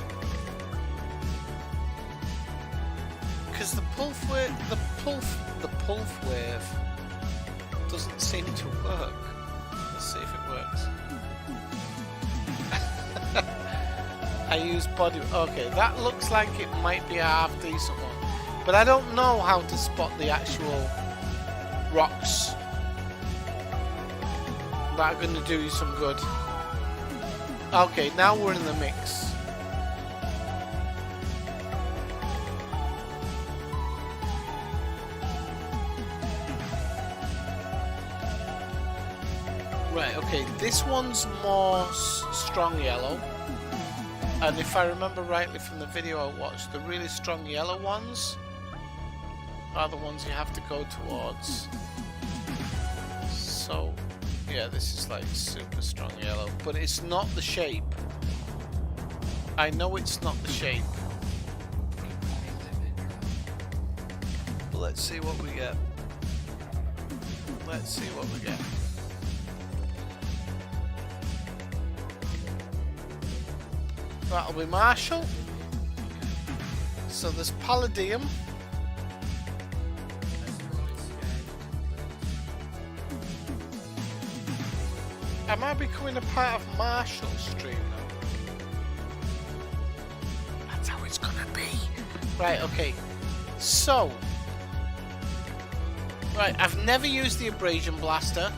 Because the pulse wave doesn't seem to work. Let's see if it works. I use body. Okay, that looks like it might be a half decent one, but I don't know how to spot the actual rocks that are going to do you some good. Okay, now we're in the mix. Right, okay, this one's more strong yellow. And if I remember rightly from the video I watched, the really strong yellow ones are the ones you have to go towards. So, yeah, this is like super strong yellow, but it's not the shape. I know it's not the shape. But let's see what we get. Let's see what we get. That'll be Marshall. So there's Palladium. Am I becoming a part of Marshall's stream now? That's how it's gonna be. Right, okay. So. Right, I've never used the Abrasion Blaster.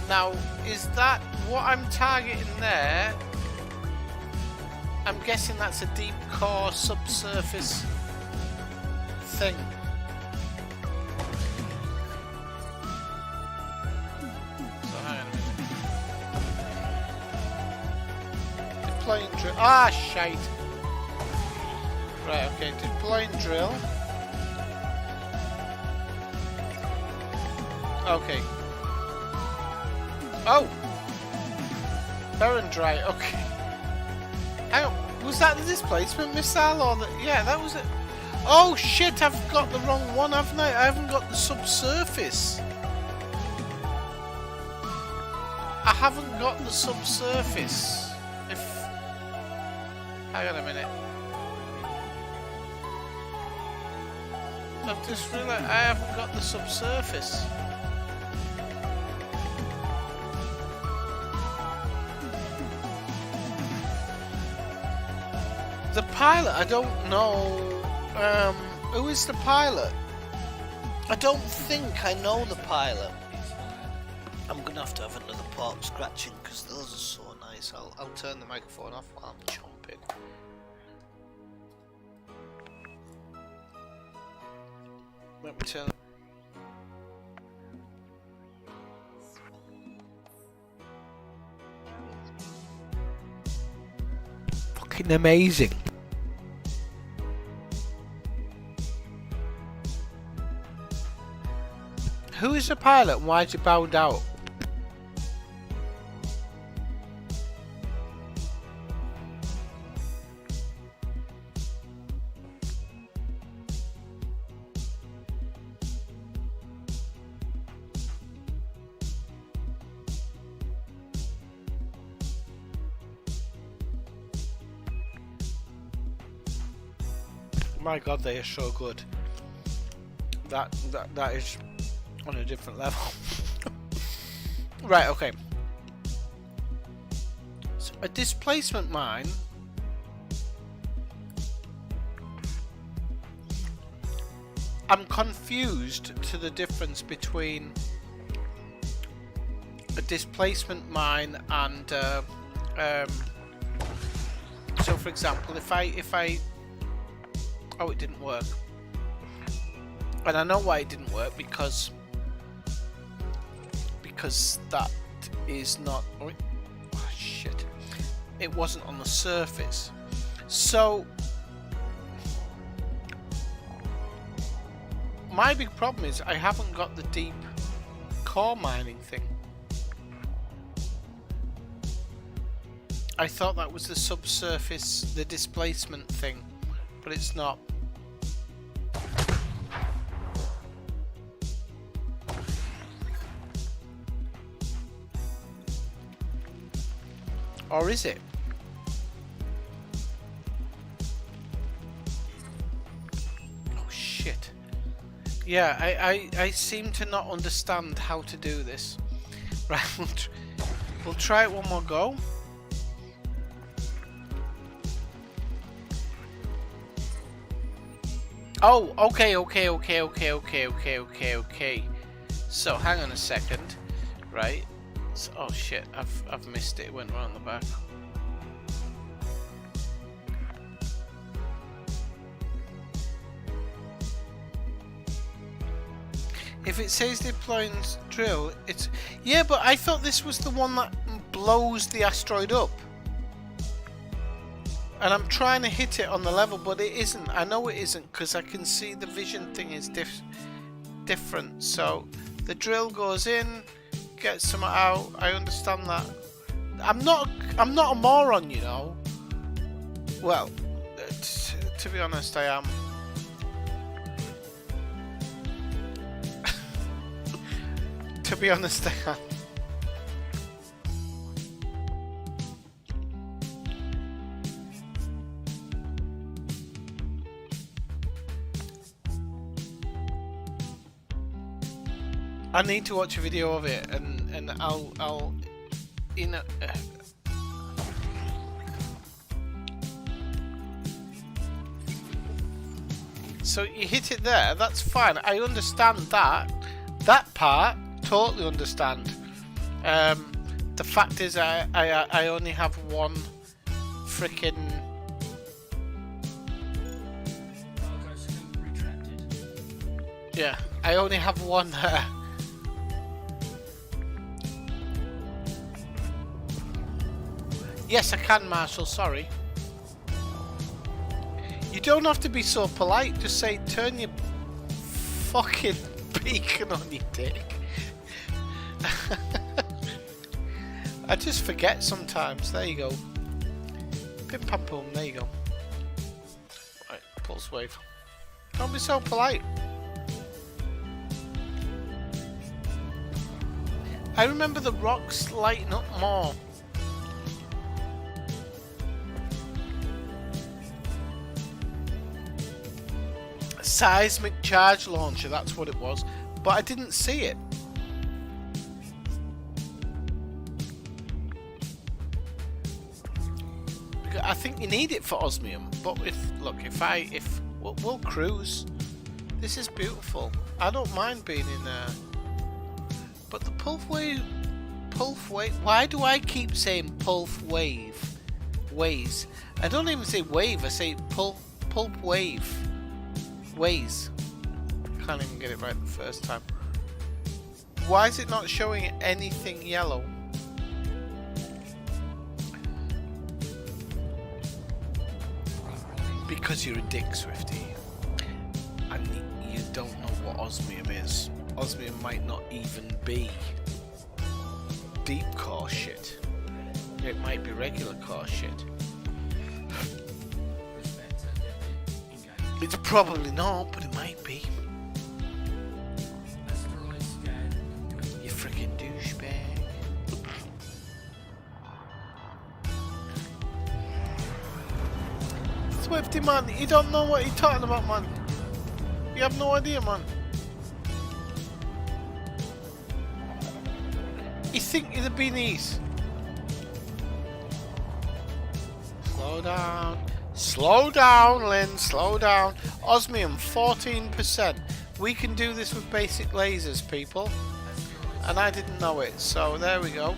Now, is that what I'm targeting there? I'm guessing that's a deep core subsurface thing. So hang on a minute. Deploying drill. Ah, shite. Right, okay, deploying drill. Okay. Oh! Burn dry, okay. Hang on, was that the displacement missile or the... Yeah, that was it. Oh shit, I've got the wrong one, haven't I? I haven't got the subsurface. I haven't got the subsurface. If... Hang on a minute. I've just realised I haven't got the subsurface. The pilot, I don't know. Who is the pilot? I don't think I know the pilot. I'm gonna have to have another pork scratching because those are so nice. I'll turn the microphone off while I'm chomping. Let me turn. Fucking amazing. Who is the pilot and why is he bowed out? My god, they are so good. That is on a different level. Right, okay. So a displacement mine I'm confused to the difference between a displacement mine and so for example if I oh, it didn't work. And I know why it didn't work because that is not oh shit. It wasn't on the surface. So my big problem is I haven't got the deep core mining thing. I thought that was the subsurface, the displacement thing, but it's not. Or is it? Oh shit. Yeah, I seem to not understand how to do this. Right, we'll try it one more go. Oh, okay. So hang on a second, right? So, oh shit, I've missed it. It went around the back. If it says deploying drill, it's yeah, but I thought this was the one that blows the asteroid up. And I'm trying to hit it on the level, but it isn't. I know it isn't because I can see the vision thing is different. So the drill goes in, gets some out. I understand that. I'm not a moron, you know. Well, to be honest, I am. To be honest, I am. I need to watch a video of it, and I'll you know. So you hit it there. That's fine. I understand that part. Totally understand. The fact is, I only have one freaking. Yeah, I only have one there. Yes, I can, Marshall, sorry. You don't have to be so polite, just say turn your fucking beacon on your dick. I just forget sometimes, there you go. Pim pam pum, there you go. Right, pulse wave. Don't be so polite. I remember the rocks lighting up more. seismic charge launcher, that's what it was. But I didn't see it. Because I think you need it for osmium. But if we'll cruise. This is beautiful. I don't mind being in there. But the pulp wave. Why do I keep saying pulp wave? Ways. I don't even say wave. I say pulp wave. Ways. Can't even get it right the first time. Why is it not showing anything yellow? Because you're a dick, Swifty. And you don't know what osmium is. Osmium might not even be deep core shit. It might be regular core shit. It's probably not, but it might be. You freaking douchebag. Swifty, man, you don't know what you're talking about, man. You have no idea, man. You think you're the beanies. Slow down. Slow down, Lynn. Slow down. Osmium, 14%. We can do this with basic lasers, people. And I didn't know it, so there we go.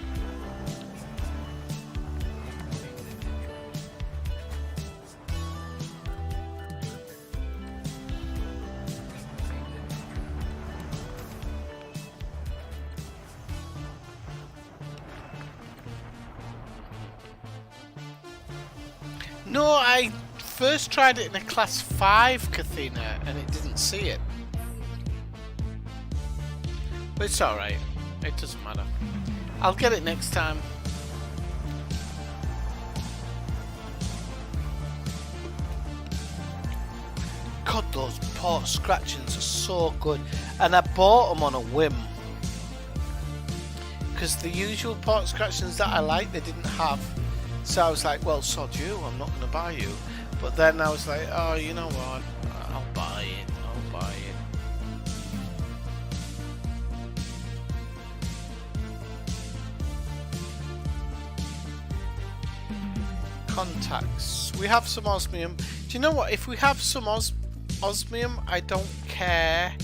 No, I first tried it in a class 5 Cathena and it didn't see it. But it's alright. It doesn't matter. I'll get it next time. God, those port scratchings are so good. And I bought them on a whim. Because the usual port scratchings that I like, they didn't have. So I was like, well, sod you, I'm not going to buy you. But then I was like, oh, you know what, I'll buy it, I'll buy it. Contacts. We have some osmium. Do you know what, if we have some osmium, I don't care.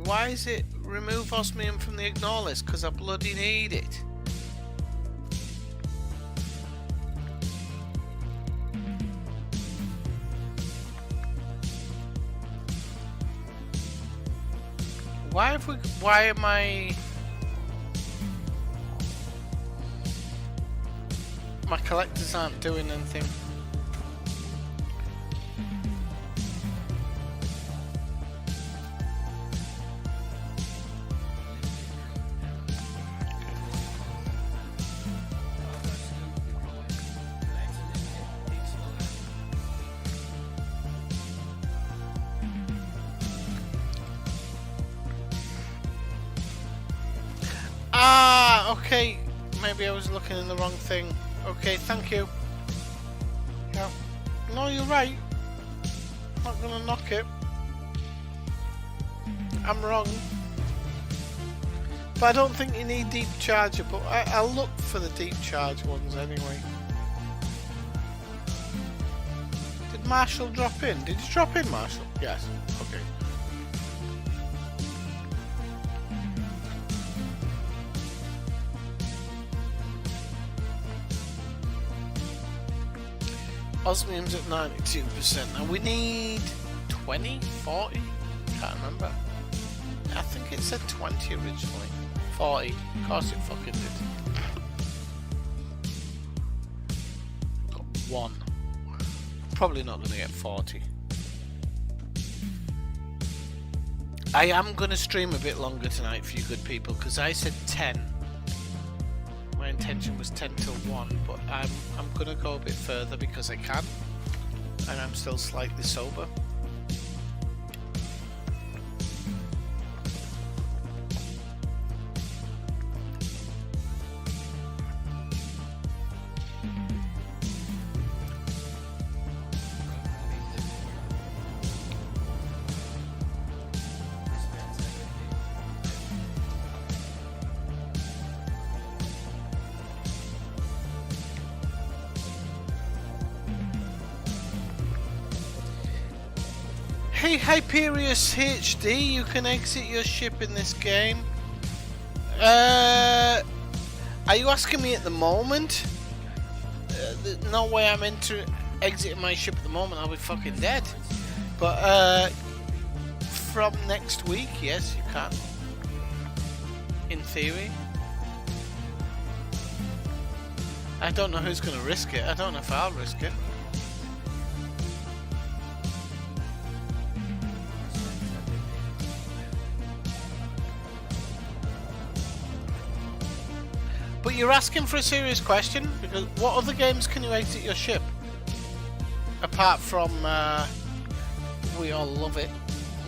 Why is it remove osmium from the ignore list? Because I bloody need it. Why am I... My collectors aren't doing anything. Ah, okay. Maybe I was looking in the wrong thing. Okay, thank you. Yeah. No, you're right. Not gonna knock it. I'm wrong. But I don't think you need deep charger, but I'll look for the deep charge ones anyway. Did Marshall drop in? Did you drop in, Marshall? Yes. Okay. Osmium's at 92%. Now we need 20? 40? Can't remember. I think it said 20 originally. 40. Of course it fucking did. Got 1. Probably not going to get 40. I am going to stream a bit longer tonight for you good people because I said 10. My intention was 10 till 1, but I'm gonna go a bit further because I can, and I'm still slightly sober. Hey Hyperius HD, you can exit your ship in this game. Are you asking me at the moment? No way I'm exiting my ship at the moment, I'll be fucking dead. But from next week, yes, you can. In theory. I don't know who's gonna risk it. I don't know if I'll risk it. But you're asking for a serious question, because what other games can you exit your ship? Apart from, we all love it,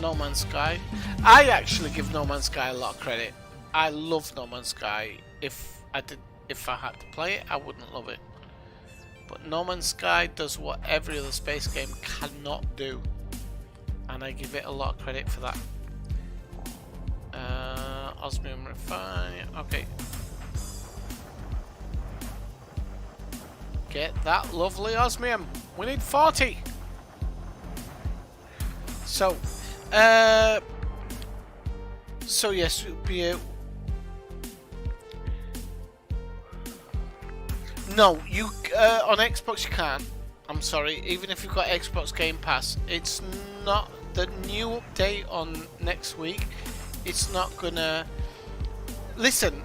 No Man's Sky. I actually give No Man's Sky a lot of credit. I love No Man's Sky. If I had to play it, I wouldn't love it. But No Man's Sky does what every other space game cannot do. And I give it a lot of credit for that. Osmium Refine, okay. Get that lovely osmium. We need 40. So yes, it'll be no, you on Xbox you can't. I'm sorry, even if you've got Xbox Game Pass, it's not the new update on next week. It's not gonna listen.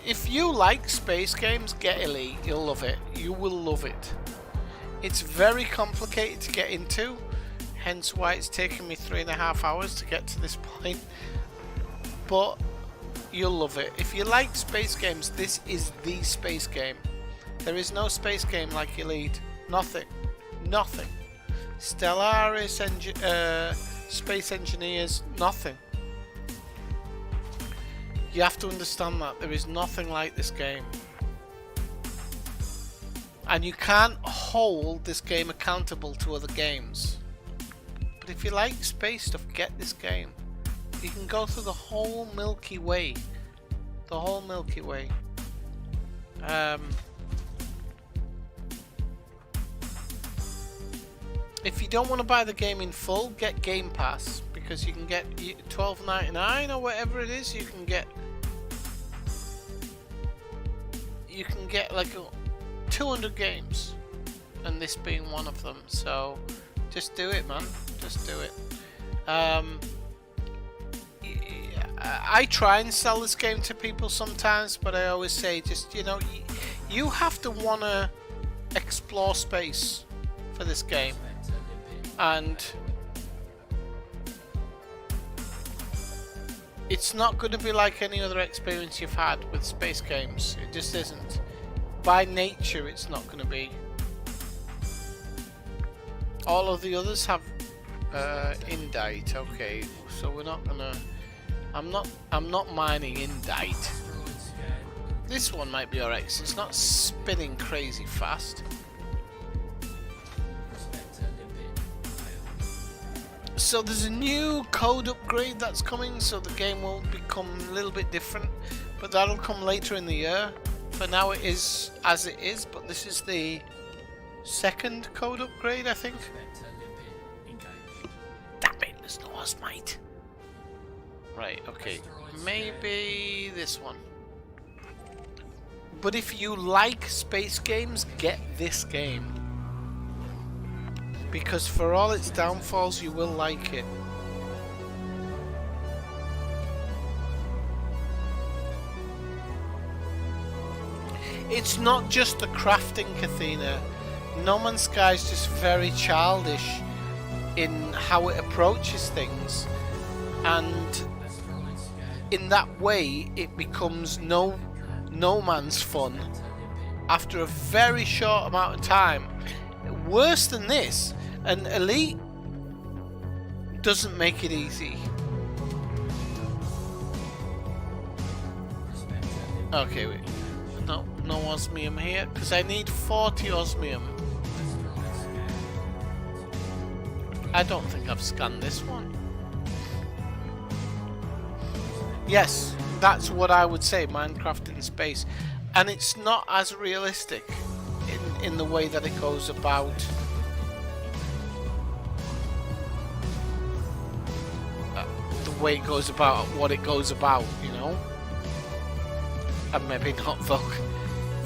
If you like space games, get Elite. You'll love it. You will love it. It's very complicated to get into, hence why it's taken me 3.5 hours to get to this point. But you'll love it. If you like space games, this is the space game. There is no space game like Elite. Nothing. Nothing. Stellaris, Space Engineers, nothing. You have to understand that there is nothing like this game, and you can't hold this game accountable to other games. But if you like space stuff, get this game. You can go through the whole Milky Way, the whole Milky Way. If you don't want to buy the game in full, get Game Pass, because you can get $12.99 or whatever it is. You can get like 200 games, and this being one of them. So just do it, man. Just do it. I try and sell this game to people sometimes, but I always say, just, you know, you have to want to explore space for this game. And it's not going to be like any other experience you've had with space games. It just isn't. By nature, it's not going to be. All of the others have indite. Okay, so we're not gonna. I'm not mining indite. This one might be alright. It's not spinning crazy fast. So there's a new code upgrade that's coming, so the game will become a little bit different, but that'll come later in the year. For now it is as it is, but this is the second code upgrade, I think. Damn it, there's no Osmite. Right, okay, maybe this one. But if you like space games, get this game. Because for all its downfalls, you will like it. It's not just the crafting, Kathina. No Man's Sky is just very childish in how it approaches things, and in that way it becomes no man's fun after a very short amount of time. Worse than this, and Elite doesn't make it easy. Okay, wait. No osmium here, because I need 40 osmium. I don't think I've scanned this one. Yes, that's what I would say, Minecraft in space. And it's not as realistic in the way that it goes about. way it goes about what it goes about, you know? I'm maybe not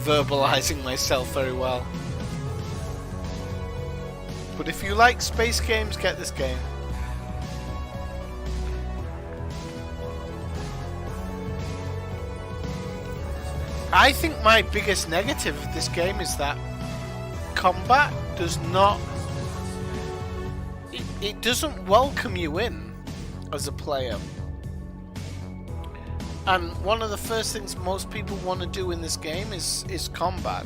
verbalizing myself very well. But if you like space games, get this game. I think my biggest negative of this game is that combat does not... It doesn't welcome you in as a player. And one of the first things most people want to do in this game is combat.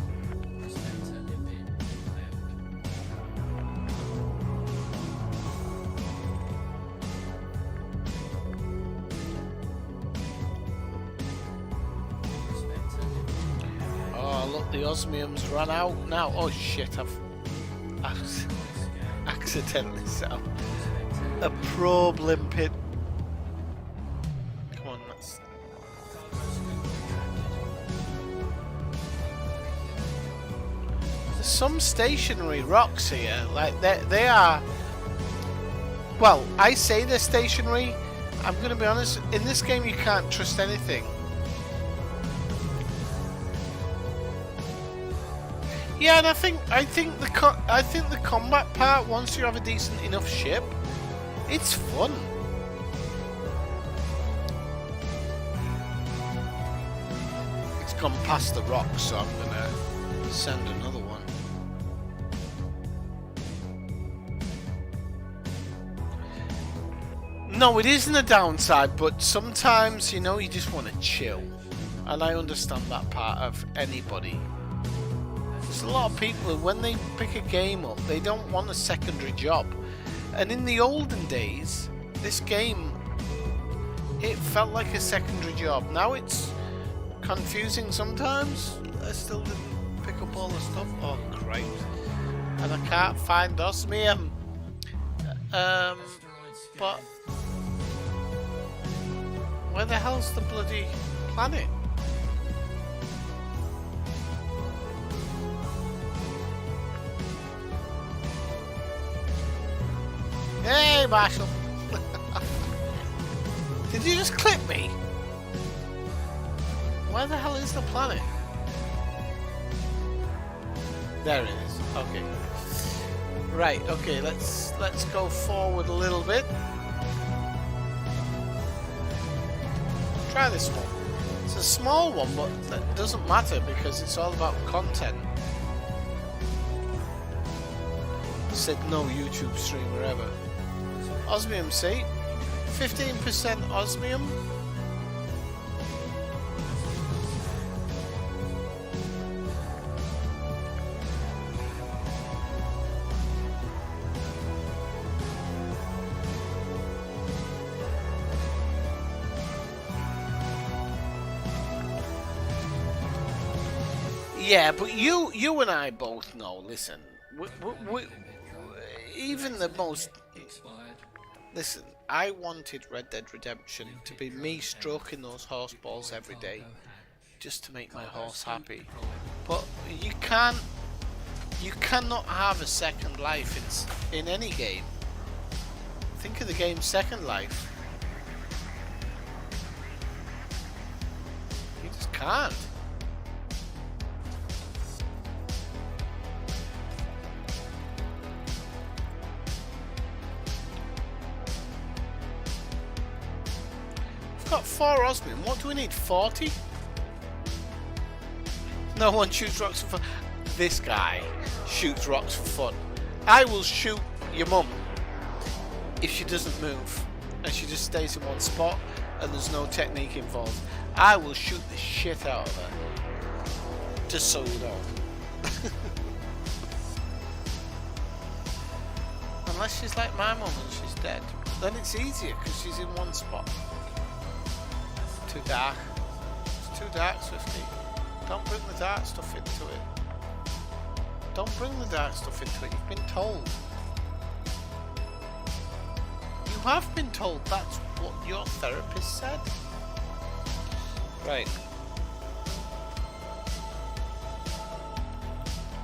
Oh look, the osmium's run out now. Oh shit, I've accidentally set up a probe limpet. Come on, let's... There's some stationary rocks here, like they are... Well, I say they're stationary. I'm gonna be honest, in this game you can't trust anything. Yeah, and I think the combat part, once you have a decent enough ship, it's fun. It's gone past the rocks, so I'm gonna send another one. No, it isn't a downside, but sometimes, you know, you just want to chill. And I understand that part of anybody. There's a lot of people, when they pick a game up, they don't want a secondary job. And in the olden days, this game, it felt like a secondary job. Now it's confusing sometimes. I still didn't pick up all the stuff. Oh, great. And I can't find osmium. But where the hell's the bloody planet? Hey, Marshall! Did you just clip me? Where the hell is the planet? There it is. Okay. Right. Okay. Let's go forward a little bit. Try this one. It's a small one, but that doesn't matter because it's all about content. Said no YouTube streamer ever. Osmium seat, 15% osmium. Yeah, but you and I both know. Listen, we even the most. Listen, I wanted Red Dead Redemption to be me stroking those horse balls every day, just to make my horse happy. But you cannot have a second life in any game. Think of the game's Second Life. You just can't. Got 4 osmium. What do we need? 40? No one shoots rocks for fun. This guy shoots rocks for fun. I will shoot your mum if she doesn't move and she just stays in one spot and there's no technique involved. I will shoot the shit out of her. Just so you know. Unless she's like my mum and she's dead. Then it's easier because she's in one spot. Too dark. It's too dark, Swifty. Don't bring the dark stuff into it. Don't bring the dark stuff into it. You've been told. You have been told. That's what your therapist said. Right.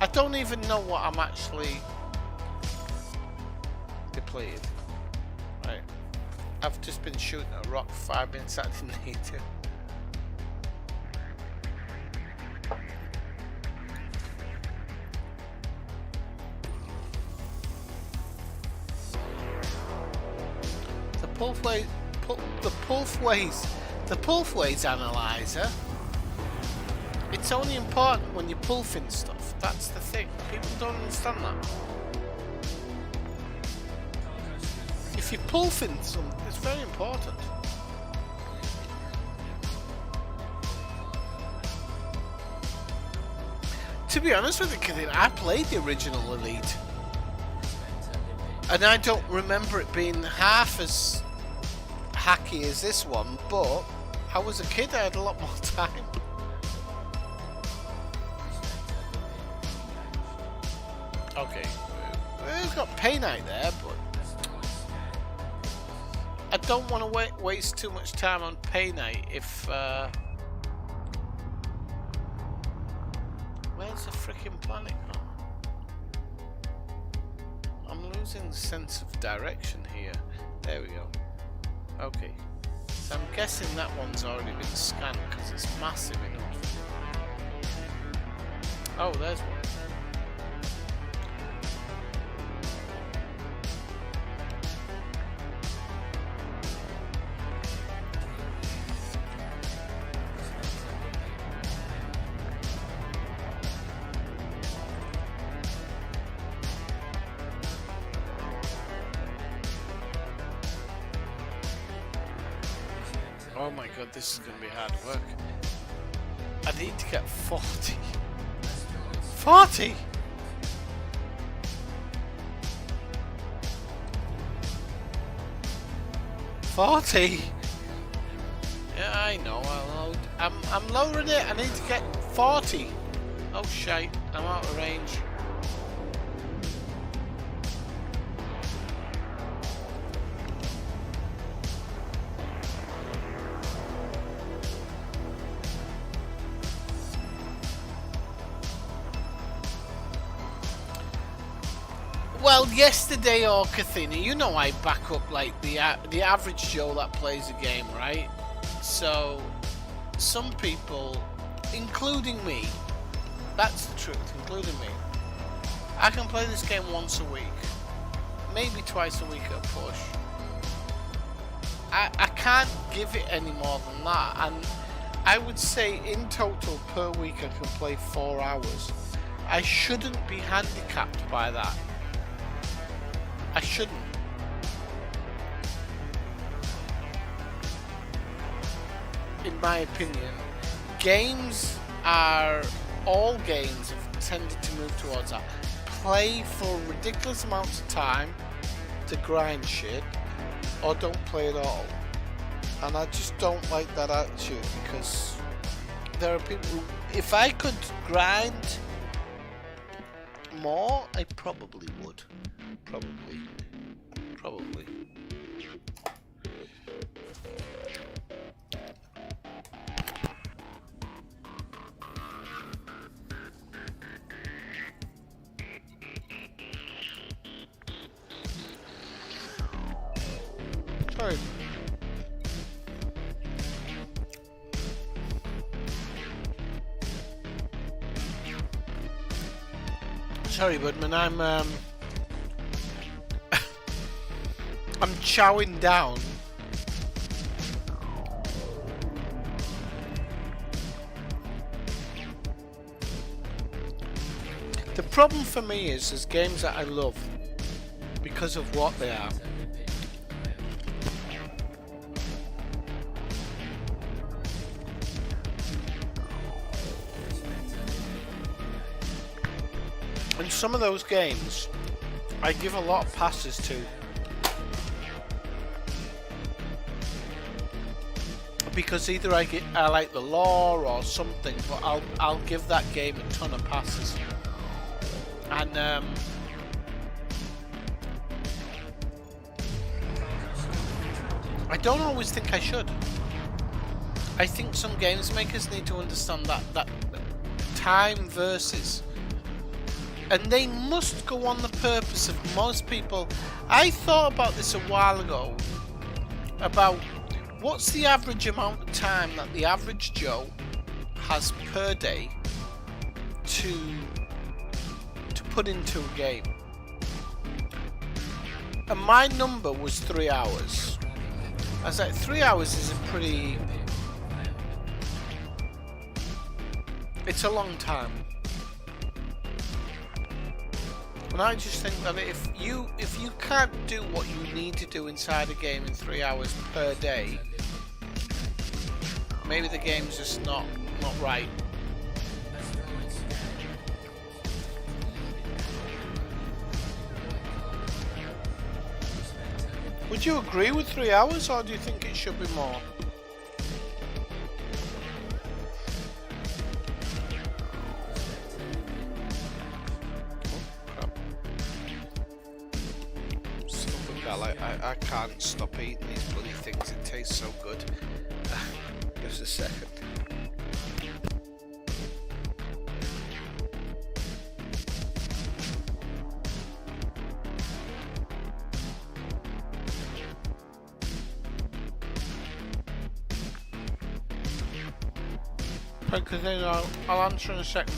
I don't even know what I'm actually depleted. Right. I've just been shooting a rock for 5 minutes. I didn't need to. The Pulfways analyzer. It's only important when you're pulfing stuff. That's the thing. People don't understand that. If you're pulfing something, it's very important. To be honest with you, I played the original Elite. And I don't remember it being half as hacky as this one, but I was a kid, I had a lot more time. Okay, it's got Pay Night there, but I don't want to waste too much time on Pay Night if... Where's the freaking planet gone? I'm losing sense of direction here. There we go. Okay. So I'm guessing that one's already been scanned because it's massive enough. Oh, there's one. Oh my god, this is going to be hard work. I need to get 40. 40?! $40? Yeah, I know. I'm lowering it. I need to get 40. Oh shite, I'm out of range. Well, yesterday or Kathina, you know I back up like the average Joe that plays a game, right? So, some people, including me, that's the truth, including me, I can play this game once a week, maybe twice a week at a push. I can't give it any more than that, and I would say in total per week I can play 4 hours. I shouldn't be handicapped by that. I shouldn't. In my opinion, all games have tended to move towards that. Play for ridiculous amounts of time to grind shit, or don't play at all. And I just don't like that attitude, because there are people who, if I could grind more, I probably would. Probably. Sorry. Sorry, Budman, I'm chowing down. The problem for me is there's games that I love because of what they are. And some of those games I give a lot of passes to. Because either I like the lore or something, but I'll give that game a ton of passes. And I don't always think I should. I think some games makers need to understand that time versus, and they must go on the purpose of most people. I thought about this a while ago about what's the average amount of time that the average Joe has per day to put into a game. And my number was 3 hours. I was like, 3 hours is a pretty... It's a long time. And I just think that if you can't do what you need to do inside a game in 3 hours per day, maybe the game's just not right. Would you agree with 3 hours, or do you think it should be more? I can't stop eating these bloody things, it tastes so good. Just a second. Because then I'll answer in a second.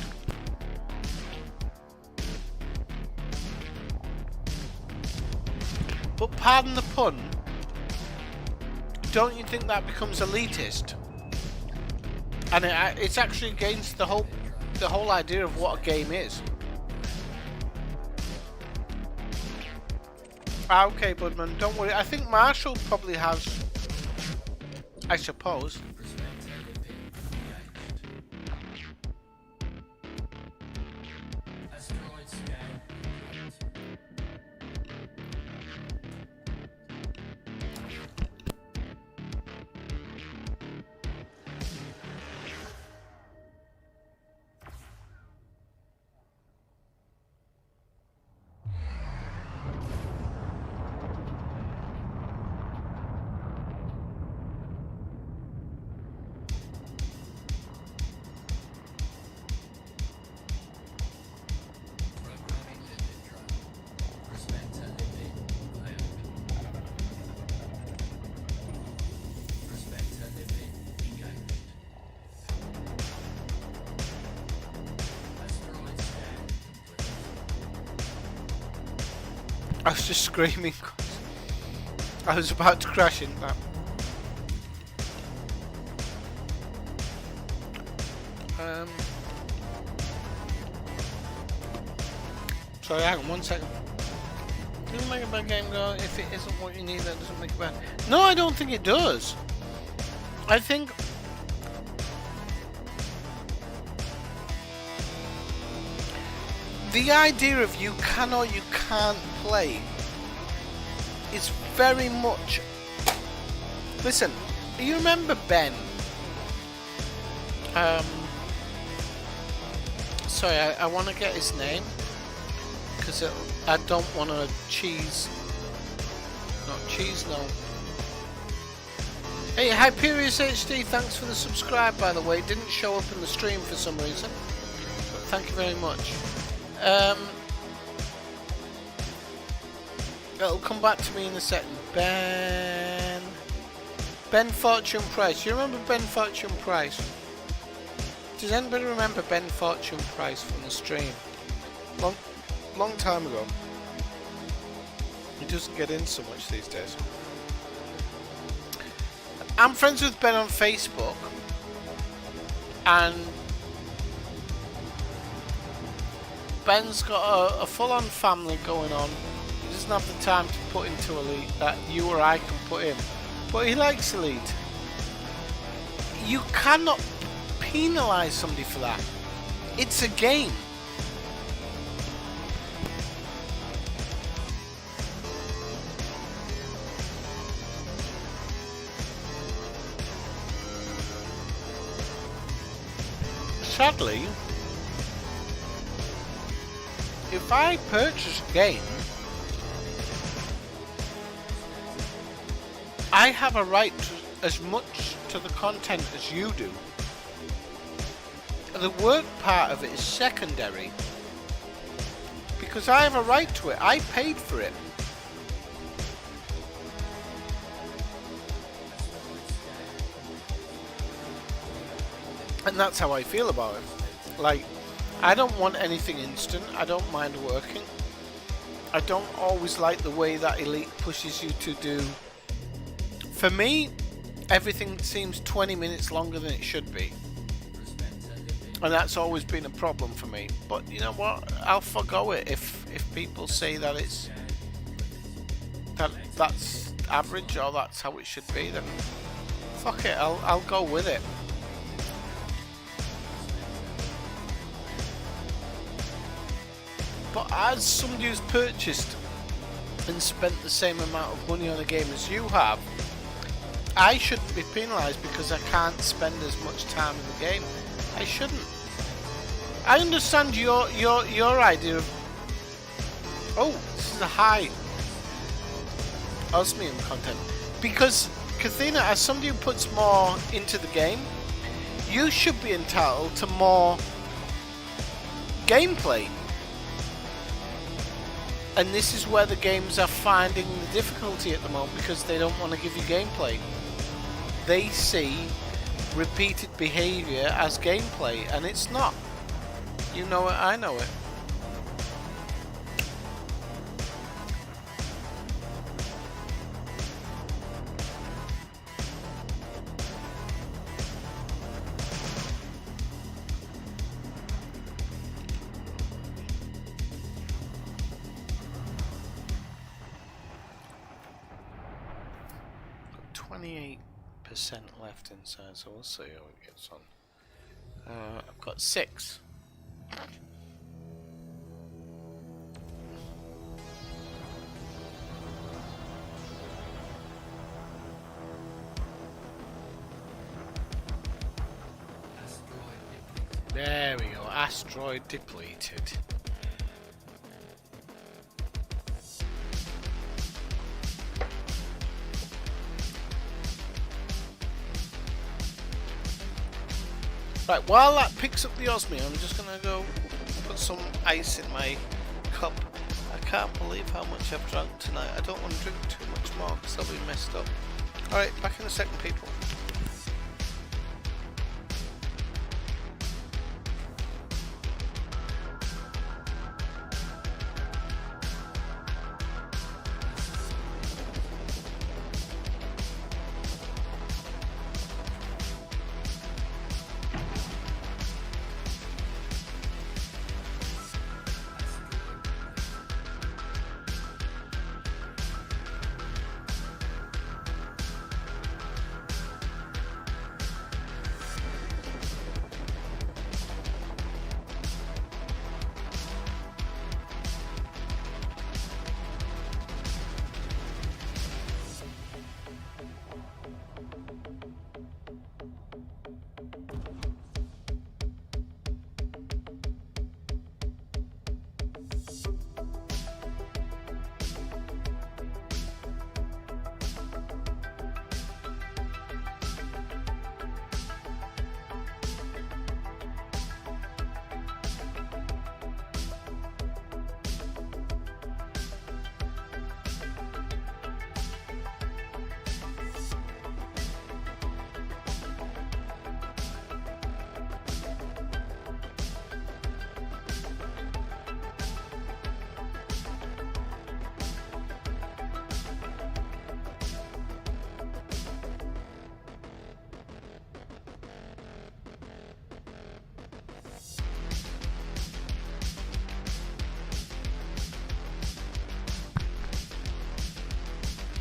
But pardon the pun, don't you think that becomes elitist? And it's actually against the whole idea of what a game is. Okay, Budman, don't worry. I think Marshall probably has, I suppose. I was just screaming. I was about to crash into that. Sorry, hang on 1 second. Doesn't make a bad game go. If it isn't what you need, that doesn't make it bad. No, I don't think it does. I think the idea of you can or you can't play is very much... Listen, you remember Ben? Sorry, I want to get his name because I don't want to cheese. Not cheese, no. Hey, Hyperius HD, thanks for the subscribe, by the way. It didn't show up in the stream for some reason, but thank you very much. It'll come back to me in a second. Ben Fortune Price. You remember Ben Fortune Price? Does anybody remember Ben Fortune Price from the stream? Long time ago. He doesn't get in so much these days. I'm friends with Ben on Facebook, and Ben's got a full-on family going on. He doesn't have the time to put into Elite that you or I can put in, but he likes Elite. You cannot penalise somebody for that. It's a game. Sadly, if I purchase a game, I have a right to as much to the content as you do. The work part of it is secondary because I have a right to it. I paid for it. And that's how I feel about it. Like, I don't want anything instant. I don't mind working. I don't always like the way that Elite pushes you to do. For me, everything seems 20 minutes longer than it should be. And that's always been a problem for me. But you know what? I'll forgo it if people say that that's average or that's how it should be. Then fuck it. I'll go with it. But as somebody who's purchased and spent the same amount of money on a game as you have, I shouldn't be penalised because I can't spend as much time in the game. I shouldn't. I understand your idea of... Oh, this is a high osmium content. Because, Kathina, as somebody who puts more into the game, you should be entitled to more gameplay. And this is where the games are finding the difficulty at the moment because they don't want to give you gameplay. They see repeated behaviour as gameplay, and it's not. You know it, I know it. Got 28% left inside, so we'll see how it gets on. I've got 6. There we go, asteroid depleted. Right, while that picks up the osmium, I'm just gonna go put some ice in my cup. I can't believe how much I've drunk tonight. I don't want to drink too much more because I'll be messed up. Alright, back in a second, people.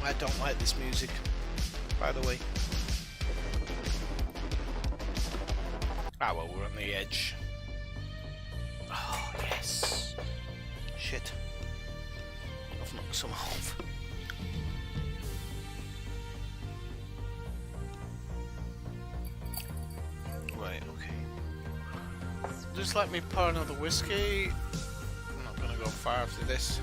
I don't like this music, by the way. Ah well, we're on the edge. Oh yes. Shit. I've knocked some off. Right, okay. Just let me pour another whiskey. I'm not gonna go far after this.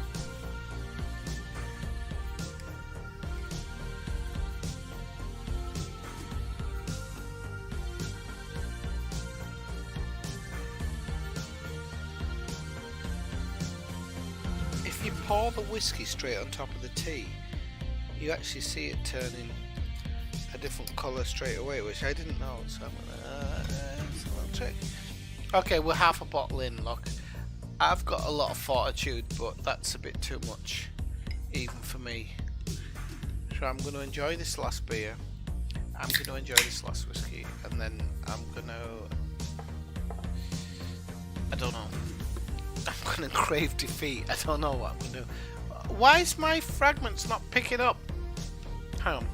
Pour the whiskey straight on top of the tea, you actually see it turning a different colour straight away, which I didn't know. So I'm gonna it's a little trick. Okay, we're half a bottle in. Look, I've got a lot of fortitude, but that's a bit too much, even for me. So I'm going to enjoy this last beer. I'm going to enjoy this last whiskey, and then I'm going to... I don't know. I'm going to crave defeat. I don't know what I'm going to do. Why is my fragments not picking up? Hang on.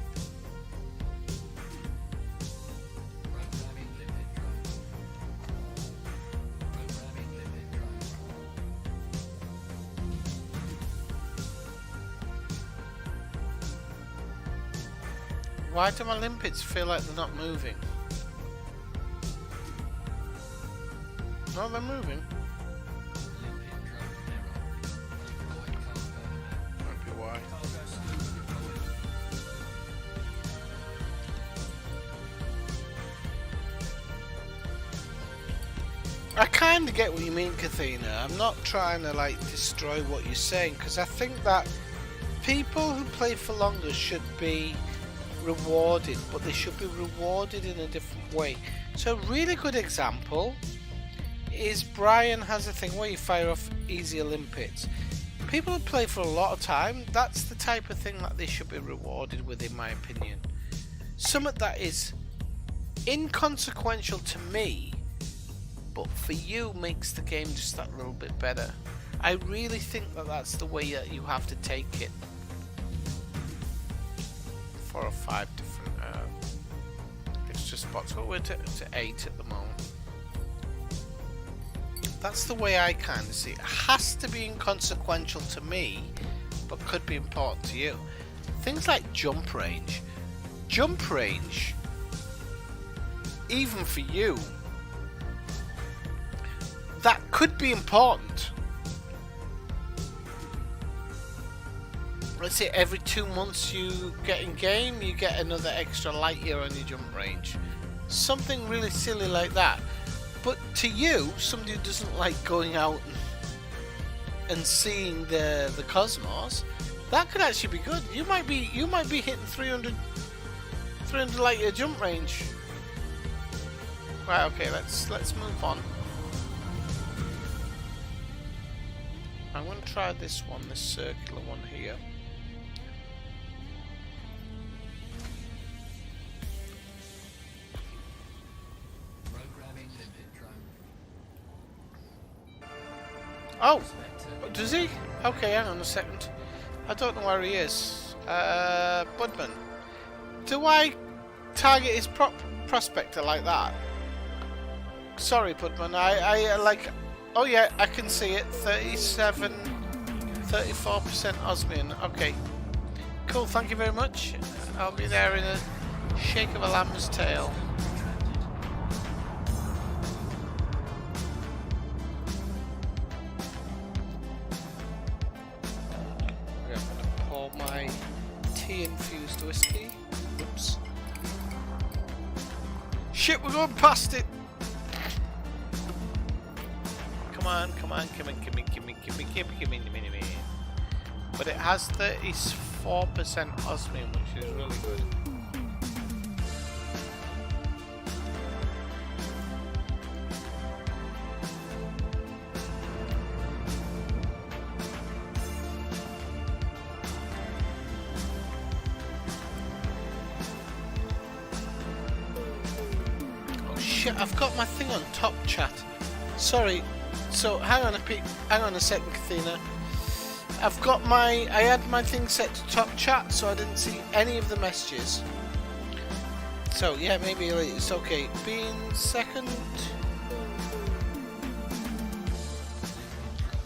Why do my limpets feel like they're not moving? No, they're moving. Might be why. I kind of get what you mean, Kathina. I'm not trying to like destroy what you're saying, because I think that people who play for longer should be rewarded, but they should be rewarded in a different way. So a really good example is Brian has a thing where you fire off easier limpets. People who play for a lot of time, that's the type of thing that they should be rewarded with, in my opinion. Something that is inconsequential to me, but for you makes the game just that little bit better. I really think that that's the way that you have to take it. 4 or 5 different extra spots, but we're to 8 at the moment. That's the way I kind of see it. It has to be inconsequential to me, but could be important to you. Things like jump range. Jump range, even for you, that could be important. Let's say every 2 months you get in game, you get another extra light year on your jump range. Something really silly like that. But to you, somebody who doesn't like going out and seeing the cosmos, that could actually be good. You might be hitting 300 light year jump range. Right, okay, let's move on. I'm going to try this one, this circular one here. Oh, does he? Okay, hang on a second. I don't know where he is. Budman. Do I target his prospector like that? Sorry, Budman. I like... Oh yeah, I can see it. 34% Osmium. Okay. Cool, thank you very much. I'll be there in a shake of a lamb's tail. I'm gonna pour my tea-infused whiskey. Oops. Shit, we're going past it! Come on. But it has 34% osmium, which is really good. Oh shit, I've got my thing on top chat. Sorry. So hang on a second, Kathina. I had my thing set to top chat, so I didn't see any of the messages. So yeah, maybe it's okay. Being second.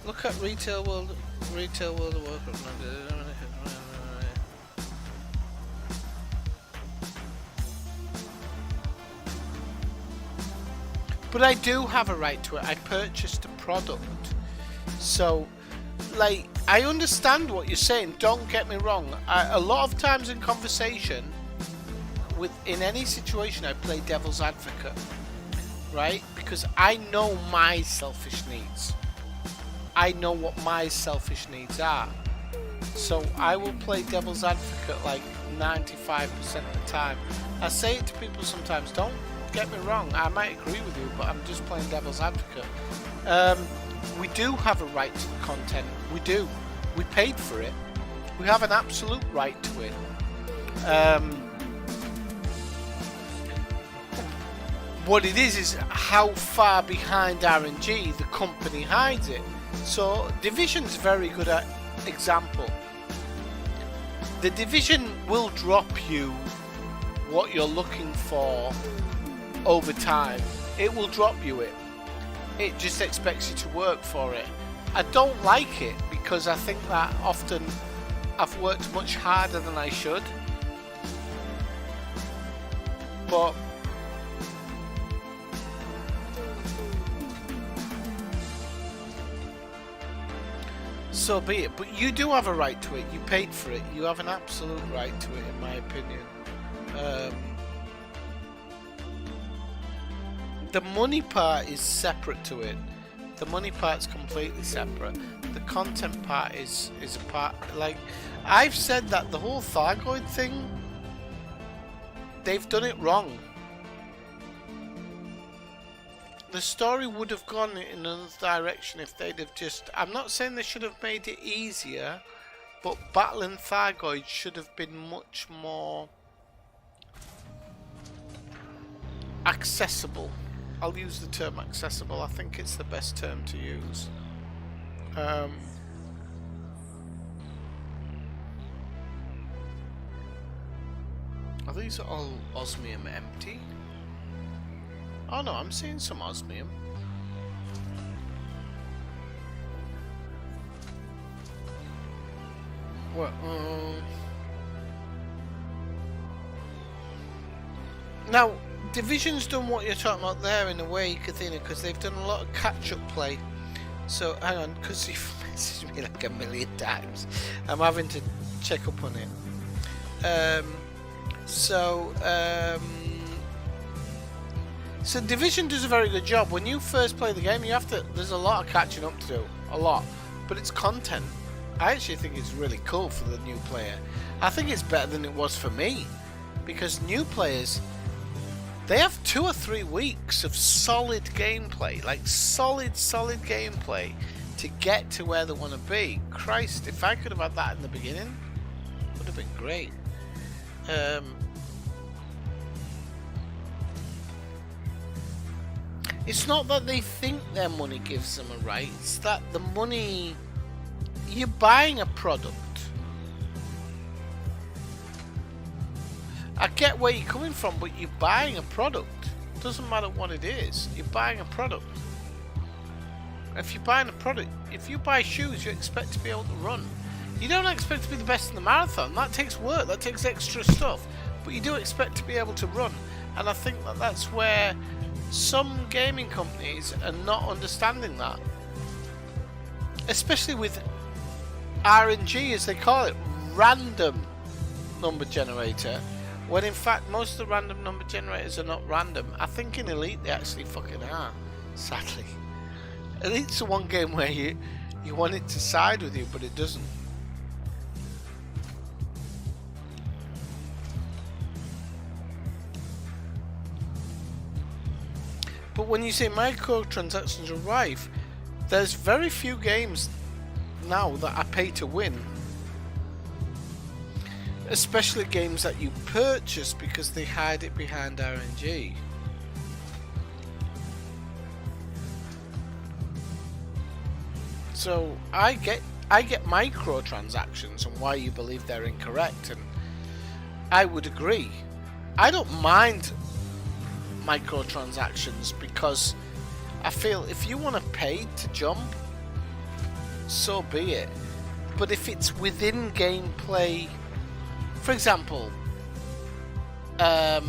Look at Retail World of Warcraft. But I do have a right to it. I purchased a product. So, like, I understand what you're saying. Don't get me wrong. A lot of times in conversation, in any situation, I play devil's advocate. Right? Because I know my selfish needs. I know what my selfish needs are. So I will play devil's advocate like, 95% of the time. I say it to people sometimes, don't get me wrong, I might agree with you, but I'm just playing devil's advocate. We do have a right to the content, we do. We paid for it. We have an absolute right to it. What it is how far behind RNG the company hides it. So Division's a very good example. The Division will drop you what you're looking for over time. It will drop you it. It just expects you to work for it. I don't like it because I think that often I've worked much harder than I should. But so be it. But you do have a right to it. You paid for it. You have an absolute right to it, in my opinion. The money part is separate to it. The money part's completely separate. The content part is a part. Like I've said that the whole Thargoid thing, they've done it wrong. The story would have gone in another direction if they'd have just... I'm not saying they should have made it easier, but battling Thargoid should have been much more accessible. I'll use the term accessible. I think it's the best term to use. Are these all osmium empty? Oh no, I'm seeing some osmium. Well, now, Division's done what you're talking about there in a way, Kathina, because they've done a lot of catch-up play. So, hang on, because you've messaged me like a million times. I'm having to check up on it. So Division does a very good job. When you first play the game, you have to... There's a lot of catching up to do. A lot. But it's content. I actually think it's really cool for the new player. I think it's better than it was for me. Because new players... They have 2 or 3 weeks of solid gameplay, like solid gameplay to get to where they want to be. Christ, if I could have had that in the beginning, it would have been great. It's not that they think their money gives them a right, it's that the money... You're buying a product. I get where you're coming from, but you're buying a product. It doesn't matter what it is. You're buying a product. If you're buying a product, if you buy shoes, you expect to be able to run. You don't expect to be the best in the marathon. That takes work. That takes extra stuff. But you do expect to be able to run. And I think that that's where some gaming companies are not understanding that. Especially with RNG, as they call it, random number generator. When in fact most of the random number generators are not random. I think in Elite they actually fucking are, sadly. Elite's the one game where you want it to side with you, but it doesn't. But when you say microtransactions are rife, there's very few games now that I pay to win. Especially games that you purchase because they hide it behind RNG. So I get microtransactions and why you believe they're incorrect, and I would agree. I don't mind microtransactions because I feel if you want to pay to jump, so be it. But if it's within gameplay, for example, Red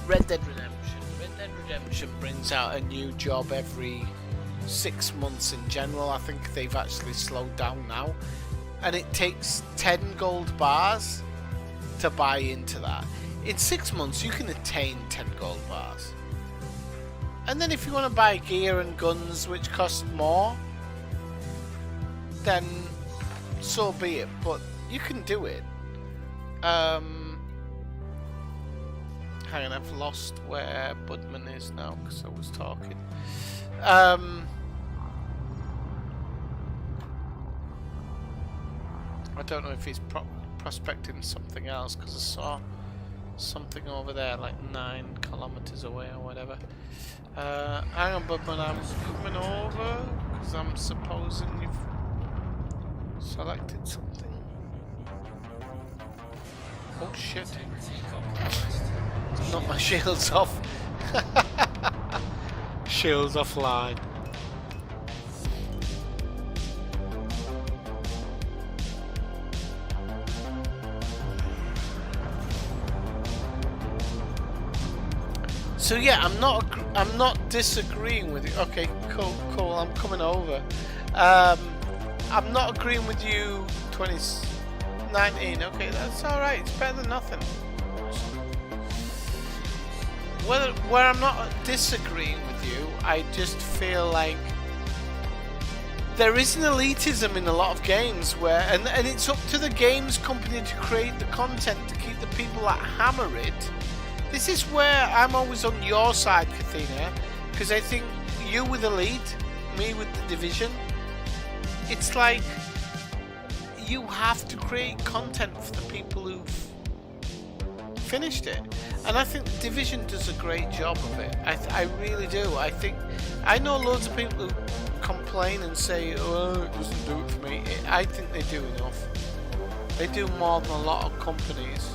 Dead Redemption. Red Dead Redemption brings out a new job every 6 months in general. I think they've actually slowed down now. And it takes 10 gold bars to buy into that. In 6 months you can attain 10 gold bars. And then if you want to buy gear and guns which cost more, then so be it. But you can do it. Hang on, I've lost where Budman is now because I was talking. I don't know if he's prospecting something else because I saw something over there like 9 kilometers away or whatever. Hang on, Budman, I'm coming over because I'm supposing you've selected something. Oh shit. Not my shields off. Shields offline. So yeah, I'm not disagreeing with you. Okay, cool. I'm coming over. I'm not agreeing with you. 2019. Okay, that's all right. It's better than nothing. Where I'm not disagreeing with you, I just feel like there is an elitism in a lot of games where, and it's up to the games company to create the content to keep the people that hammer it. This is where I'm always on your side, Kathina, because I think you with Elite, me with the Division, it's like you have to create content for the people who've finished it, and I think the Division does a great job of it. I really do. I know loads of people who complain and say, oh, it doesn't do it for me. I think they do enough. They do more than a lot of companies.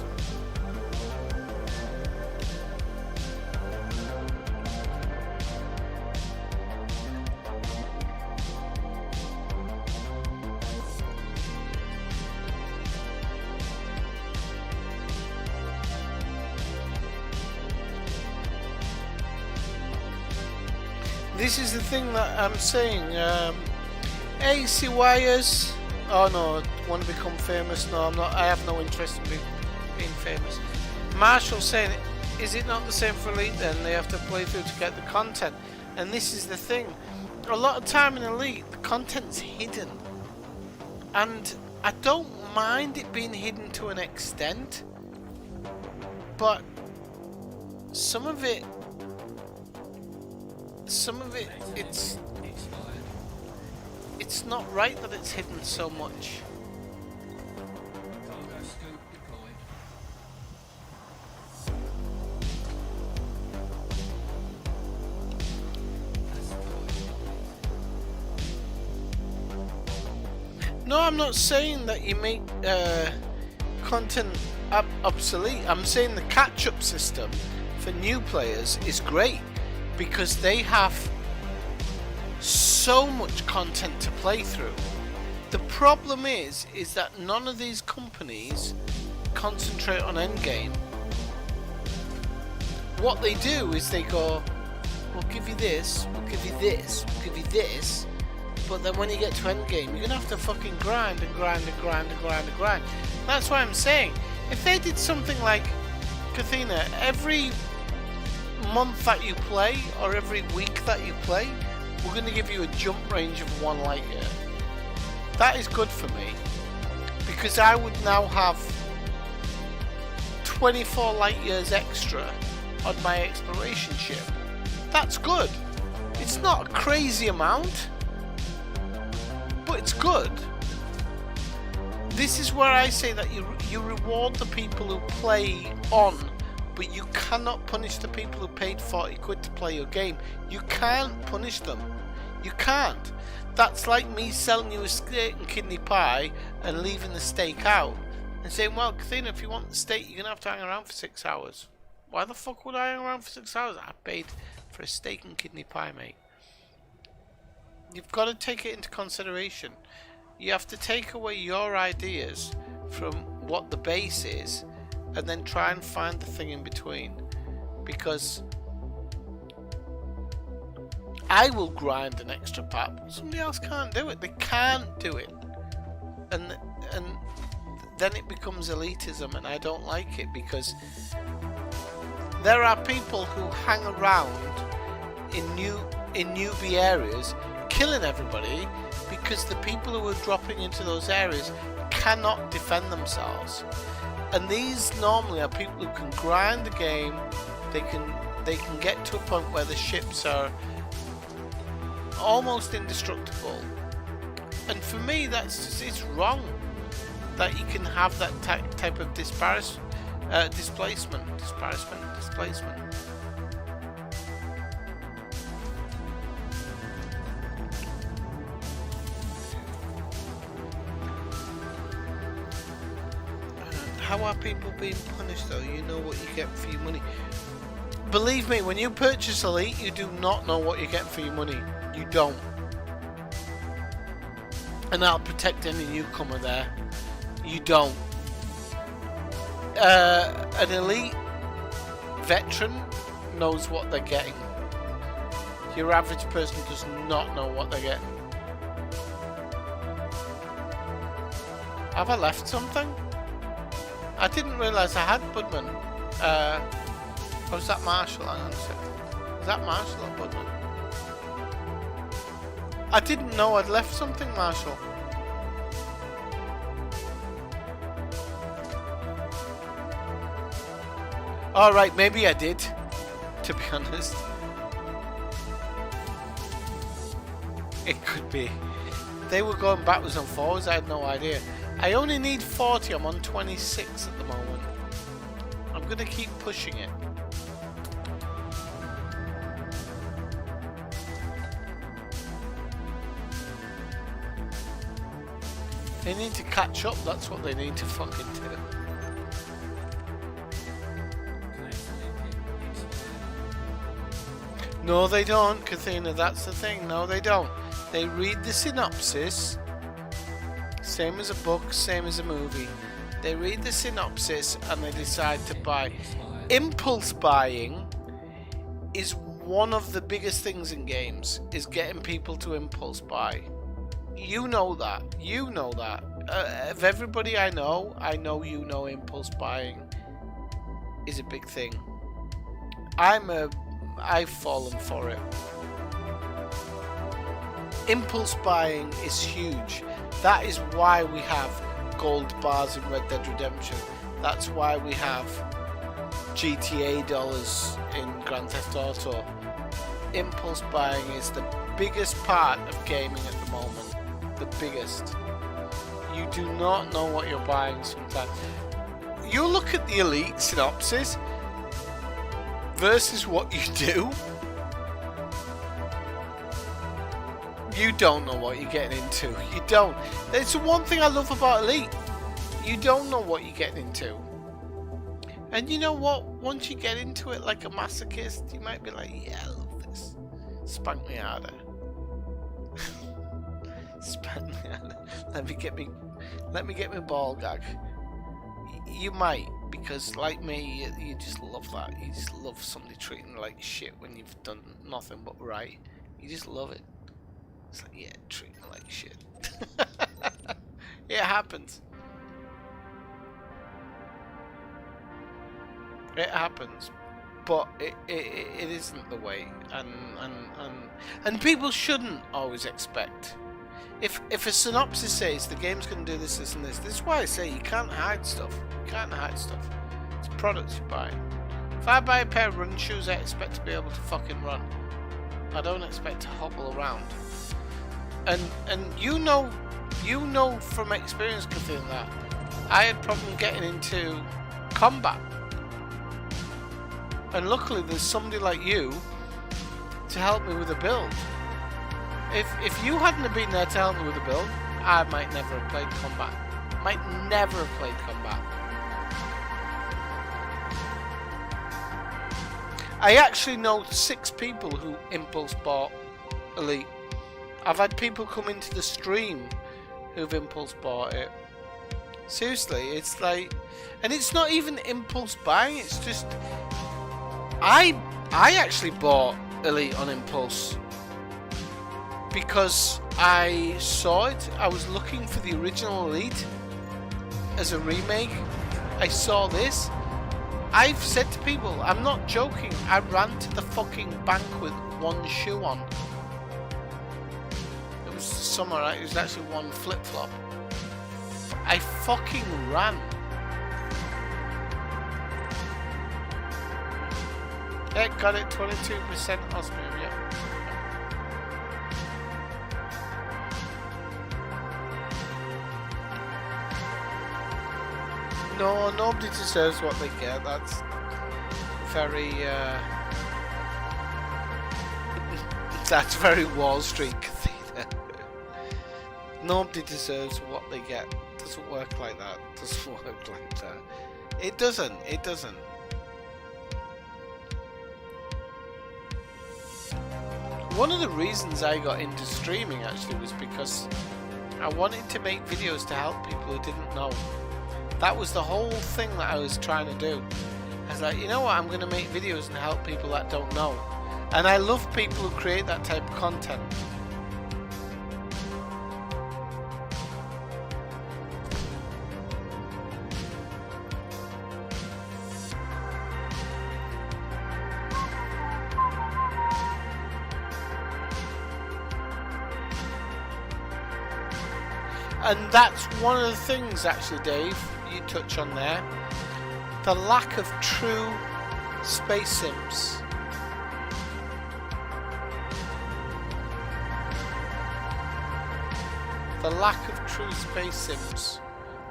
This is the thing that I'm saying. Hey, CYers. Oh no, want to become famous? No, I'm not. I have no interest in being famous. Marshall saying, is it not the same for Elite then? They have to play through to get the content. And this is the thing. A lot of time in Elite, the content's hidden. And I don't mind it being hidden to an extent. But some of it, it's not right that it's hidden so much. No, I'm not saying that you make content obsolete. I'm saying the catch-up system for new players is great because they have so much content to play through. The problem is that none of these companies concentrate on endgame. What they do is they go, we'll give you this, we'll give you this, we'll give you this, but then when you get to endgame, you're gonna have to fucking grind and grind and grind and grind and grind. That's why I'm saying, if they did something like Kathina, every month that you play or every week that you play, we're going to give you a jump range of 1 light year. That is good for me because I would now have 24 light years extra on my exploration ship. That's good. It's not a crazy amount, but it's good. This is where I say that you reward the people who play on, but you cannot punish the people who paid 40 quid to play your game. You can't punish them. You can't. That's like me selling you a steak and kidney pie and leaving the steak out and saying, well, Kathina, if you want the steak, you're going to have to hang around for 6 hours. Why the fuck would I hang around for 6 hours? I paid for a steak and kidney pie, mate. You've got to take it into consideration. You have to take away your ideas from what the base is and then try and find the thing in between, because I will grind an extra pack, but somebody else can't do it. They can't do it, and then it becomes elitism, and I don't like it because there are people who hang around in newbie areas killing everybody because the people who are dropping into those areas cannot defend themselves. And these normally are people who can grind the game. They can get to a point where the ships are almost indestructible. And for me, it's wrong that you can have that type of displacement. How are people being punished though? You know what you get for your money. Believe me, when you purchase Elite, you do not know what you get for your money. You don't. And that'll protect any newcomer there. You don't. An Elite veteran knows what they're getting. Your average person does not know what they're getting. Have I left something? I didn't realise I had Budman. Or was that Marshall? Hang on a second. Is that Marshall or Budman? I didn't know I'd left something, Marshall. Alright, maybe I did, to be honest. It could be. They were going backwards and forwards, I had no idea. I only need 40, I'm on 26 at the moment. I'm going to keep pushing it. They need to catch up, that's what they need to fucking do. No, they don't, Kathina, that's the thing. No, they don't. They read the synopsis. Same as a book, same as a movie. They read the synopsis and they decide to buy. Impulse buying is one of the biggest things in games, is getting people to impulse buy. You know that. You know that. Of everybody I know you know impulse buying is a big thing. I've fallen for it. Impulse buying is huge. That is why we have gold bars in Red Dead Redemption. That's why we have GTA dollars in Grand Theft Auto. Impulse buying is the biggest part of gaming at the moment. The biggest. You do not know what you're buying sometimes. You look at the Elite synopsis versus what you do. You don't know what you're getting into. You don't. It's the one thing I love about Elite. You don't know what you're getting into. And you know what? Once you get into it like a masochist, you might be like, yeah, I love this. Spank me harder. Spank me harder. Let me get my ball gag. You might, because like me, you just love that. You just love somebody treating you like shit when you've done nothing but right. You just love it. It's like, yeah, treat me like shit. It happens. It happens, but it isn't the way, and people shouldn't always expect. If a synopsis says the game's going to do this, this, and this is why I say you can't hide stuff. You can't hide stuff. It's products you buy. If I buy a pair of running shoes, I expect to be able to fucking run. I don't expect to hobble around. And you know from experience, Kathleen, that I had problem getting into combat. And luckily there's somebody like you to help me with a build. If you hadn't have been there to help me with a build, I might never have played combat. Might never have played combat. I actually know 6 people who impulse bought Elite. I've had people come into the stream who've impulse bought it. Seriously, it's like, and it's not even impulse buying, it's just I actually bought Elite on impulse because I saw it. I was looking for the original Elite as a remake. I saw this. I've said to people, I'm not joking, I ran to the fucking bank with one shoe on. It was summer, it was actually one flip-flop. I fucking ran. Okay, got it. 22% osmium. Yeah. No, nobody deserves what they get. That's very. That's very Wall Street, Kathina. Nobody deserves what they get. Doesn't work like that. Doesn't work like that. It doesn't. It doesn't. One of the reasons I got into streaming actually was because I wanted to make videos to help people who didn't know. That was the whole thing that I was trying to do. I was like, you know what, I'm going to make videos and help people that don't know. And I love people who create that type of content. And that's one of the things, actually, Dave, you touch on there. The lack of true space sims. The lack of true space sims.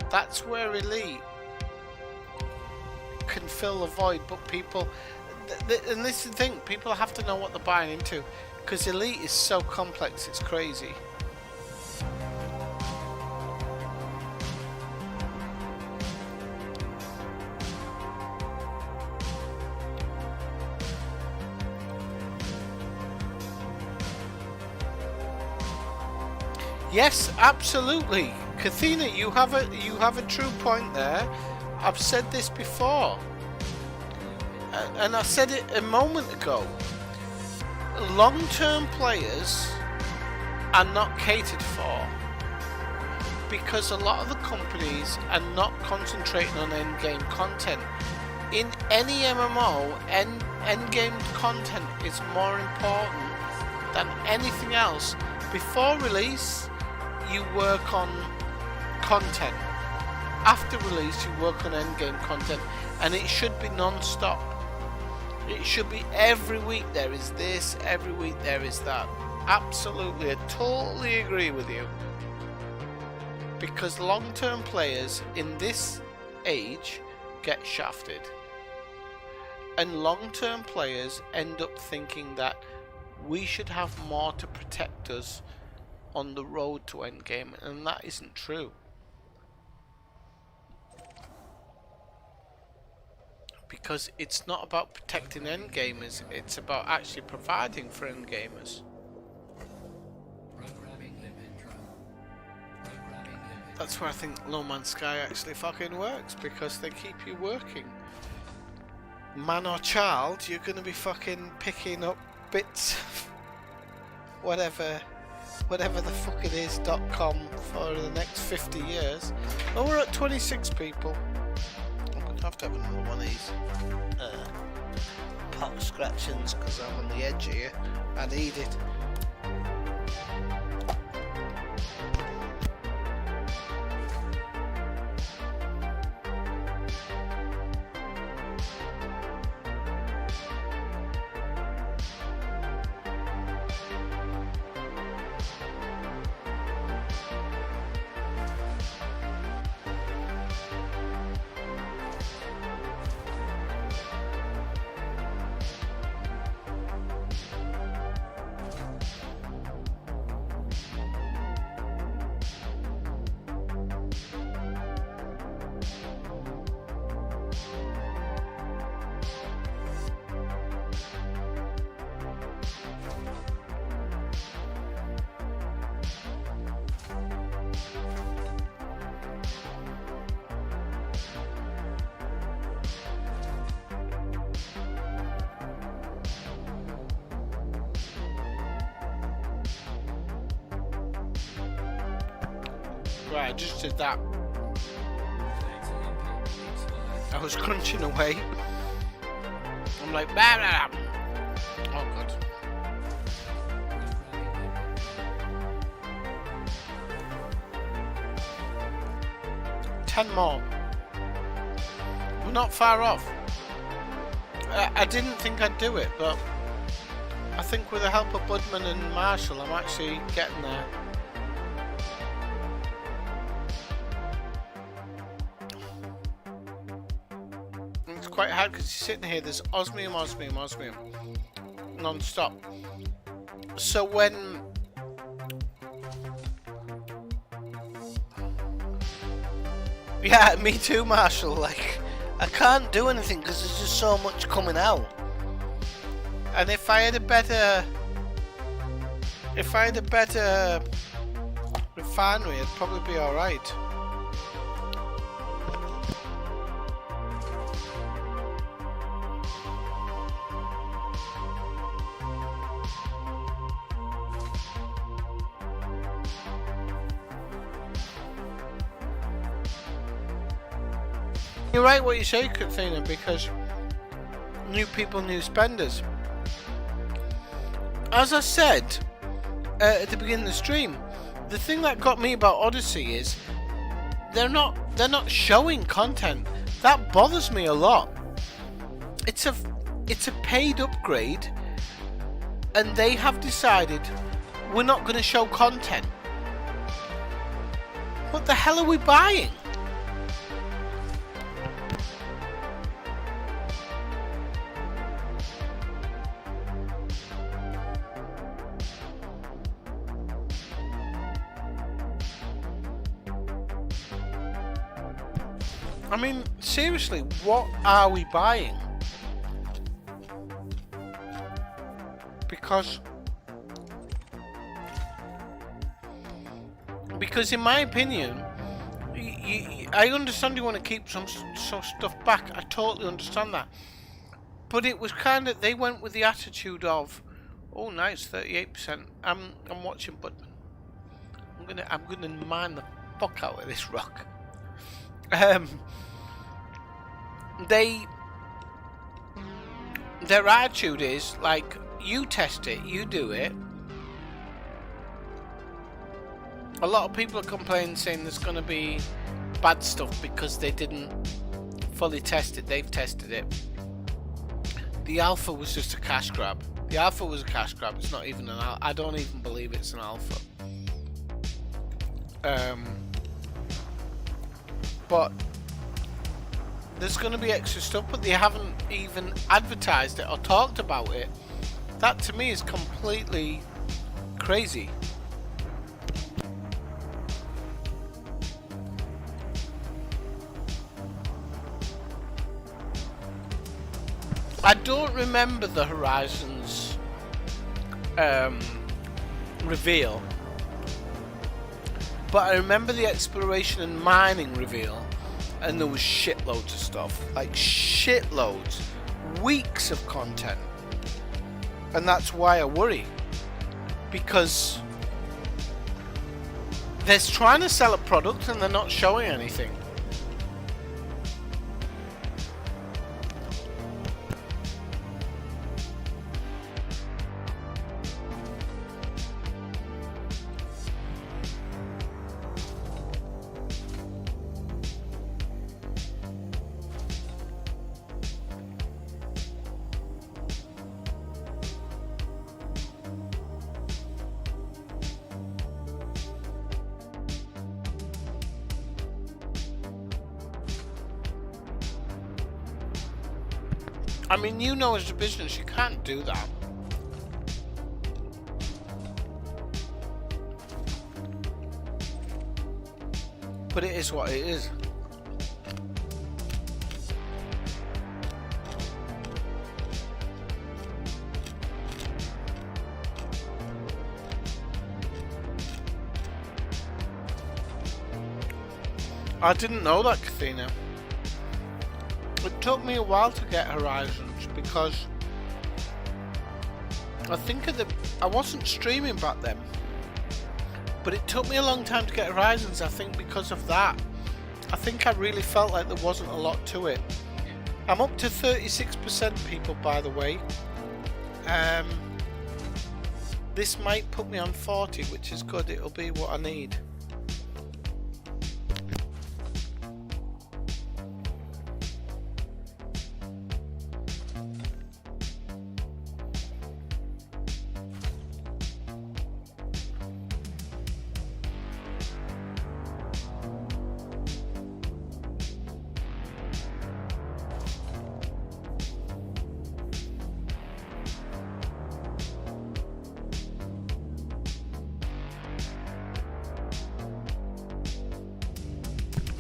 That's where Elite can fill the void, but people... and this is the thing, people have to know what they're buying into. Because Elite is so complex, it's crazy. Yes, absolutely, Kathina. You have a true point there. I've said this before, and I said it a moment ago. Long-term players are not catered for because a lot of the companies are not concentrating on end-game content. In any MMO, end-game content is more important than anything else. Before release, you work on content. After release, you work on endgame content, and it should be non-stop. It should be every week there is this, every week there is that. Absolutely, I totally agree with you. Because long-term players in this age get shafted. And long-term players end up thinking that we should have more to protect us on the road to endgame, and that isn't true. Because it's not about protecting endgamers, it's about actually providing for endgamers. That's where I think No Man's Sky actually fucking works, because they keep you working. Man or child, you're gonna be fucking picking up bits of whatever the fuck it is .com for the next 50 years. Oh, we're at 26 people. I'm gonna have to have another one of these pot scratchings because I'm on the edge here. I need it. Right, I just did that. I was crunching away. I'm like, blah, blah, blah. Oh god. Ten more. We're not far off. I didn't think I'd do it, but I think with the help of Budman and Marshall, I'm actually getting there. And it's quite hard because you're sitting here, there's osmium, non-stop. So when... Yeah, me too, Marshall. Like, I can't do anything because there's just so much coming out. And if I had a better refinery, it'd probably be alright. You're right what you say, Kathina, because new people, new spenders. As I said at the beginning of the stream, the thing that got me about Odyssey is they're not showing content. That bothers me a lot. It's a paid upgrade, and they have decided we're not going to show content. What the hell are we buying? I mean, seriously, what are we buying? Because in my opinion, I understand you want to keep some stuff back. I totally understand that. But it was kind of, they went with the attitude of, oh nice, 38%. I'm watching, but I'm gonna mine the fuck out of this rock. Their attitude is like, you test it, you do it. A lot of people are complaining, saying there's going to be bad stuff because they didn't fully test it. They've tested it. The alpha was just a cash grab. The alpha was a cash grab. It's not even an alpha. I don't even believe it's an alpha. But there's going to be extra stuff, but they haven't even advertised it or talked about it. That to me is completely crazy. I don't remember the Horizons reveal, but I remember the exploration and mining reveal, and there was shitloads of stuff, like shitloads, weeks of content, and that's why I worry, because they're trying to sell a product and they're not showing anything. I mean, you know, as a business, you can't do that. But it is what it is. I didn't know that, Kathina. It took me a while to get Horizons because I think I wasn't streaming back then, but it took me a long time to get Horizons. I think because of that, I think I really felt like there wasn't a lot to it. I'm up to 36% people, by the way. This might put me on 40, which is good. It'll be what I need.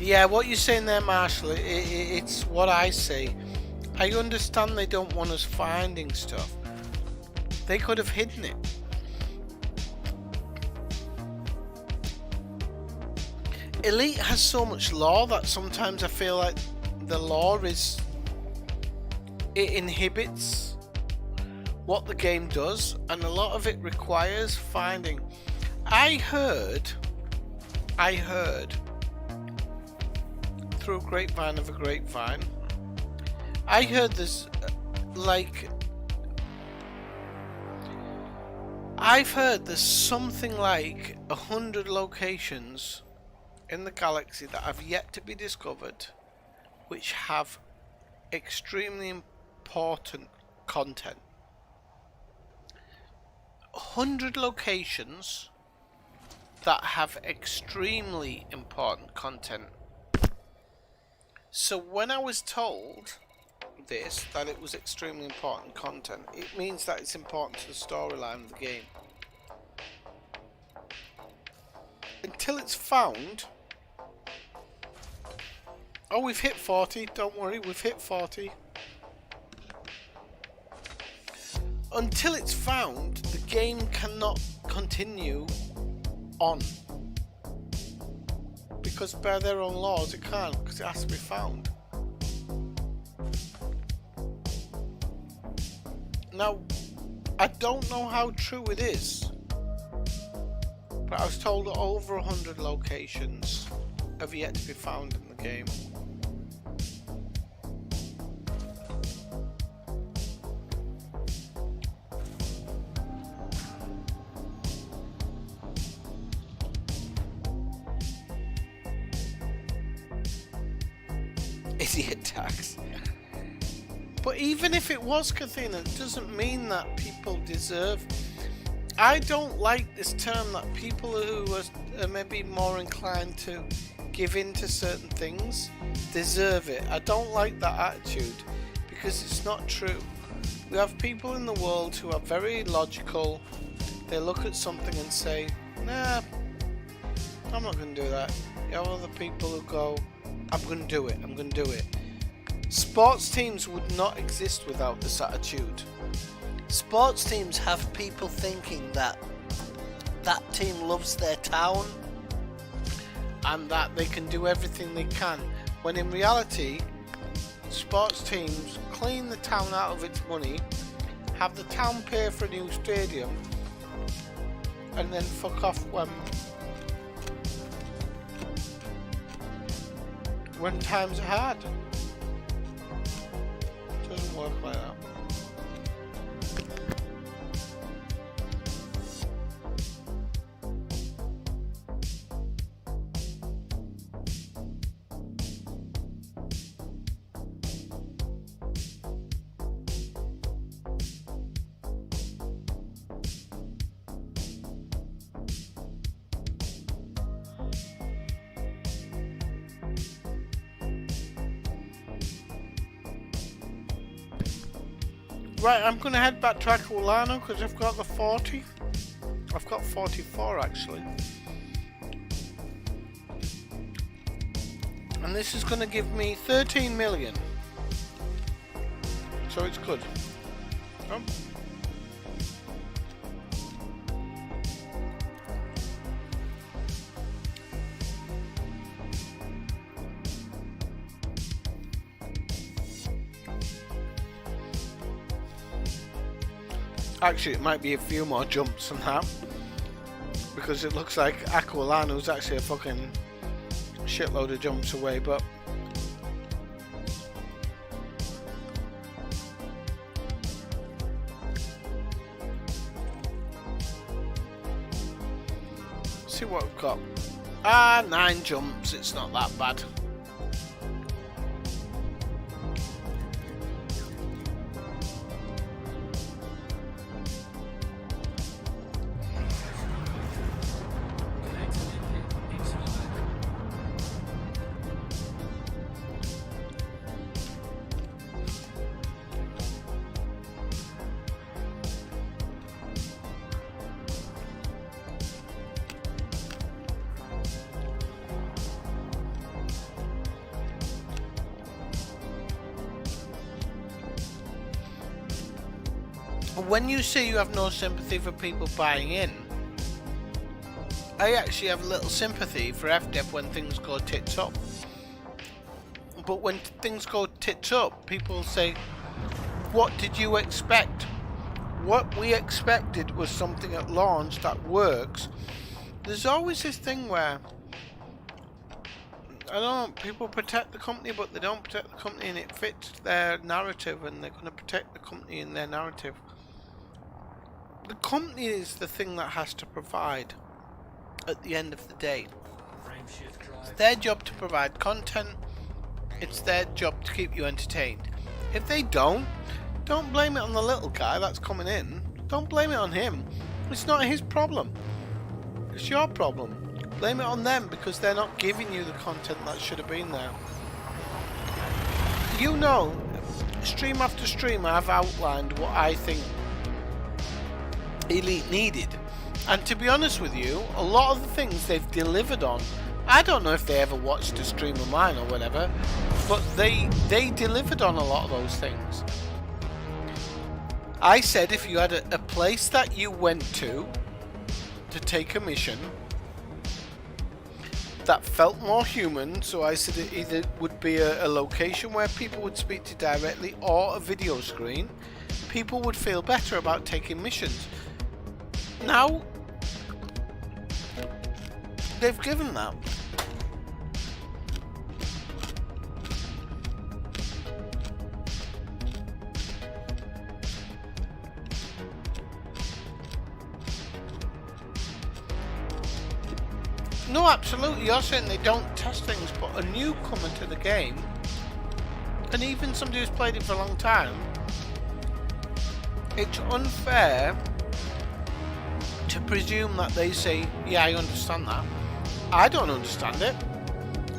Yeah, what you're saying there, Marshall, it's what I say. I understand they don't want us finding stuff. They could have hidden it. Elite has so much lore that sometimes I feel like the lore it inhibits what the game does, and a lot of it requires finding. I heard through a grapevine of a grapevine, I heard there's I've heard there's something like 100 locations in the galaxy that have yet to be discovered, which have extremely important content. 100 locations that have extremely important content. So when I was told this, that it was extremely important content, it means that it's important to the storyline of the game. Until it's found. Oh, we've hit 40, don't worry, we've hit 40. Until it's found, the game cannot continue on. Because by their own laws it can't, because it has to be found. Now, I don't know how true it is, but I was told that over 100 locations have yet to be found in the game. Idiot tax. But even if it was Cathena, it doesn't mean that people deserve. I don't like this term that people who are maybe more inclined to give in to certain things deserve it. I don't like that attitude, because it's not true. We have people in the world who are very logical. They look at something and say, nah, I'm not going to do that. You have other people who go, I'm going to do it, I'm going to do it. Sports teams would not exist without this attitude. Sports teams have people thinking that that team loves their town and that they can do everything they can, when in reality sports teams clean the town out of its money, have the town pay for a new stadium, and then fuck off when times are hard. It doesn't work like that. Right, I'm going to head back to Aquilano because I've got the 40. I've got 44 actually. And this is going to give me 13 million. So it's good. Oh. Actually, it might be a few more jumps than that, because it looks like Aquilano's actually a fucking shitload of jumps away, but see what we've got. 9 jumps, it's not that bad. when you say you have no sympathy for people buying in, I actually have little sympathy for FDev when things go tits up. But when things go tits up, people say, what did you expect? What we expected was something at launch that works. There's always this thing where, I don't know, people protect the company but they don't protect the company and it fits their narrative and they're going to protect the company in their narrative. The company is the thing that has to provide at the end of the day. It's their job to provide content. It's their job to keep you entertained. If they don't blame it on the little guy that's coming in. Don't blame it on him. It's not his problem. It's your problem. Blame it on them because they're not giving you the content that should have been there. You know, stream after stream I've outlined what I think Elite needed. And to be honest with you, a lot of the things they've delivered on, I don't know if they ever watched a stream of mine or whatever, but they delivered on a lot of those things. I said if you had a place that you went to take a mission that felt more human, so I said it either would be a location where people would speak to directly or a video screen, people would feel better about taking missions. Now, they've given that. No, absolutely. You're saying they don't test things, but a newcomer to the game, and even somebody who's played it for a long time, it's unfair to presume that they say, yeah, I understand that. I don't understand it.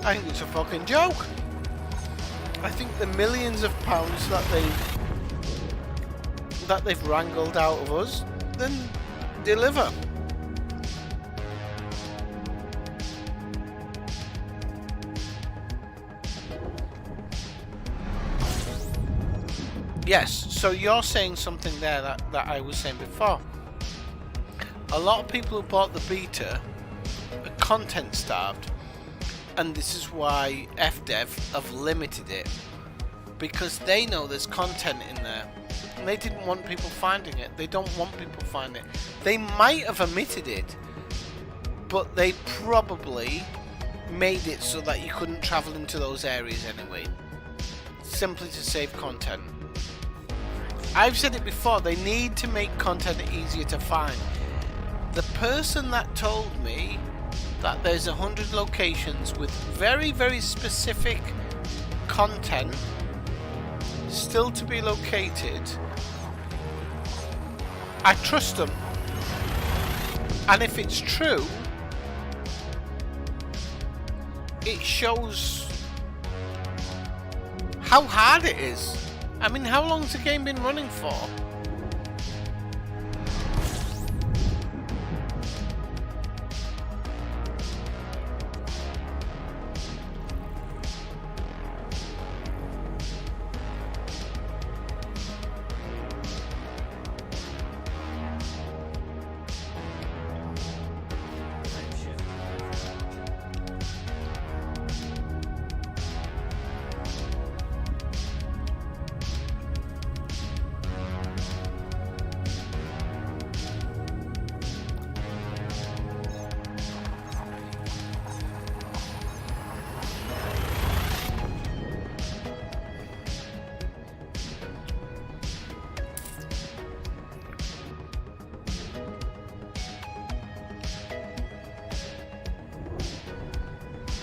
I think it's a fucking joke. I think the millions of pounds that they've wrangled out of us, then deliver. Yes, so you're saying something there that I was saying before. A lot of people who bought the beta are content starved, and this is why FDev have limited it, because they know there's content in there and they didn't want people finding it. They don't want people finding it. They might have omitted it, but they probably made it so that you couldn't travel into those areas anyway, simply to save content. I've said it before, they need to make content easier to find. The person that told me that there's 100 locations with very, very specific content still to be located, I trust them. And if it's true, it shows how hard it is. I mean, how long's the game been running for?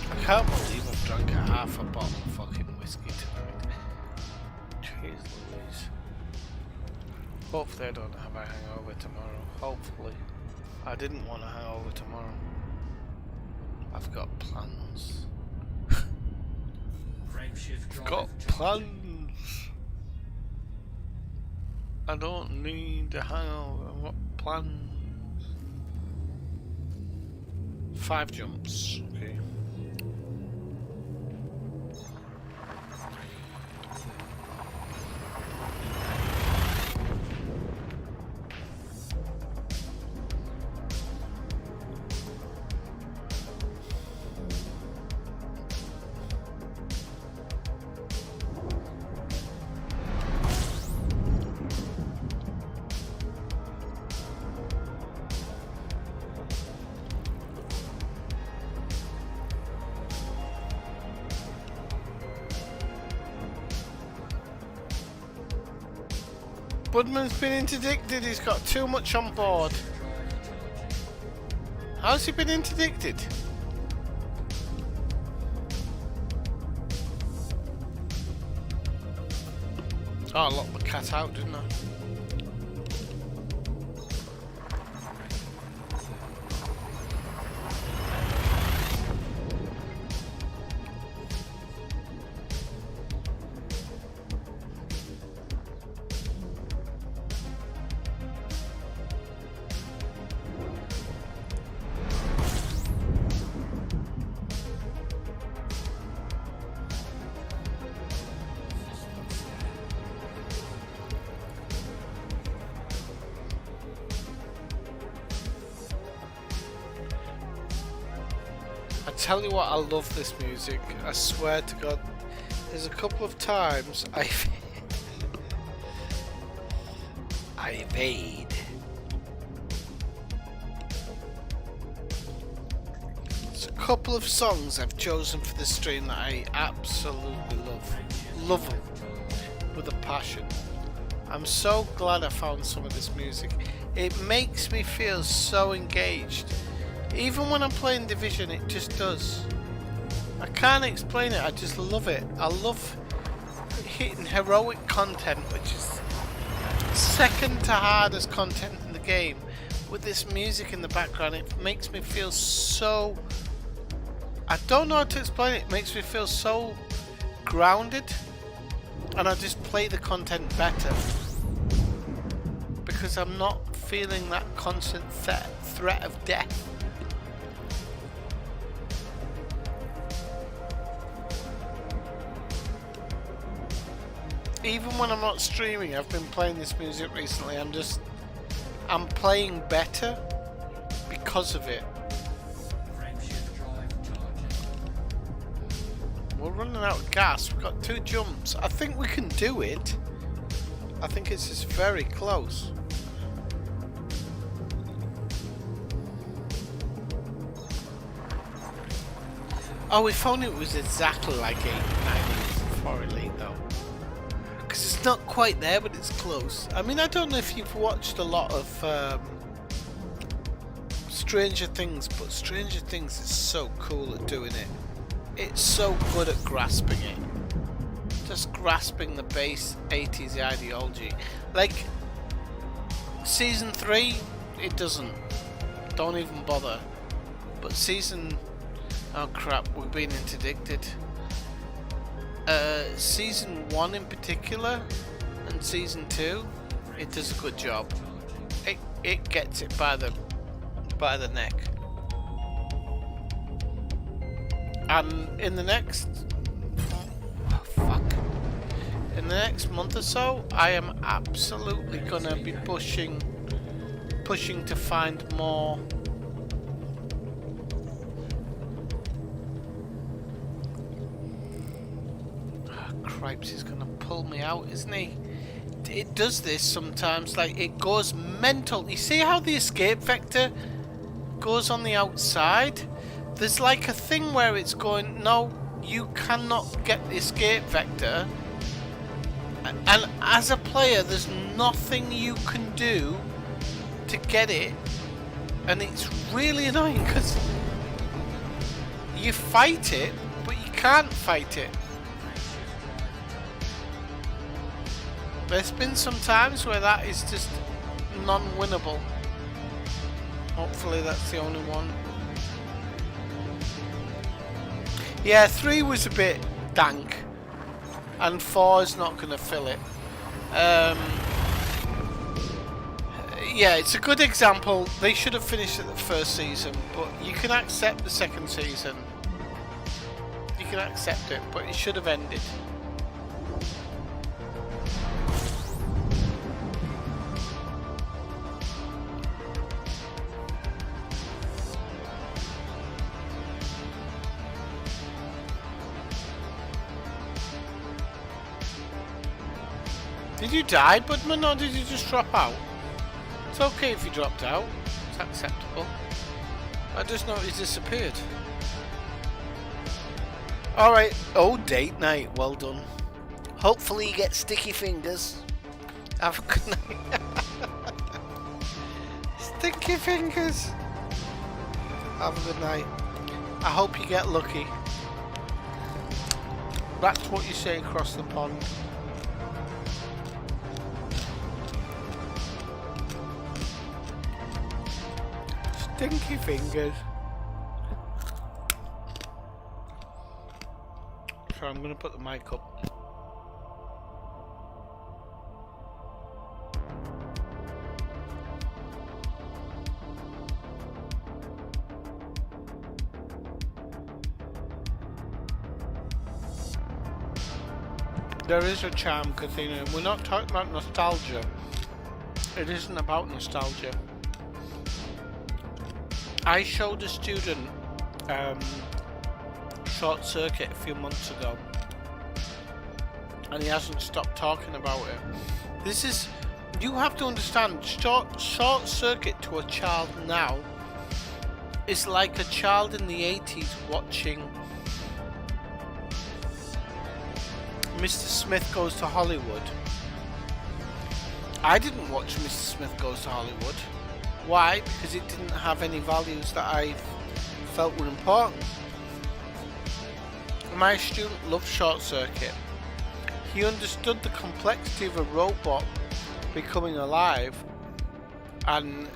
I can't believe I've drunk half a bottle of fucking whiskey tonight. Jeez Louise. Hopefully I don't have a hangover tomorrow. Hopefully. I didn't want a hangover tomorrow. I've got plans. I've got plans. I don't need a hangover. I've got plans. 5 jumps. Okay. Budman's been interdicted. He's got too much on board. How's he been interdicted? Oh, I locked the cat out, didn't I? I tell you what, I love this music. I swear to God, there's a couple of times I've paid. There's a couple of songs I've chosen for the stream that I absolutely love. Love them with a passion. I'm so glad I found some of this music. It makes me feel so engaged. Even when I'm playing Division, it just does. I can't explain it, I just love it. I love hitting heroic content, which is second to hardest content in the game. With this music in the background, it makes me feel so... I don't know how to explain it. It makes me feel so grounded. And I just play the content better. Because I'm not feeling that constant threat of death. Even when I'm not streaming, I've been playing this music recently. I'm playing better because of it. We're running out of gas. We've got 2 jumps. I think we can do it. I think it's just very close. Oh, if only it was exactly like 890 for Elite though. Because it's not quite there, but it's close. I mean, I don't know if you've watched a lot of Stranger Things, but Stranger Things is so cool at doing it. It's so good at grasping it. Just grasping the base 80s ideology. Like, Season 3, it doesn't. Don't even bother. But Season... Oh crap, we've been interdicted. Season 1 in particular, and Season 2, it does a good job. It gets it by the neck. And in the next... Oh, fuck. In the next month or so, I am absolutely gonna be pushing to find more... Cripes, he's gonna pull me out, isn't he? It does this sometimes, like it goes mental. You see how the escape vector goes on the outside? There's like a thing where it's going, no, you cannot get the escape vector. And as a player, there's nothing you can do to get it. And it's really annoying because you fight it, but you can't fight it. There's been some times where that is just non-winnable. Hopefully that's the only one. Yeah, 3 was a bit dank. And 4 is not going to fill it. Yeah, it's a good example. They should have finished it the first season, but you can accept the second season. You can accept it, but it should have ended. Did you die, Budman, or did you just drop out? It's okay if you dropped out. It's acceptable. I just noticed he disappeared. Alright. Oh, date night. Well done. Hopefully you get sticky fingers. Have a good night. Stinky fingers. Have a good night. I hope you get lucky. That's what you say across the pond. Stinky fingers. So I'm going to put the mic up. There is a charm, Kathina. We're not talking about nostalgia. It isn't about nostalgia. I showed a student Short Circuit a few months ago, and he hasn't stopped talking about it. This is, you have to understand, Short Circuit to a child now is like a child in the 80s watching Mr. Smith Goes to Hollywood. I didn't watch Mr. Smith Goes to Hollywood. Why? Because it didn't have any values that I felt were important. My student loved Short Circuit. He understood the complexity of a robot becoming alive, and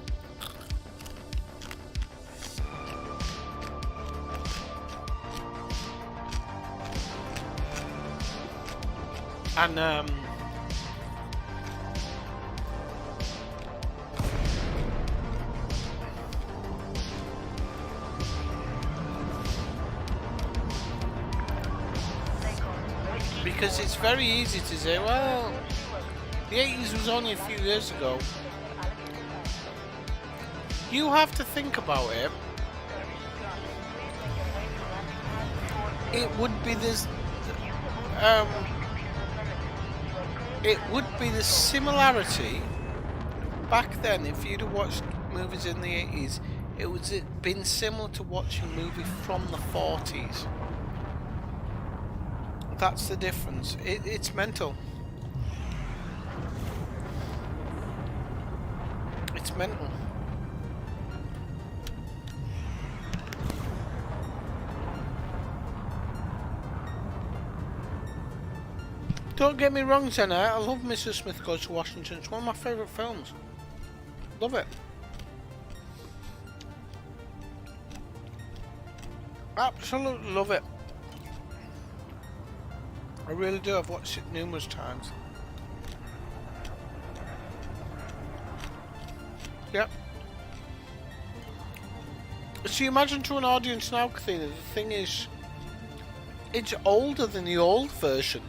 because it's very easy to say, well, the 80s was only a few years ago. You have to think about it. It would be this. It would be the similarity back then. If you'd have watched movies in the 80s, it would have been similar to watching a movie from the 40s. That's the difference. It's mental. It's mental. Don't get me wrong, Senna. I love Mr. Smith Goes to Washington. It's one of my favourite films. Love it. Absolutely love it. I really do. I've watched it numerous times. Yep. So you imagine to an audience now, Kathina, the thing is, it's older than the old version.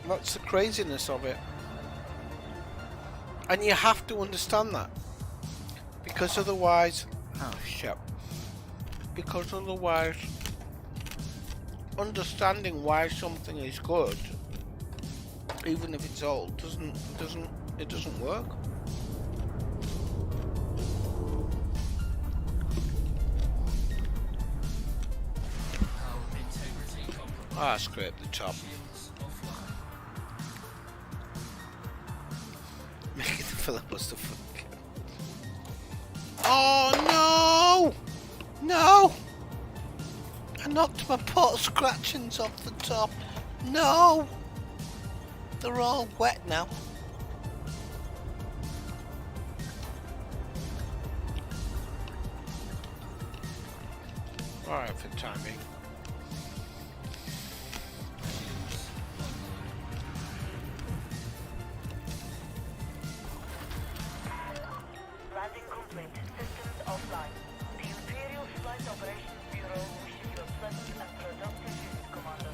That's the craziness of it. And you have to understand that. Because otherwise... Oh, shit. Because otherwise... understanding why something is good, even if it's old, doesn't work. I scraped the top. Making the filibuster fuck. Oh no! No! I knocked my pot scratchings off the top. No! They're all wet now. Alright for the time being. Landing complete. Systems offline. The Imperial Flight Operations Bureau wishes you a pleasant and productive visit, Commander.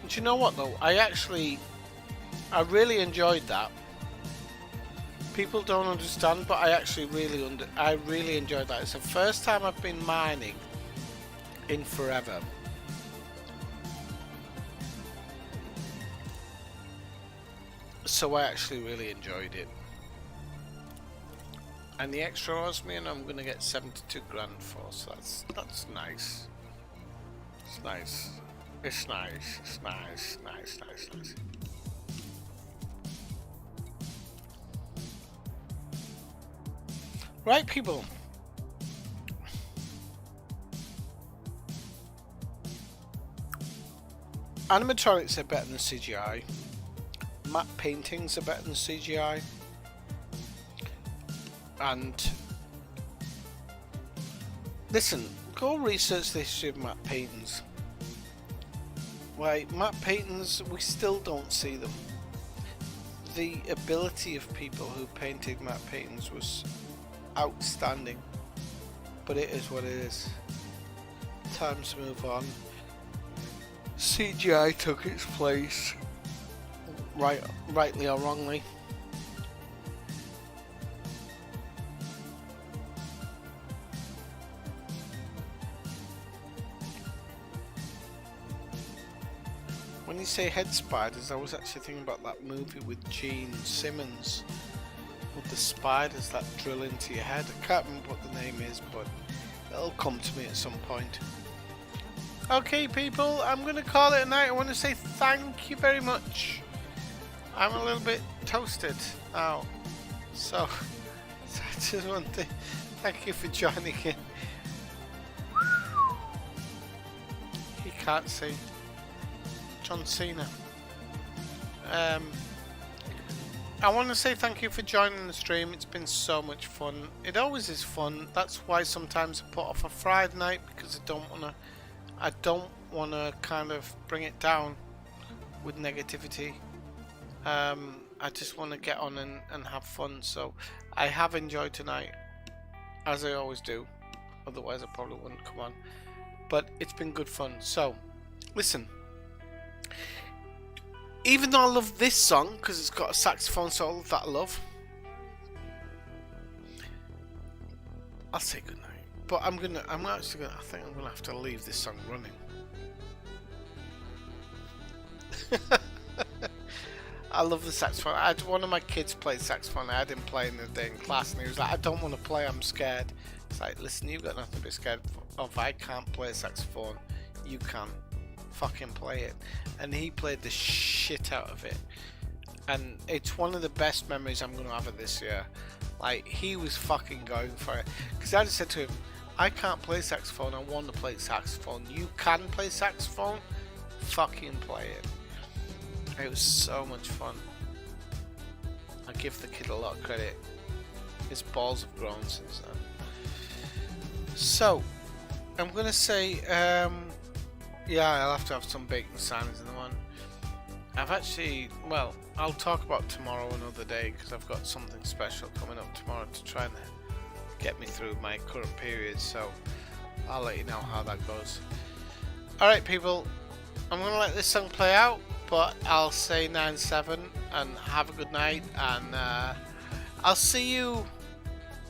Do you know what though? I really enjoyed that. People don't understand, but I actually really enjoyed that. It's the first time I've been mining in forever. So I actually really enjoyed it. And the extra osmium I'm gonna get 72 grand for, so that's nice. It's nice. It's nice. It's nice. Nice. Right, people. Animatronics are better than CGI. Matte paintings are better than CGI. And listen, go research the history of matte paintings. Right, matte paintings, we still don't see them. The ability of people who painted matte paintings was outstanding, but it is what it is. Times move on. CGI took its place, rightly or wrongly. When you say head spiders, I was actually thinking about that movie with Gene Simmons, with the spiders that drill into your head. I can't remember what the name is, but it'll come to me at some point. Okay, people, I'm going to call it a night. I want to say thank you very much. I'm a little bit toasted now, so I just want to thank you for joining in. He can't see. John Cena. I want to say thank you for joining the stream. It's been so much fun. It always is fun. That's why sometimes I put off a Friday night, because I don't want to kind of bring it down with negativity. I just want to get on and have fun. So I have enjoyed tonight, as I always do. Otherwise I probably wouldn't come on. But it's been good fun. So listen, even though I love this song because it's got a saxophone solo that I love, I'll say goodnight. But I think I'm gonna have to leave this song running. I love the saxophone. I had one of my kids play saxophone. I had him playing the day in class, and he was like, "I don't want to play. I'm scared." It's like, listen, you've got nothing to be scared of. I can't play saxophone. You can. Fucking play it. And he played the shit out of it. And it's one of the best memories I'm gonna have of this year. Like, he was fucking going for it. Because I just said to him, I can't play saxophone, I want to play saxophone. You can play saxophone? Fucking play it. It was so much fun. I give the kid a lot of credit. His balls have grown since then. So, I'm gonna say, yeah, I'll have to have some bacon sandwiches in the one. I've actually, well, I'll talk about tomorrow another day, because I've got something special coming up tomorrow to try and get me through my current period, so I'll let you know how that goes. Alright people, I'm going to let this song play out, but I'll say 9-7 and have a good night, and I'll see you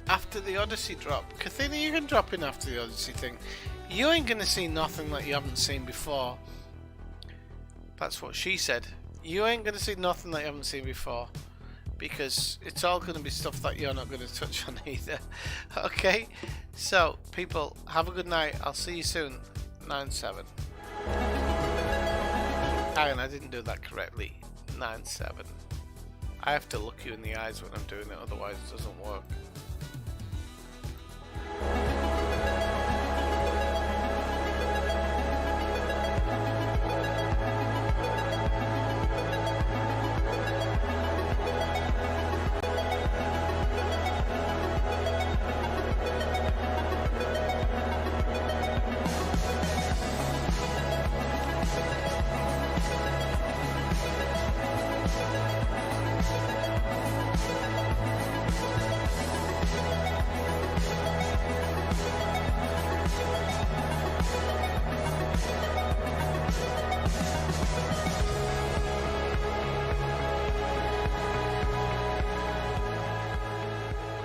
after the Odyssey drop. Kathina, you can drop in after the Odyssey thing. You ain't going to see nothing that you haven't seen before. That's what she said. You ain't going to see nothing that you haven't seen before, because it's all going to be stuff that you're not going to touch on either. Okay, so people, have a good night. I'll see you soon. 9-7. Hang on, I didn't do that correctly. 9-7. I have to look you in the eyes when I'm doing it, otherwise it doesn't work.